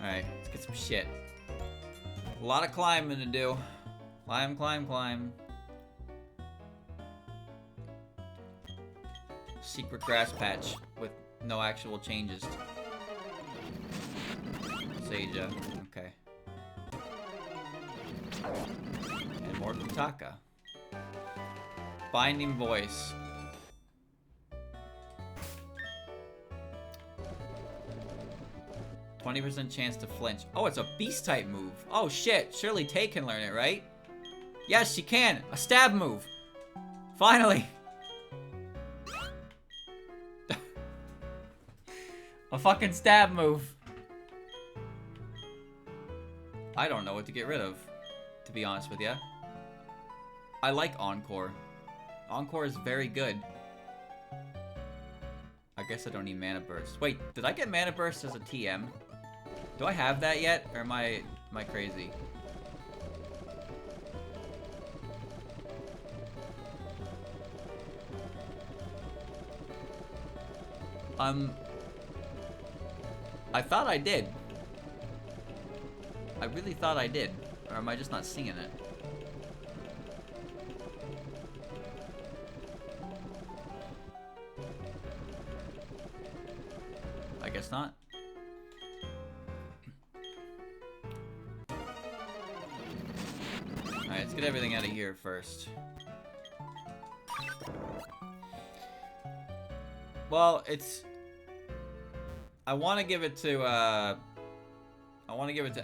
Alright, let's get some shit. A lot of climbing to do. Climb, climb, climb. Secret grass patch with no actual changes. Seija, okay. And more Kutaka. Binding Voice. %20 chance to flinch. Oh, it's a beast type move. Oh shit, surely Tay can learn it, right? Yes, she can. A stab move. Finally. A fucking stab move. I don't know what to get rid of, to be honest with ya. I like Encore. Encore is very good. I guess I don't need Mana Burst. Wait, did I get Mana Burst as a TM? Do I have that yet, or am I crazy? I thought I did. I really thought I did. Or am I just not seeing it? I guess not. Alright, let's get everything out of here first. Well, it's... I want to give it to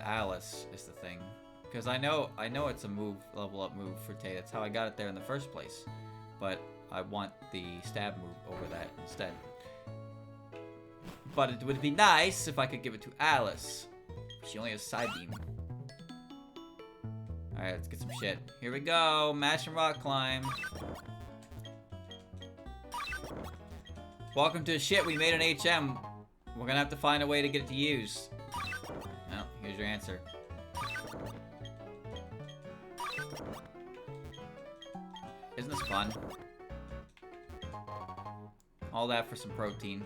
Alice, is the thing. Because I know it's a level up move for Tay. That's how I got it there in the first place. but I want the stab move over that instead. But it would be nice if I could give it to Alice. She only has side beam. Alright, let's get some shit. Here we go. Mash and rock climb. Welcome to shit. We made an HM. We're gonna have to find a way to get it to use. Well, here's your answer. Isn't this fun? All that for some protein.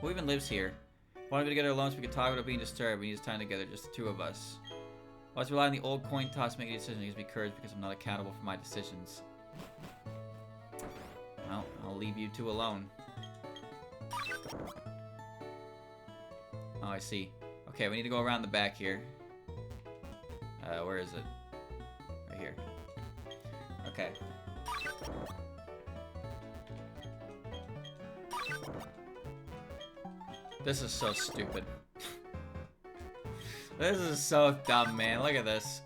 Who even lives here? Wanted to get her alone so we could talk without being disturbed. We need this time together, just the two of us. Let's rely on the old coin toss making decisions. It gives me courage because I'm not accountable for my decisions. Well, I'll leave you two alone. Oh, I see. Okay, we need to go around the back here. Where is it? Right here. Okay. This is so stupid. This is so dumb, man. Look at this.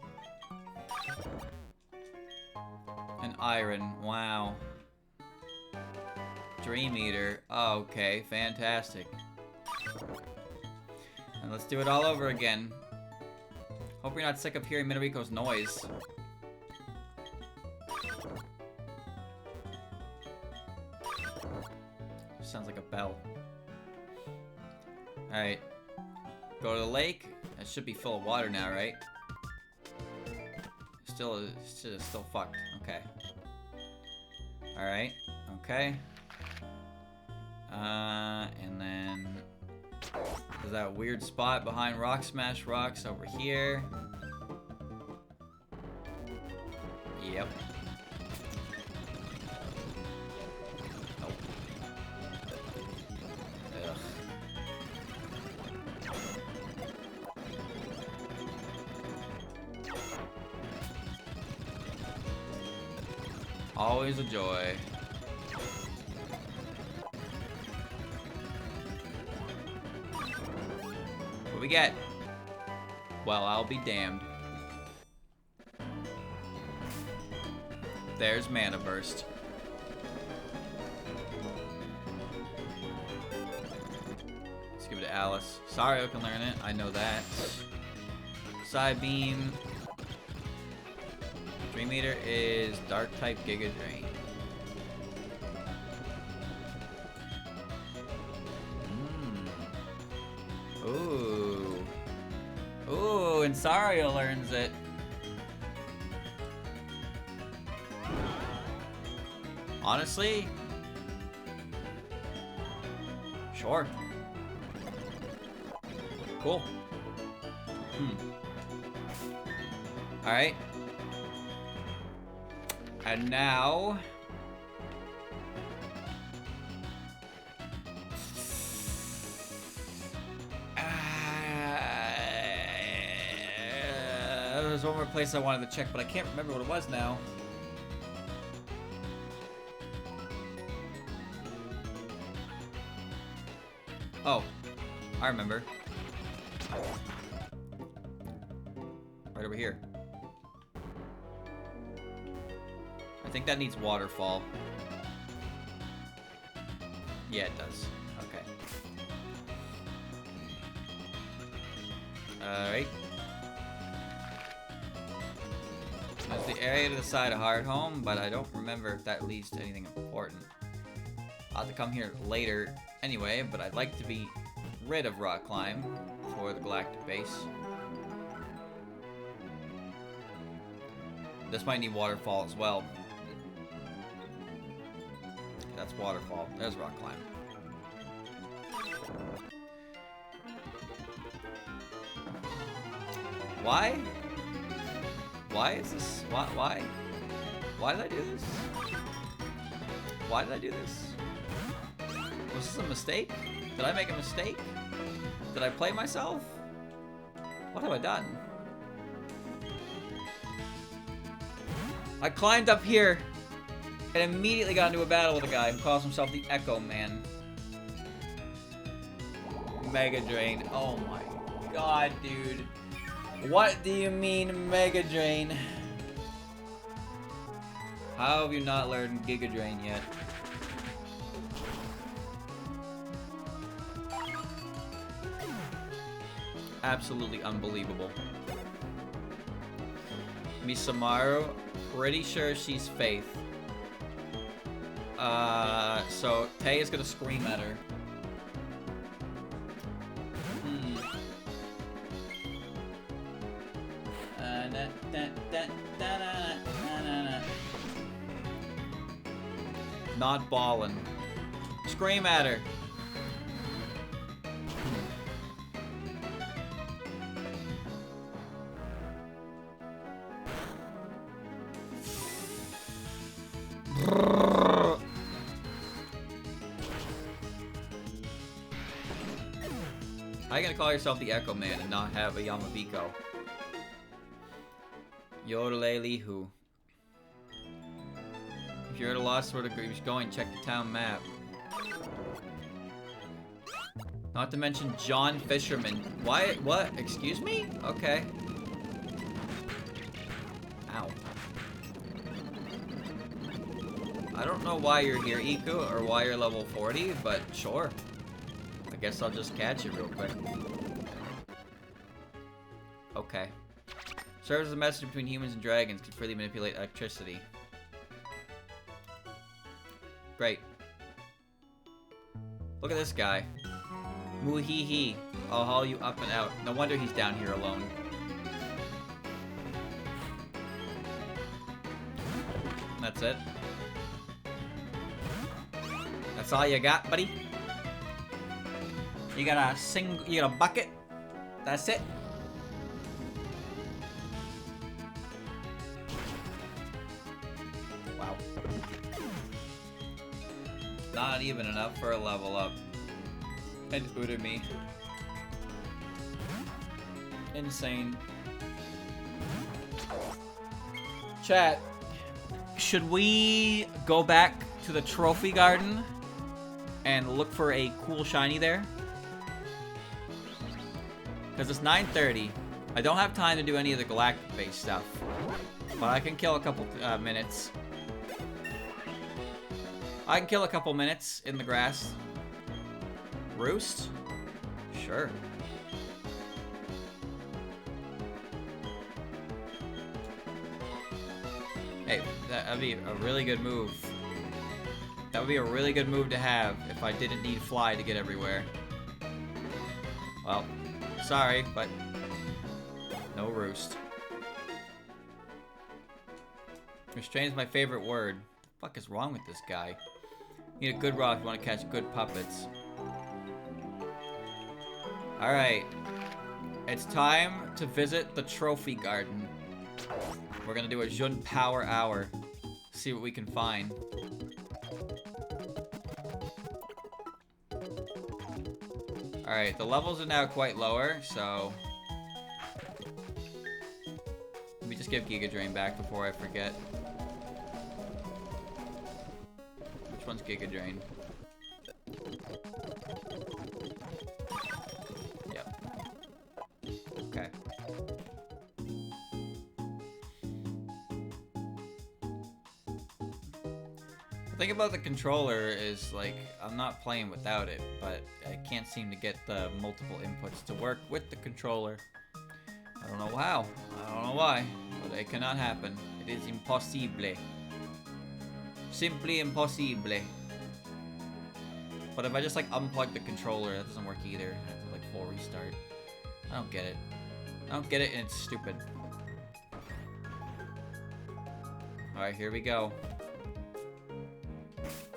An iron. Wow. Dream Eater. Oh, okay. Fantastic. And let's do it all over again. Hope you're not sick of hearing Minariko's noise. Sounds like a bell. Alright. Go to the lake. It should be full of water now, right? Still fucked. Okay. Alright. Okay. And then there's that weird spot behind Rock Smash Rocks over here. Yep. Nope. Ugh. Always a joy. What we get? Well, I'll be damned. There's Mana Burst. Let's give it to Alice. Sorry, I can learn it. I know that. Side Beam. Dream Eater is Dark type Giga Drain. Ooh. Ooh, and Sario learns it. Honestly? Sure. Cool. Alright. And now... there's one more place I wanted to check, but I can't remember what it was now. Oh, I remember. Right over here. I think that needs waterfall. Yeah, it does. Okay. Alright. There's the area to the side of Hard Home, but I don't remember if that leads to anything important. I'll have to come here later anyway, but I'd like to be rid of Rock Climb for the Galactic Base. This might need waterfall as well. That's waterfall. There's Rock Climb. Why? Why is this? Why? Why did I do this? Why did I do this? Was this a mistake? Did I make a mistake? Did I play myself? What have I done? I climbed up here and immediately got into a battle with a guy who calls himself the Echo Man. Mega Drain. Oh my god, dude. What do you mean Mega Drain? How have you not learned Giga Drain yet? Absolutely unbelievable. Misamaru, pretty sure she's Faith. So Tay is gonna scream at her. Not ballin'. Scream at her. How are you gonna call yourself the Echo Man and not have a Yamabiko? Yodelelihu. If you're at a loss where to go and check the town map. Not to mention John Fisherman. Why? What? Excuse me? Okay. Ow. I don't know why you're here, Iku, or why you're level 40, but sure. I guess I'll just catch you real quick. Okay. Serves as a message between humans and dragons, can freely manipulate electricity. Great. Look at this guy. Moo-hee-hee. I'll haul you up and out. No wonder he's down here alone. That's it. That's all you got, buddy? You got a bucket? That's it? Wow. Not even enough for a level up. And Udemy. Insane. Chat, should we go back to the trophy garden and look for a cool shiny there? Because it's 9:30. I don't have time to do any of the galactic-based stuff. But I can kill a couple minutes. I can kill a couple minutes in the grass. Roost? Sure. Hey, that'd be a really good move. That would be a really good move to have if I didn't need Fly to get everywhere. Well, sorry, but no Roost. Restraint is my favorite word. What the fuck is wrong with this guy? You need a good rock if you want to catch good puppets. Alright. It's time to visit the trophy garden. We're gonna do a Jun Power Hour. See what we can find. Alright, the levels are now quite lower, so... Let me just give Giga Drain back before I forget. Which one's Giga Drain? Yep. Okay. The thing about the controller is, like, I'm not playing without it, but I can't seem to get the multiple inputs to work with the controller. I don't know how. I don't know why, but it cannot happen. It is impossible. Simply impossible. But if I just, like, unplug the controller, that doesn't work either. I have to, like, full restart. I don't get it. I don't get it, and it's stupid. Alright, here we go.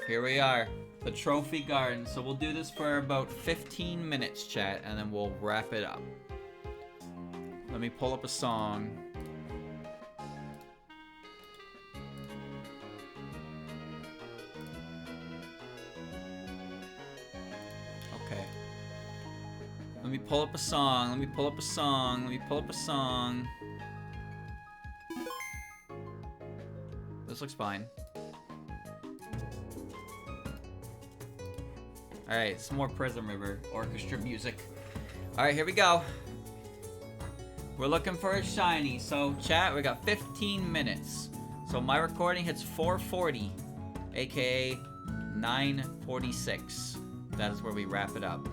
Here we are, the trophy garden. So we'll do this for about 15 minutes, chat, and then we'll wrap it up. Let me pull up a song. Okay. Let me pull up a song. Let me pull up a song. Let me pull up a song. This looks fine. Alright, some more Prism River orchestra music. Alright, here we go. We're looking for a shiny. So, chat, we got 15 minutes. So my recording hits 440, aka 9:46. That is where we wrap it up.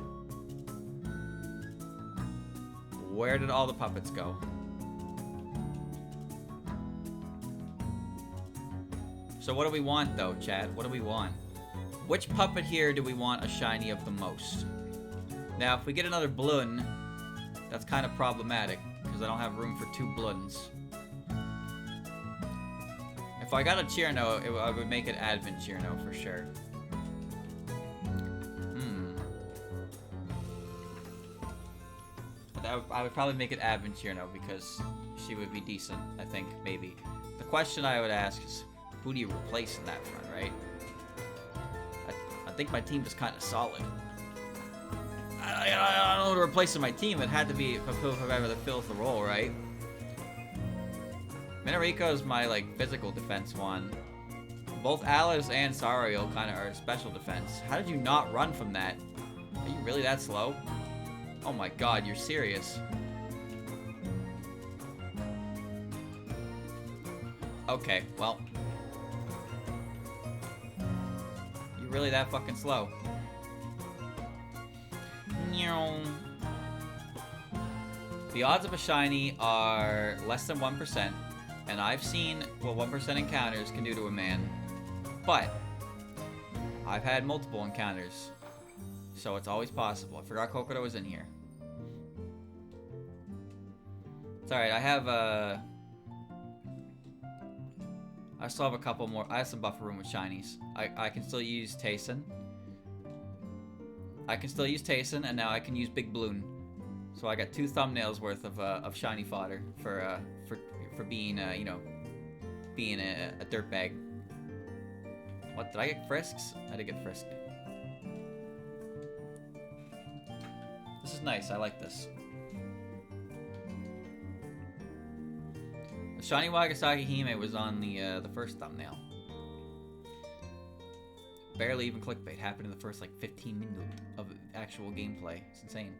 Where did all the puppets go? So what do we want though, Chad? What do we want? Which puppet here do we want a shiny of the most? Now, if we get another Bloon, that's kind of problematic, because I don't have room for 2 Bloons. If I got a Cheerno, I would make it Advent Cheerno for sure. I would probably make it Advent Cheerno, because she would be decent, I think, maybe. The question I would ask is, who do you replace in that front, right? I think my team is kind of solid. I don't know who to replace in my team. It had to be whoever that fills the role, right? Minariko is my, like, physical defense one. Both Alice and Sariel kind of are special defense. How did you not run from that? Are you really that slow? Oh my god, you're serious. Okay, well. You're really that fucking slow. The odds of a shiny are less than 1%, and I've seen what 1% encounters can do to a man. But I've had multiple encounters, so it's always possible. I forgot Kokoda was in here. It's alright, I still have a couple more. I have some buffer room with shinies. I can still use Tayson. And now I can use Big Bloon. So I got 2 thumbnails worth of shiny fodder for being you know, being a dirtbag. What, did I get frisks? I did get frisked. This is nice. I like this. The shiny Wagasaki Hime was on the first thumbnail. Barely even clickbait. Happened in the first, like, 15 minutes of actual gameplay. It's insane.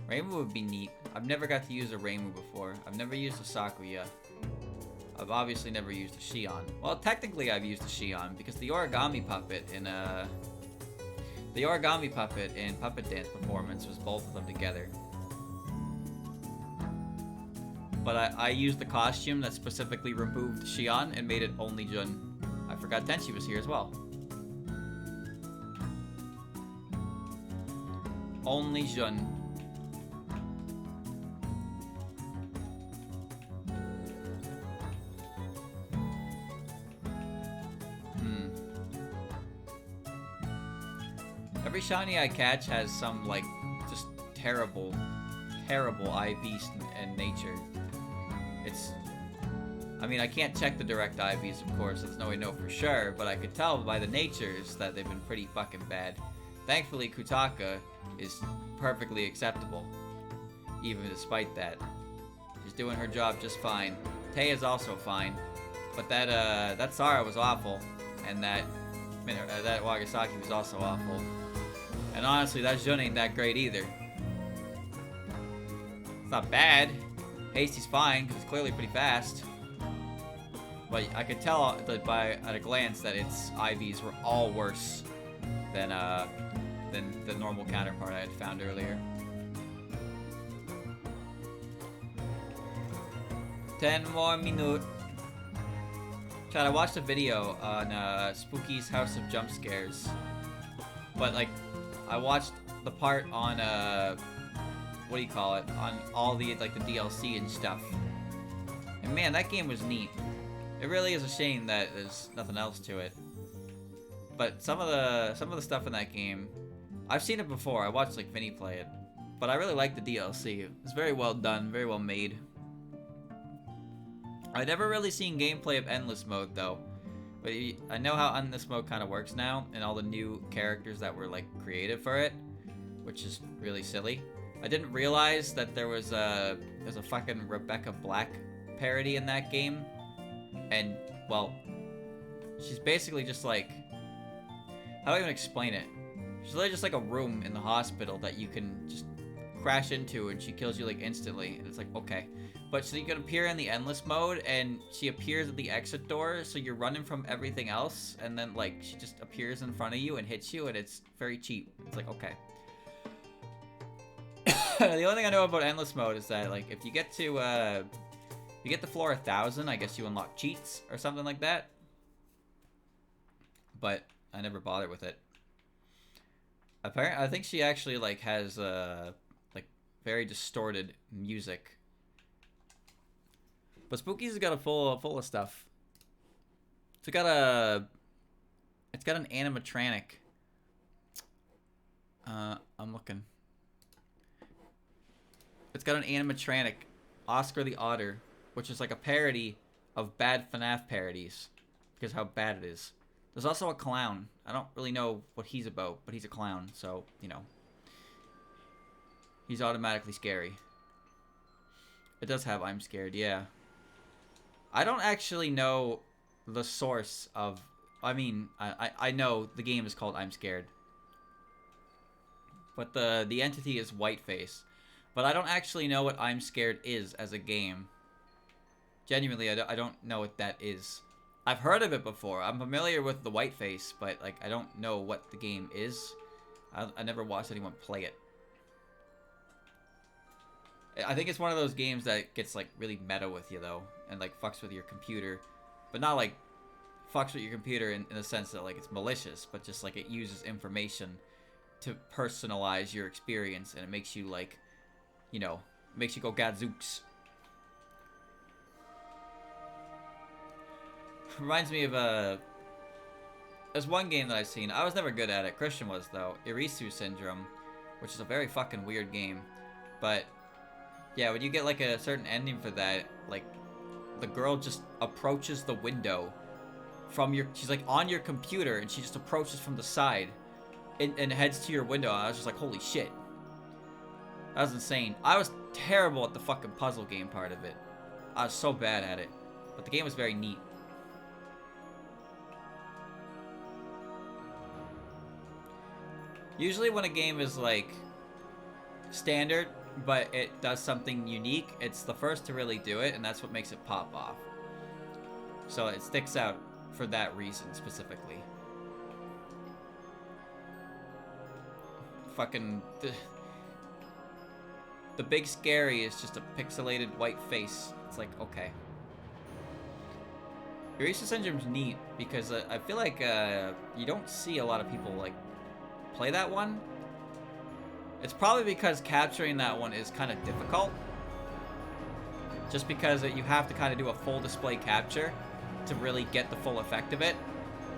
Reimu would be neat. I've never got to use a Reimu before. I've never used a Sakuya. I've obviously never used a Shion. Well, technically I've used a Shion, because the origami puppet in Puppet Dance Performance was both of them together. But I used the costume that specifically removed Shion and made it only Jun. I forgot Tenchi was here as well. Only Jun. Every shiny I catch has some, like, just terrible IVs and nature. I mean, I can't check the direct IVs, of course, there's no way to know for sure, but I could tell by the natures that they've been pretty fucking bad. Thankfully, Kutaka is perfectly acceptable, even despite that. She's doing her job just fine. Tay is also fine, but that Sara was awful, and that Wagasaki was also awful. And honestly, that Jun ain't that great either. It's not bad. Hasty's fine, because it's clearly pretty fast. But I could tell that at a glance that its IVs were all worse than the normal counterpart I had found earlier. 10 more minutes. Chad, I watched a video on Spooky's House of Jump Scares. But, like, I watched the part on, what do you call it? On all the, like, the DLC and stuff. And man, that game was neat. It really is a shame that there's nothing else to it. But some of the stuff in that game, I've seen it before. I watched, like, Vinny play it. But I really liked the DLC. It's very well done, very well made. I've never really seen gameplay of Endless Mode, though. But I know how Endless Mode kind of works now, and all the new characters that were, like, created for it, which is really silly. I didn't realize that there's a fucking Rebecca Black parody in that game. And, well, she's basically just like, how do I even explain it? She's literally just like a room in the hospital that you can just crash into and she kills you like instantly, and it's like, okay. But so you can appear in the endless mode, and she appears at the exit door, so you're running from everything else, and then like she just appears in front of you and hits you, and it's very cheap. It's like, okay. The only thing I know about endless mode is that like if you get to the floor 1000, I guess you unlock cheats or something like that. But I never bothered with it. Apparently, I think she actually like has like very distorted music. But Spooky's has got a full of stuff. It's got an animatronic. I'm looking. It's got an animatronic, Oscar the Otter, which is like a parody of bad FNAF parodies, because how bad it is. There's also a clown. I don't really know what he's about, but he's a clown, so, you know. He's automatically scary. It does have I'm scared, yeah. I don't actually know the source of... I mean, I know the game is called I'm Scared. But the entity is Whiteface. But I don't actually know what I'm Scared is as a game. Genuinely, I don't know what that is. I've heard of it before. I'm familiar with the Whiteface, but like I don't know what the game is. I never watched anyone play it. I think it's one of those games that gets like really meta with you though, and like fucks with your computer, but not like fucks with your computer in the sense that like it's malicious, but just like it uses information to personalize your experience, and it makes you like, you know, makes you go gadzooks. Reminds me of there's one game that I've seen. I was never good at it. Christian was though. Irisu Syndrome, which is a very fucking weird game. But yeah, when you get like a certain ending for that, like the girl just approaches the window from your. She's like on your computer, and she just approaches from the side, and heads to your window. And I was just like, holy shit, that was insane. I was terrible at the fucking puzzle game part of it. I was so bad at it, but the game was very neat. Usually when a game is like standard, but it does something unique, it's the first to really do it, and that's what makes it pop off. So it sticks out for that reason specifically. Fucking the big scary is just a pixelated white face. It's like, okay. Irisu Syndrome's neat because I feel like you don't see a lot of people like play that one. It's probably because capturing that one is kind of difficult. Just because you have to kind of do a full display capture to really get the full effect of it.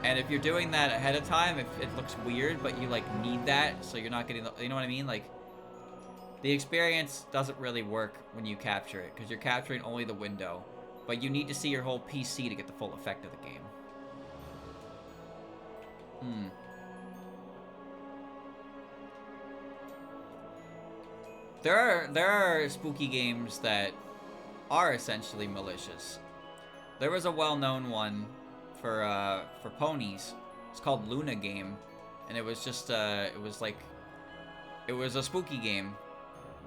And if you're doing that ahead of time, if it looks weird, but you like need that, so you're not getting the, you know what I mean? Like, the experience doesn't really work when you capture it, because you're capturing only the window. But you need to see your whole PC to get the full effect of the game. There are spooky games that are essentially malicious. There was a well-known one for ponies. It's called Luna Game, and it was just it was a spooky game,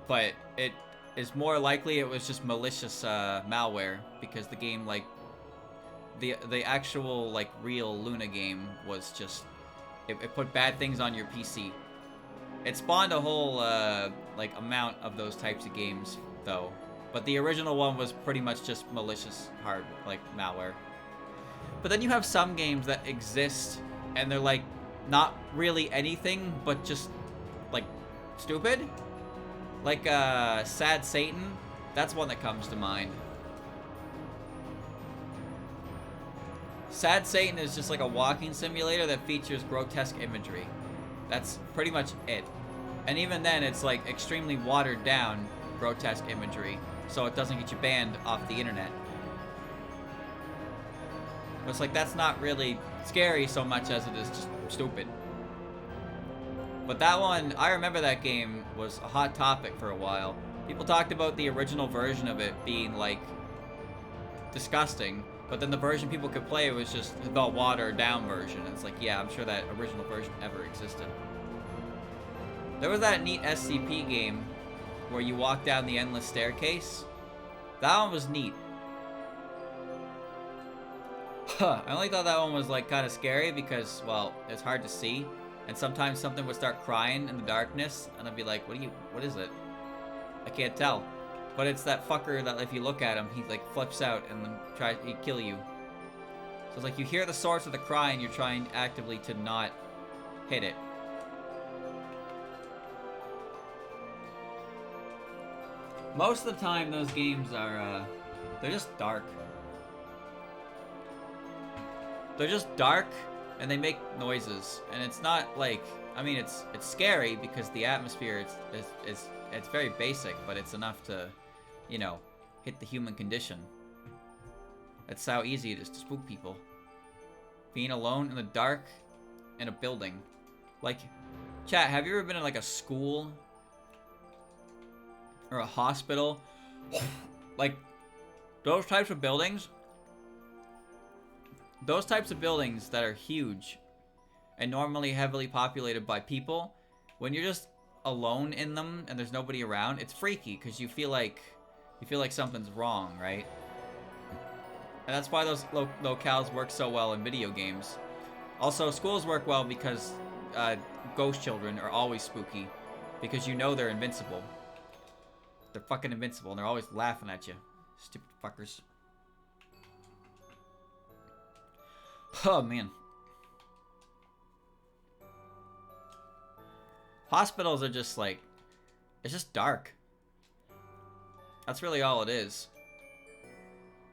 but it is more likely it was just malicious malware, because the game, like the actual like real Luna game was just it put bad things on your PC. It spawned a whole like amount of those types of games though, but the original one was pretty much just malicious like malware. But then you have some games that exist and they're like not really anything but just like stupid, like Sad Satan. That's one that comes to mind. Sad Satan is just like a walking simulator that features grotesque imagery. That's pretty much it. And even then, it's like extremely watered down grotesque imagery, so it doesn't get you banned off the internet. But it's like, that's not really scary so much as it is just stupid. But that one, I remember that game was a hot topic for a while. People talked about the original version of it being like disgusting, but then the version people could play was just the watered down version. It's like, yeah, I'm sure that original version ever existed. There was that neat SCP game where you walk down the endless staircase. That one was neat. I only thought that one was like kind of scary because, well, it's hard to see, and sometimes something would start crying in the darkness, and I'd be like, what is it? I can't tell. But it's that fucker that if you look at him, he like flips out and then tries to kill you. So it's like you hear the source of the cry and you're trying actively to not hit it. Most of the time those games are, they're just dark. They're just dark and they make noises. And it's not like, I mean, it's scary because the atmosphere it's very basic, but it's enough to, you know, hit the human condition. That's how easy it is to spook people. Being alone in the dark in a building. Like, chat, have you ever been in like a school or a hospital? Like, those types of buildings that are huge and normally heavily populated by people, when you're just alone in them and there's nobody around, it's freaky because you feel like something's wrong, right? And that's why those locales work so well in video games. Also, schools work well because ghost children are always spooky because you know they're invincible. They're fucking invincible and they're always laughing at you. Stupid fuckers. Oh, man. Hospitals are just like, it's just dark. That's really all it is.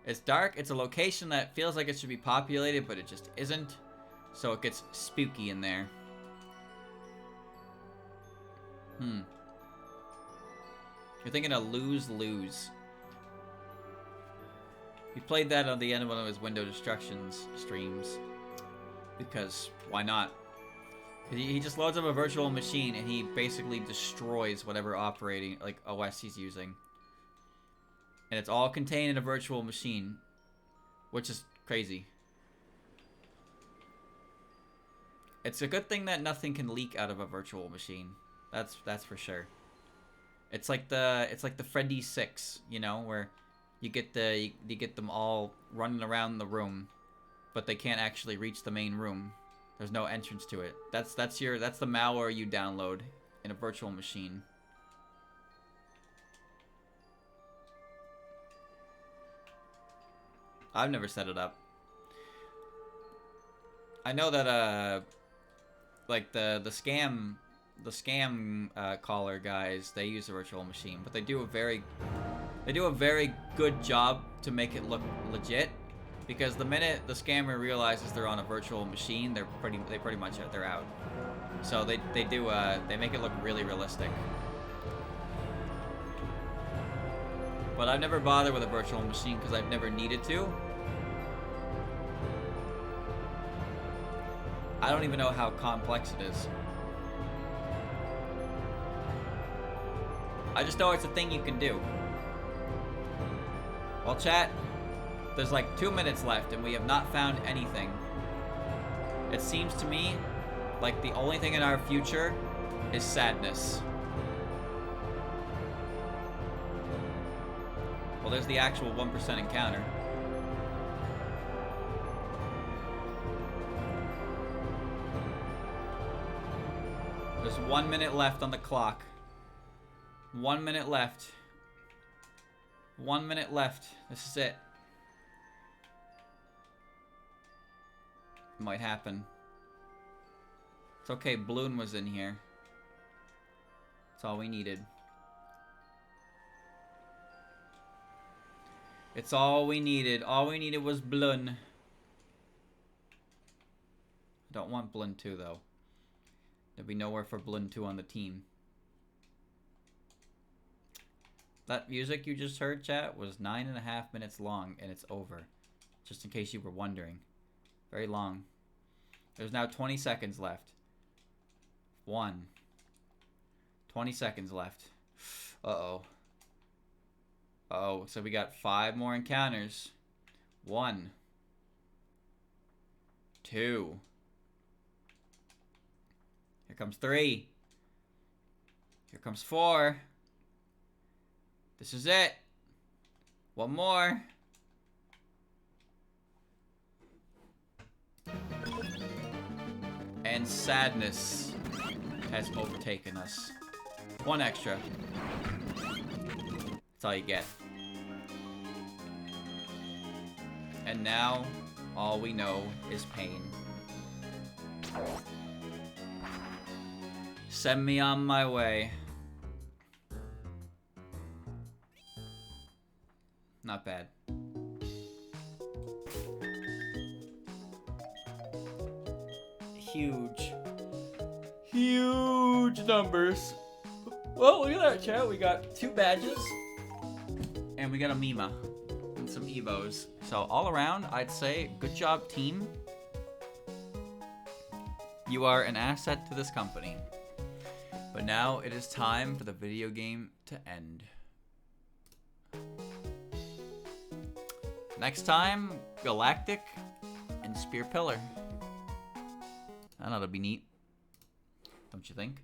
It's dark. It's a location that feels like it should be populated, but it just isn't. So it gets spooky in there. You're thinking of lose-lose. He played that on the end of one of his Window Destructions streams. Because, why not? He just loads up a virtual machine and he basically destroys whatever operating, like, OS he's using. And it's all contained in a virtual machine. Which is crazy. It's a good thing that nothing can leak out of a virtual machine. That's for sure. It's like the Freddy 6, you know, where you get them all running around the room, but they can't actually reach the main room. There's no entrance to it. That's the malware you download in a virtual machine. I've never set it up. I know that like the scam caller guys, they use a virtual machine, but they do a very good job to make it look legit. Because the minute the scammer realizes they're on a virtual machine, they're pretty much they're out. So they make it look really realistic. But I've never bothered with a virtual machine because I've never needed to. I don't even know how complex it is. I just know it's a thing you can do. Well, chat, there's like 2 minutes left and we have not found anything. It seems to me like the only thing in our future is sadness. Well, there's the actual 1% encounter. There's 1 minute left on the clock. 1 minute left. 1 minute left. This is it. Might happen. It's okay, Bloon was in here. That's all we needed. It's all we needed. All we needed was Bloon. I don't want Bloon 2 though. There'll be nowhere for Bloon 2 on the team. That music you just heard, chat, was 9.5 minutes long, and it's over. Just in case you were wondering. Very long. There's now 20 seconds left. 20 seconds left. Uh-oh. Uh-oh, so we got 5 more encounters. 1. 2. Here comes 3. Here comes 4. This is it. One more. And sadness has overtaken us. One extra. That's all you get. And now, all we know is pain. Send me on my way. Not bad. Huge. Huge numbers. Well, look at that, chat. We got 2 badges. And we got a Mima. And some Evos. So all around, I'd say, good job, team. You are an asset to this company. But now it is time for the video game to end. Next time, Galactic and Spear Pillar. I know that'll be neat. Don't you think?